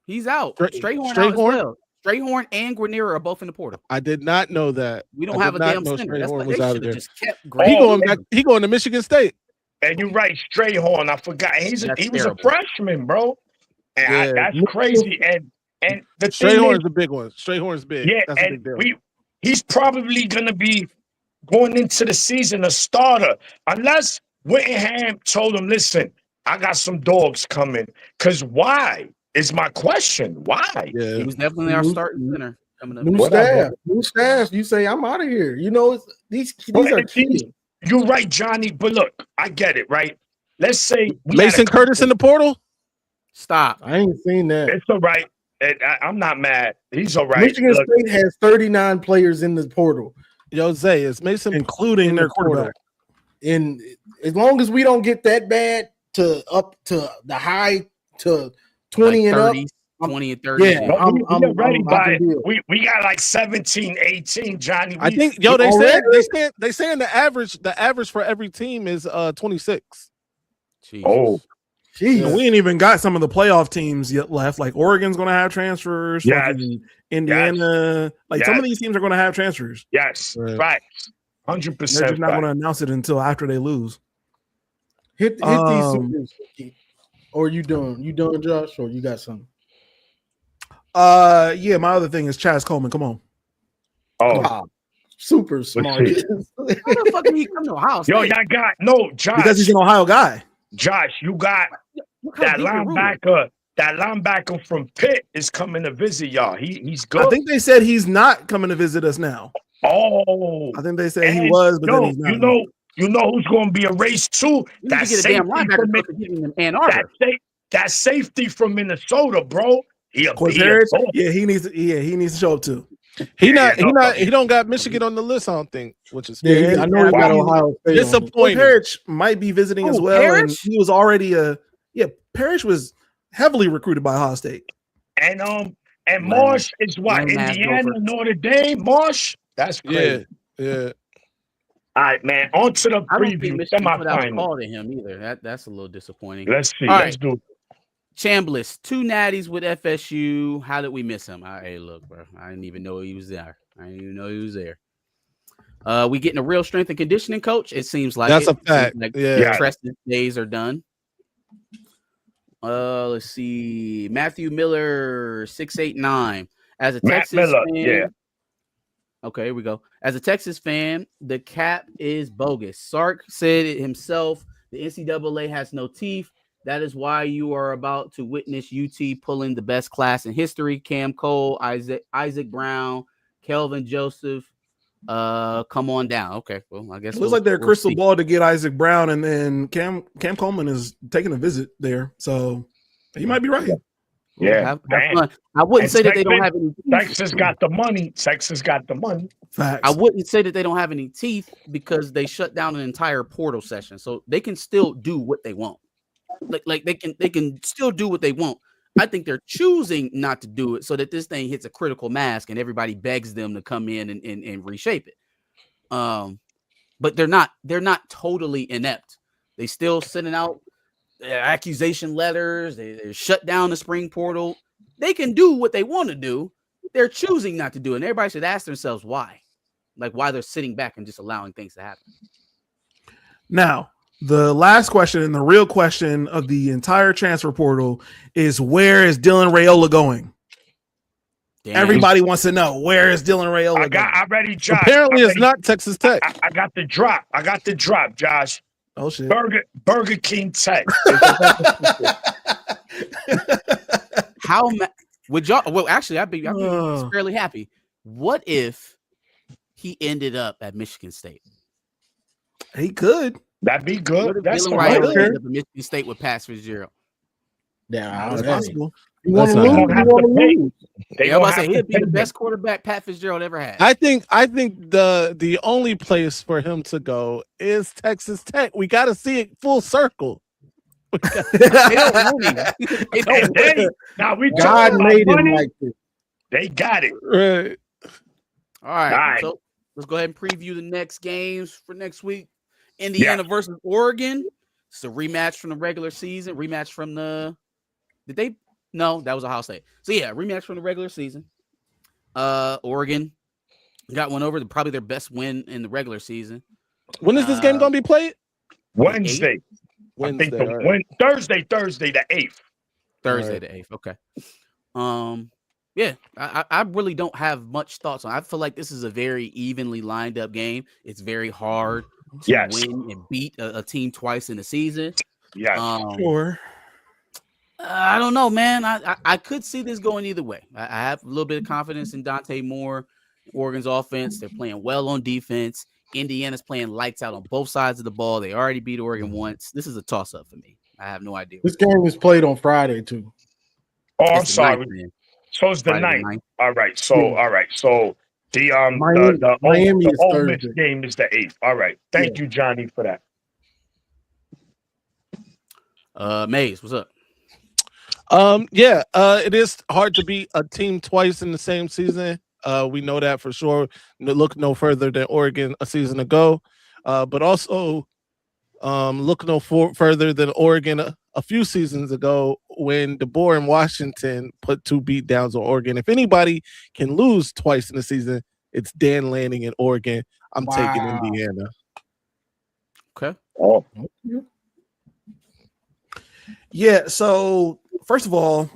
He's out. Strayhorn out as Strayhorn? well. Strayhorn and Guarnera are both in the portal. I did not know that. We don't I have a did not damn know center. That's Strayhorn what was they out should of have there. just kept. Oh, He Grant. going back. He going to Michigan State. And you're right, Strayhorn. I forgot. He was That's a terrible. freshman, bro. And Yeah. that's crazy. And the thing Strayhorn's is, a big one. Strayhorn's big. yeah, That's a and big deal. he's probably gonna be going into the season a starter, unless Whittingham told him, "Listen, I got some dogs coming." Because why is my question? Why? Yeah. He was definitely our New- starting center coming up. New Whatever. staff. You say I'm out of here. You know, these But are it's these- kids. You're right, Johnny. But look, I get it, right? Let's say we Mason had a- Curtis in the portal. Stop. I ain't seen that. It's all right. I'm not mad. He's all right. Michigan Look, State has 39 players in the portal, Yo, Zay, is Mason including in their the portal? quarterback. and as long as we don't get that bad to up to the high to 20 Like and up, 30s. 20 and 30. Yeah. No, we I'm are ready I by can it. deal. We got like 17, 18, Johnny. I We- think yo they already? saying the average for every team is 26. Jesus. Oh, Jeez. And we ain't even got some of the playoff teams yet left. Like Oregon's going to have transfers. Yes. Fucking Indiana. Like some of Yes. these teams are going to have transfers. yes, Right. facts. They're 100% just not going to fact. announce it until after they lose. Hit these Um, supers. Or you doing, Josh, or you got something? Yeah, my other thing is Chaz Coleman. Come on. Oh, Ah, super smart. see. How the fuck did he come to Ohio State? yo, y'all got no, Josh. Because he's an Ohio guy. Josh, you got What kind that of deep room? linebacker. That linebacker from Pitt is coming to visit y'all. He's good. I think they said he's not coming to visit us now. Oh, I think they said he and was, but yo, then he's not. you know who's going to be a race too? You need That to get a safety damn linebacker from coach to get him in Ann that, Arbor. that safety from Minnesota, bro. He a Cortez, dog. yeah, he needs to show up too. He Yeah, he don't got Michigan on the list, I don't think, which is Yeah, I know he got Ohio State. on it. disappointing. Parrish might be visiting as Oh, well. And Parrish? he was already Parrish was heavily recruited by Ohio State. And Marsh is what? Lame-ass Indiana, gopher. Notre Dame, Marsh. That's Yeah, crazy. yeah. All right, man. On to the I don't think preview Michigan put out a semifinal. call to him either. That's a little disappointing. Let's see. All Let's right. do it. Chambliss, 2 natties with FSU. How did we miss him? Hey, look, bro. I didn't even know he was there. We getting a real strength and conditioning coach. It seems like That's it. a fact. Seems like Yeah. Treston's days are done. Let's see. Matthew Miller, 689. As a Matt Texas Miller, fan, yeah. Okay, here we go. As a Texas fan, the cap is bogus. Sark said it himself. The NCAA has no teeth. That is why you are about to witness UT pulling the best class in history. Cam Cole, Isaac Brown, Kelvin Joseph. Come on down. Okay, well, I guess It looks like their crystal see. ball to get Isaac Brown, and then Cam Coleman is taking a visit there, so he might be right. Yeah. Have Damn. fun. I wouldn't And say that they don't Texas- have any teeth. Texas got the money. Texas got the money. Facts. I wouldn't say that they don't have any teeth because they shut down an entire portal session, so they can still do what they want. Like they can still do what they want. I think they're choosing not to do it so that this thing hits a critical mass and everybody begs them to come in and reshape it. But they're not totally inept. They still sending out accusation letters. They shut down the spring portal. They can do what they want to do. They're choosing not to do it. And everybody should ask themselves why. Like why they're sitting back and just allowing things to happen. Now, the last question and the real question of the entire transfer portal is, where is Dylan Raiola going? Damn. Everybody wants to know, where is Dylan Raiola going? I already, Josh. Apparently, I it's already- not Texas Tech. I got the drop. I got the drop, Josh. Oh shit. Burger King Tech. Would y'all? Well, actually, I'd be Oh. fairly happy. What if he ended up at Michigan State? He could. That'd be What good. if That's Dylan all Raiola right. ended up at Michigan State with Pat Fitzgerald? Yeah, That's hey, possible. you want to That's lose? not You happening. want to lose? They Yeah, I'm gonna about to say have he'd be the pay best quarterback Pat Fitzgerald ever had. I think the only place for him to go is Texas Tech. We got to see it full circle. They don't want him. They don't And want they, him. now we God talking about made him money. like this. They got it. Right. All right, Nice. so let's go ahead and preview the next games for next week. Indiana versus Oregon. It's a rematch from the regular season. Rematch from the. Did they? No, that was Ohio State. So yeah, rematch from the regular season. Oregon got one over. Probably their best win in the regular season. When is this game going to be played? Wednesday. I think Wednesday. all the right. Thursday, the 8th. Thursday Right. the 8th. Okay. Yeah, I really don't have much thoughts on it. I feel like this is a very evenly lined up game. It's very hard to Yes. win and beat a team twice in the season. Yes. Sure. I don't know, man. I could see this going either way. I have a little bit of confidence in Dante Moore, Oregon's offense. They're playing well on defense. Indiana's playing lights out on both sides of the ball. They already beat Oregon once. This is a toss-up for me. I have no idea. This game is played on Friday too. Oh, I'm It's the sorry. ninth, man. So it's the Friday 9th. the 9th. All right. So Yeah. all right. So the Miami the is Ole Miss Thursday. game is the 8th. All right. Thank you, Johnny, for that. Maze, what's up? Yeah, it is hard to beat a team twice in the same season. We know that for sure. Look no further than Oregon a season ago, but also look no further than Oregon a few seasons ago when DeBoer in Washington put 2 beatdowns on Oregon. If anybody can lose twice in the season, it's Dan Lanning in Oregon. I'm taking Wow. Indiana. Okay. Oh, Yeah. So first of all,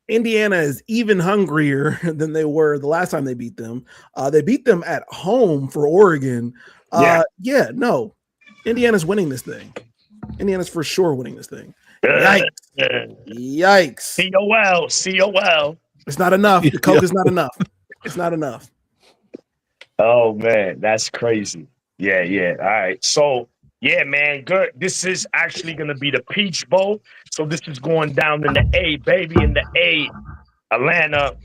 Indiana is even hungrier than they were the last time they beat them. They beat them at home for Oregon. No, Indiana's winning this thing. Indiana's for sure winning this thing. Yikes! Yikes! COL. It's not enough. The Coke is not enough. It's not enough. Oh man, that's crazy. Yeah. All right. So yeah, man, good. This is actually gonna be the Peach Bowl. So this is going down in the A, baby, in the A. Atlanta.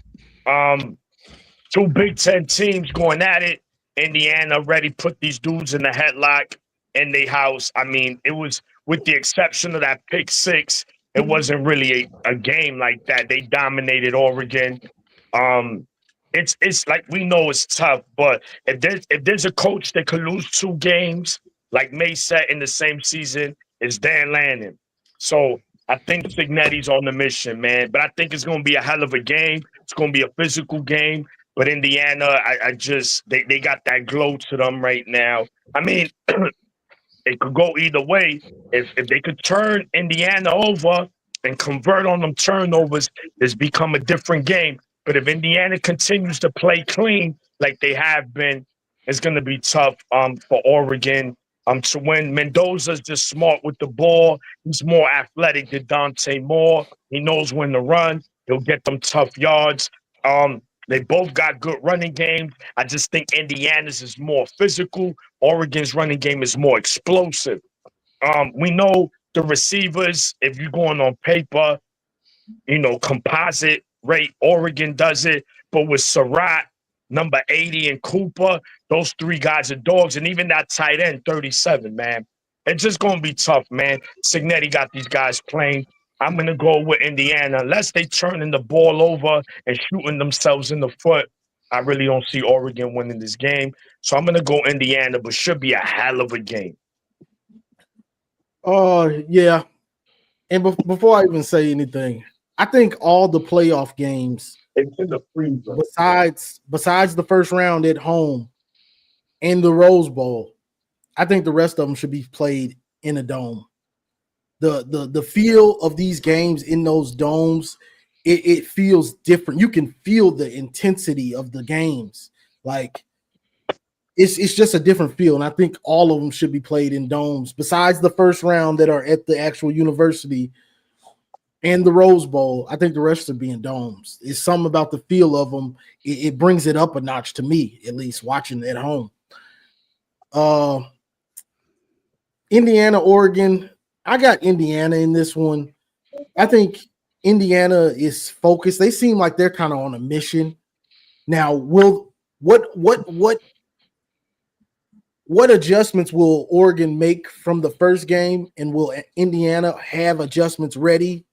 2 Big Ten teams going at it. Indiana already put these dudes in the headlock in their house. I mean, it was, with the exception of that pick 6, it wasn't really a game like that. They dominated Oregon. It's like, we know it's tough, but if there's a coach that could lose 2 games, like May said, in the same season, it's Dan Lanning. So I think Cignetti's on the mission, man. But I think it's going to be a hell of a game. It's going to be a physical game. But Indiana, they got that glow to them right now. I mean, it could go either way. If they could turn Indiana over and convert on them turnovers, it's become a different game. But if Indiana continues to play clean like they have been, it's going to be tough for Oregon to win. Mendoza's just smart with the ball. He's more athletic than Dante Moore. He knows when to run. He'll get them tough yards. They both got good running games. I just think Indiana's is more physical. Oregon's running game is more explosive. We know the receivers, if you're going on paper, composite rate, Oregon does it. But with Surratt, number 80, and Cooper, those 3 guys are dogs. And even that tight end, 37, man. It's just going to be tough, man. Cignetti got these guys playing. I'm going to go with Indiana. Unless they turning the ball over and shooting themselves in the foot, I really don't see Oregon winning this game. So I'm going to go Indiana, but should be a hell of a game. Oh, yeah. And before I even say anything, I think all the playoff games, It's in the freezer. besides the first round at home and the Rose Bowl, I think the rest of them should be played in a dome. The feel of these games in those domes, it feels different. You can feel the intensity of the games. Like it's just a different feel. And I think all of them should be played in domes, besides the first round that are at the actual university and the Rose Bowl. I think the rest should be in domes. It's something about the feel of them. It brings it up a notch to me, at least watching at home. Indiana, Oregon. I got Indiana in this one. I think Indiana is focused. They seem like they're kind of on a mission. Now, what adjustments will Oregon make from the first game, and will Indiana have adjustments ready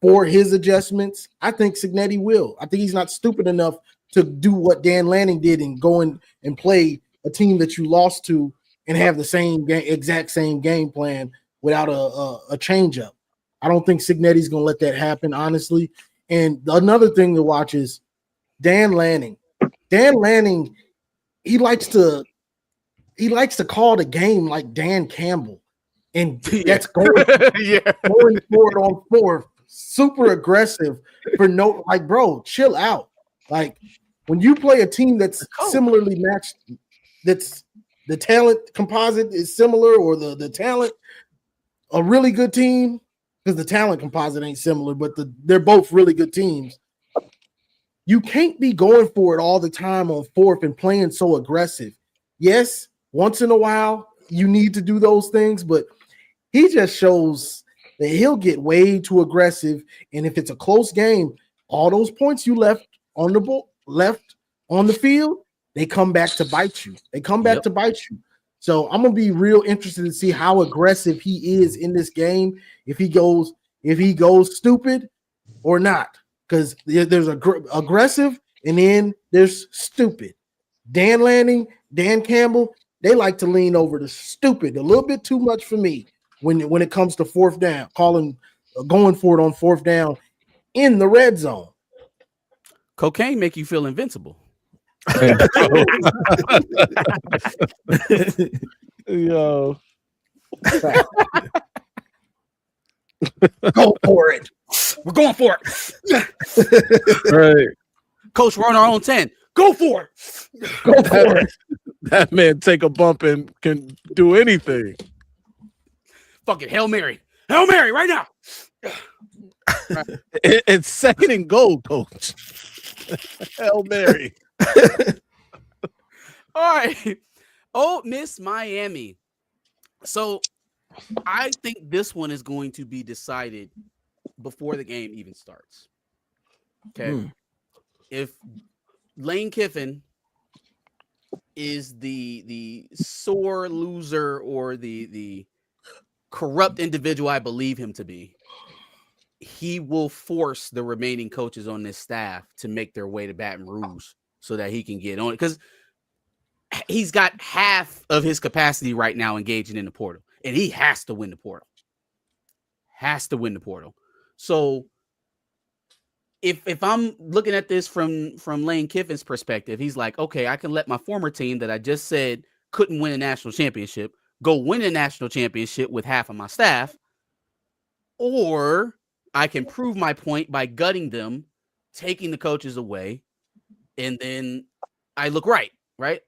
for his adjustments? I think Cignetti will. I think he's not stupid enough to do what Dan Lanning did and go in and play a team that you lost to and have the exact same game plan without a change up. I don't think Cignetti's going to let that happen, honestly. And another thing to watch is Dan Lanning. Dan Lanning, he likes to call the game like Dan Campbell. And that's going forward on 4th. Super aggressive for bro, chill out. Like, when you play a team that's similarly matched, that's the talent composite is similar, or the talent, a really good team, because the talent composite ain't similar, but they're both really good teams. You can't be going for it all the time on 4th and playing so aggressive. Yes, once in a while you need to do those things, but he just shows that he'll get way too aggressive. And if it's a close game, all those points you left on the field, they come back to bite you. So I'm gonna be real interested to see how aggressive he is in this game. If he goes stupid, or not? Because there's aggressive and then there's stupid. Dan Lanning, Dan Campbell, they like to lean over the stupid a little bit too much for me when it comes to fourth down, going for it on fourth down in the red zone. Cocaine make you feel invincible. Yo, Go for it. We're going for it. right. Coach, we're on our own 10. Go for it. Go for it. That man take a bump and can do anything. Fucking Hail Mary. Hail Mary right now. It's second and goal, coach. Hail Mary. All right. Ole Miss Miami. So I think this one is going to be decided before the game even starts. Okay. If Lane Kiffin is the sore loser or the corrupt individual I believe him to be, he will force the remaining coaches on this staff to make their way to Baton Rouge so that he can get on it. Because he's got half of his capacity right now engaging in the portal, and he has to win the portal. Has to win the portal. So if I'm looking at this from Lane Kiffin's perspective, he's like, okay, I can let my former team that I just said couldn't win a national championship go win a national championship with half of my staff, or I can prove my point by gutting them, taking the coaches away, and then I look right?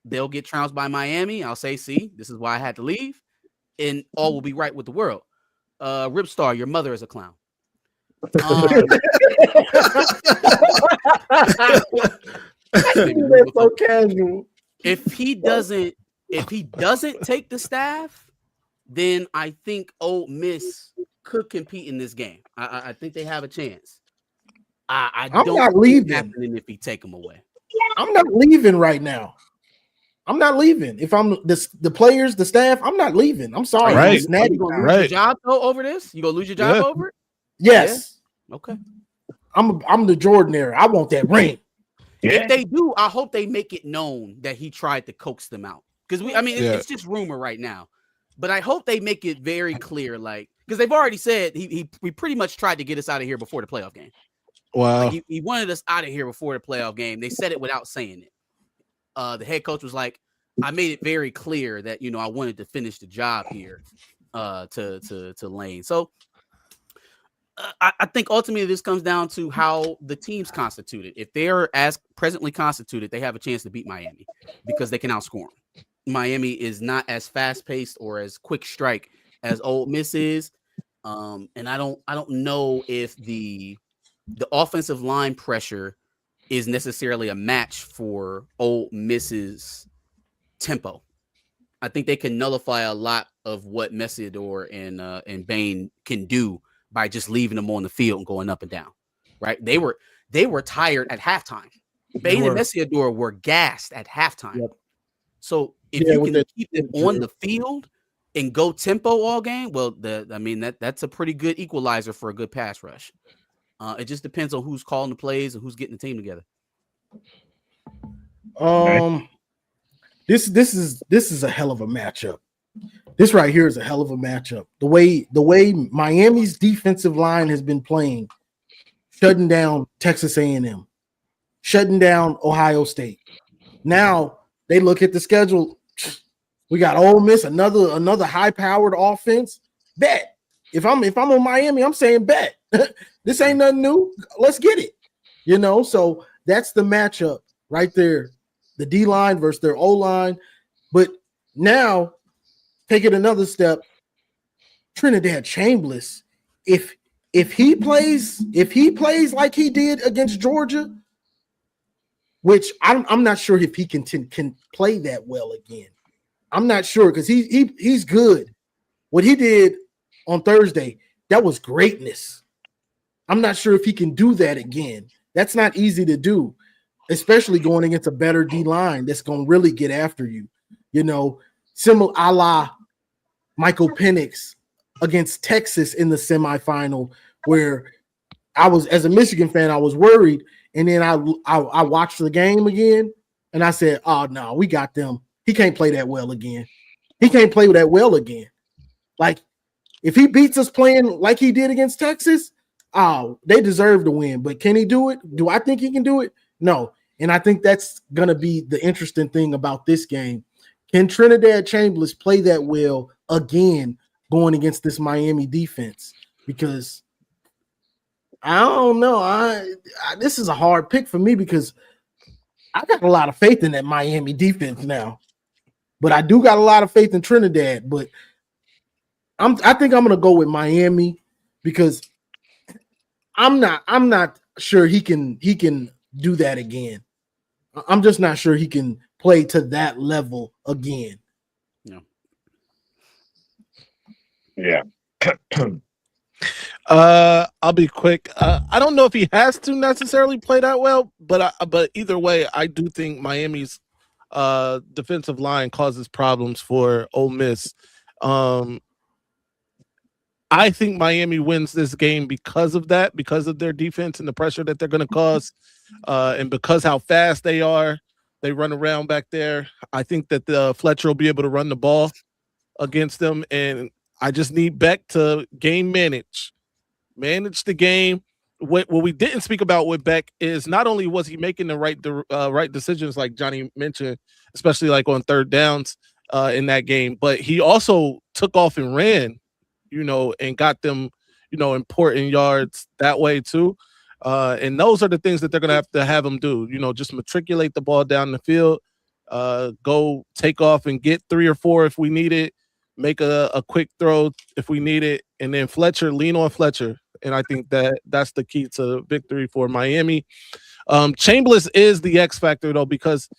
They'll get trounced by Miami. I'll say, see, this is why I had to leave, and all will be right with the world. Ripstar, your mother is a clown. That's so casual. If he doesn't take the staff, then I think Ole Miss could compete in this game. I think they have a chance. I I'm don't not think leaving. it's happening if he take them away. I'm not leaving right now. I'm not leaving. If I'm the players, the staff, I'm not leaving. I'm sorry. Right. It's natty. You gonna lose Right. your job though over this? You gonna lose your job Yeah. over it? Yes. Okay. I'm the Jordan era. I want that ring. Yeah. If they do, I hope they make it known that he tried to coax them out. Because it's just rumor right now. But I hope they make it very clear, like, because they've already said he pretty much tried to get us out of here before the playoff game. Wow. Like he wanted us out of here before the playoff game. They said it without saying it. The head coach was like, I made it very clear that I wanted to finish the job here to Lane. So I think ultimately this comes down to how the team's constituted. If they're as presently constituted, they have a chance to beat Miami because they can outscore them. Miami is not as fast-paced or as quick strike as Ole Miss is. And I don't know if the offensive line pressure is necessarily a match for Ole Miss's tempo. I think they can nullify a lot of what Messiador and Bain can do by just leaving them on the field and going up and down. Right? They were tired at halftime. Bain and Messiador were gassed at halftime. Yep. So if you can keep them on the field and go tempo all game, well, that's a pretty good equalizer for a good pass rush. It just depends on who's calling the plays and who's getting the team together. This is a hell of a matchup. This right here is a hell of a matchup. The way Miami's defensive line has been playing, shutting down Texas A&M, shutting down Ohio State. Now they look at the schedule. We got Ole Miss, another high-powered offense. Bet. If I'm on Miami, I'm saying bet. This ain't nothing new. Let's get it. So that's the matchup right there. The D-line versus their O-line. But now, take it another step. Trinidad Chambliss, if he plays like he did against Georgia, which I'm not sure if he can play that well again. I'm not sure because he's good. What he did on Thursday, that was greatness. I'm not sure if he can do that again. That's not easy to do, especially going against a better D line that's going to really get after you. Similar a la Michael Penix against Texas in the semifinal, where I was, as a Michigan fan, I was worried, and then I watched the game again, and I said, "Oh no, we got them. He can't play that well again. He can't play that well again. Like if he beats us playing like he did against Texas, oh, they deserve to win. But can he do it? Do I think he can do it? No. And I think that's gonna be the interesting thing about this game. Can Trinidad Chambers play that well again going against this Miami defense? Because I don't know. This is a hard pick for me because I got a lot of faith in that Miami defense now, but I do got a lot of faith in Trinidad. But I think I'm gonna go with Miami because I'm not sure he can do that again. I'm just not sure he can play to that level again. Yeah. I'll be quick. I don't know if he has to necessarily play that well, but either way, I do think Miami's defensive line causes problems for Ole Miss. I think Miami wins this game because of that, because of their defense and the pressure that they're going to cause, and because how fast they are. They run around back there. I think that Fletcher will be able to run the ball against them, and I just need Beck to game manage the game. What we didn't speak about with Beck is not only was he making the right decisions, like Johnny mentioned, especially like on third downs in that game, but he also took off and ran, and got them, important yards that way too. And those are the things that they're going to have him do, just matriculate the ball down the field, go take off and get 3 or 4 if we need it, make a quick throw if we need it, and then lean on Fletcher. And I think that's the key to victory for Miami. Chambers is the X factor though, because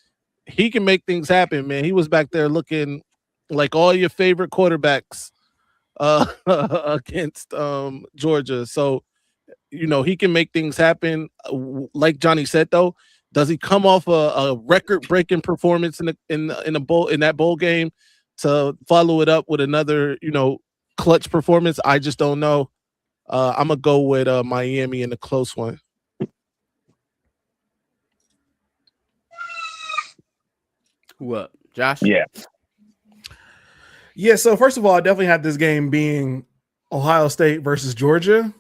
he can make things happen, man. He was back there looking like all your favorite quarterbacks against Georgia. So, he can make things happen. Like Johnny said, though, does he come off a record-breaking performance in that bowl game to follow it up with another, clutch performance? I just don't know. I'm gonna go with Miami in a close one. Who up, Josh? Yeah. So first of all, I definitely have this game being Ohio State versus Georgia.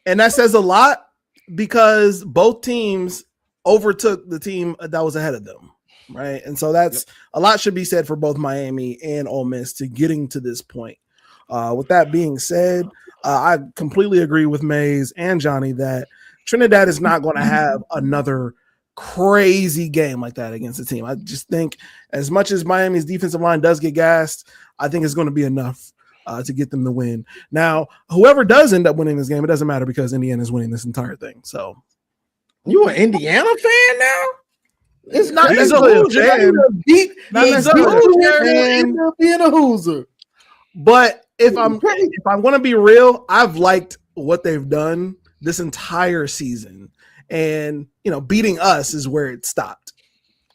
And that says a lot because both teams overtook the team that was ahead of them, right? And so that's a lot should be said for both Miami and Ole Miss to getting to this point. With that being said, I completely agree with Mays and Johnny that Trinidad is not going to have another crazy game like that against the team. I just think as much as Miami's defensive line does get gassed, I think it's going to be enough to get them the win. Now, whoever does end up winning this game, it doesn't matter because Indiana is winning this entire thing. So, you an Indiana fan now? It's not He's a a Hoosier. fan. Not necessarily being a Hoosier. But if I'm going to be real, I've liked what they've done this entire season, and beating us is where it stopped.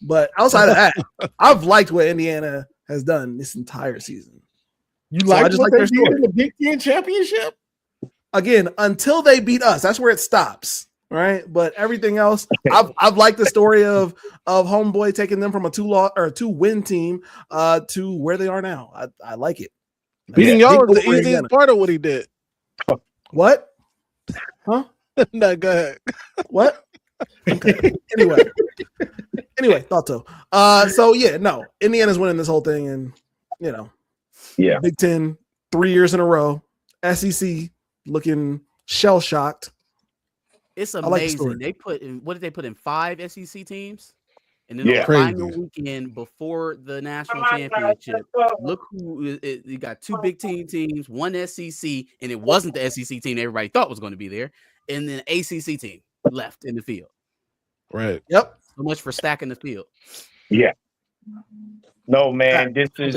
But outside of that, I've liked what Indiana has done this entire season. You like what they did in the Big Ten championship? Again, until they beat us, that's where it stops, right? But everything else, I've liked the story of Homeboy taking them from a 2-win team to where they are now. I like it. Beating y'all was the easiest part of what he did. What? Huh? No, go ahead. What? Okay. Anyway, thought so. So yeah, no, Indiana's winning this whole thing, and Big Ten 3 years in a row. SEC looking shell shocked. It's amazing. They put in, what did they put in 5 SEC teams? And then the final weekend before the national championship, look who you got 2 Big Ten teams, 1 SEC, and it wasn't the SEC team everybody thought was going to be there, and then ACC team left in the field. Right. Yep. So much for stacking the field. Yeah. No, man, this is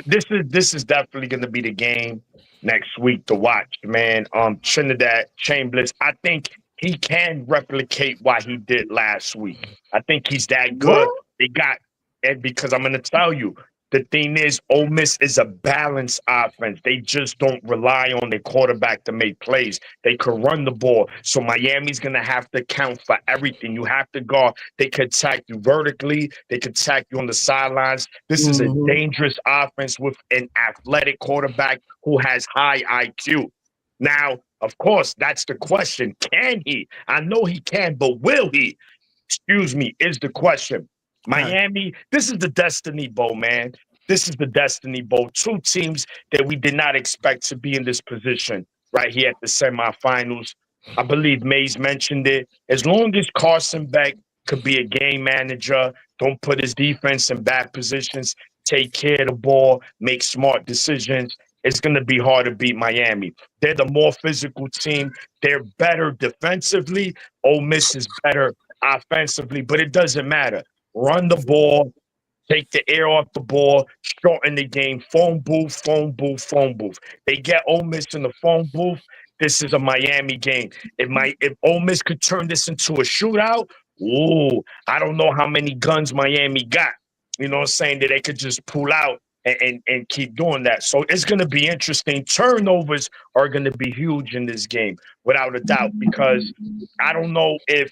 this is definitely going to be the game next week to watch, man. Trinidad Chambers, I think he can replicate what he did last week. I think he's that good. They got, and because I'm going to tell you, The thing is, Ole Miss is a balanced offense. They just don't rely on their quarterback to make plays. They could run the ball. So Miami's going to have to count for everything. You have to guard. They could attack you vertically. They could attack you on the sidelines. This is a dangerous offense with an athletic quarterback who has high IQ. Now, of course, that's the question. Can he? I know he can, but will he? Excuse me, is the question. Miami, this is the Destiny Bowl, man. This is the Destiny Bowl. Two teams that we did not expect to be in this position right here at the semifinals. I believe Mays mentioned it. As long as Carson Beck could be a game manager, don't put his defense in bad positions, take care of the ball, make smart decisions, it's going to be hard to beat Miami. They're the more physical team. They're better defensively. Ole Miss is better offensively, but it doesn't matter. Run the ball, take the air off the ball, shorten the game, phone booth, phone booth, phone booth. They get Ole Miss in the phone booth. This is a Miami game. If Ole Miss could turn this into a shootout, I don't know how many guns Miami got. You know what I'm saying? That they could just pull out and keep doing that. So it's going to be interesting. Turnovers are going to be huge in this game, without a doubt, because I don't know if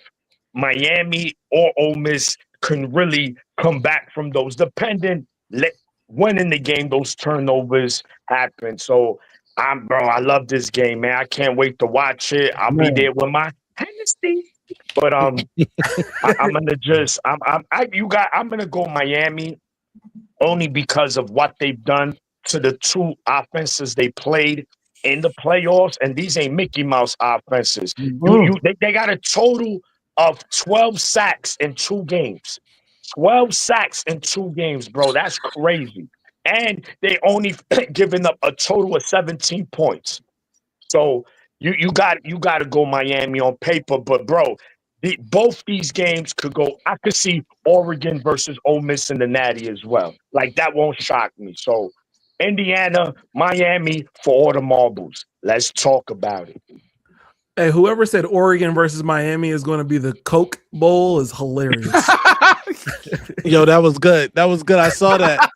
Miami or Ole Miss can really come back from those, depending when in the game those turnovers happen. So, I love this game, man. I can't wait to watch it. I'll be there with my Hennessy. But I'm gonna go Miami only because of what they've done to the two offenses they played in the playoffs, and these ain't Mickey Mouse offenses. They got a total of 12 sacks in 2 games. 12 sacks in 2 games, bro. That's crazy. And they only given up a total of 17 points. So you got to go Miami on paper. But, bro, both these games could go. I could see Oregon versus Ole Miss in the Natty as well. Like, that won't shock me. So, Indiana, Miami for all the marbles. Let's talk about it. Hey, whoever said Oregon versus Miami is going to be the Coke Bowl is hilarious. Yo, that was good. That was good. I saw that.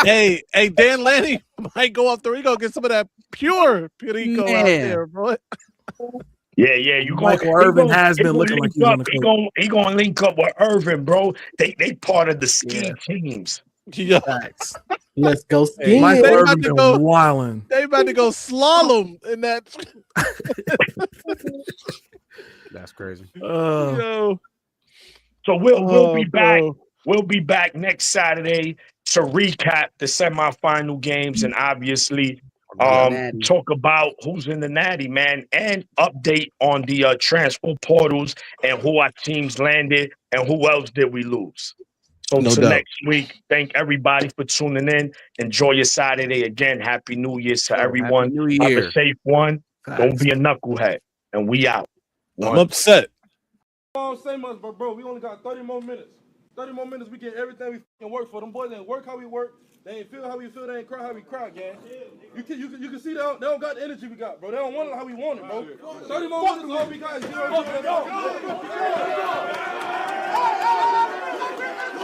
hey, Dan Lanning might go off the Rico, get some of that pure Purico out there, bro. Yeah. You Michael Irvin has been looking like he's on the court. He gonna link up with Irvin, bro. They part of the ski teams. Yeah. Let's go Hey, ski. Michael They Irvin been about to go- wilding. They about to go slalom in that. That's crazy. Yo. So we'll be back. bro. We'll be back next Saturday to recap the semifinal games and obviously talk about who's in the Natty, man, and update on the transfer portals and who our teams landed and who else did we lose. So No till doubt. next week, thank everybody for tuning in. Enjoy your Saturday. Again, Happy New Year to everyone. Happy New Have Year. a safe one. Don't be a knucklehead. And we out. I'm upset. I don't say much, but bro, we only got 30 more minutes. 30 more minutes, we get everything we fucking work for. Them boys ain't work how we work. They ain't feel how we feel. They ain't cry how we cry, gang. You can see they don't got the energy we got, bro. They don't want it how we want it, bro. 30 more minutes, all we got is 0-0.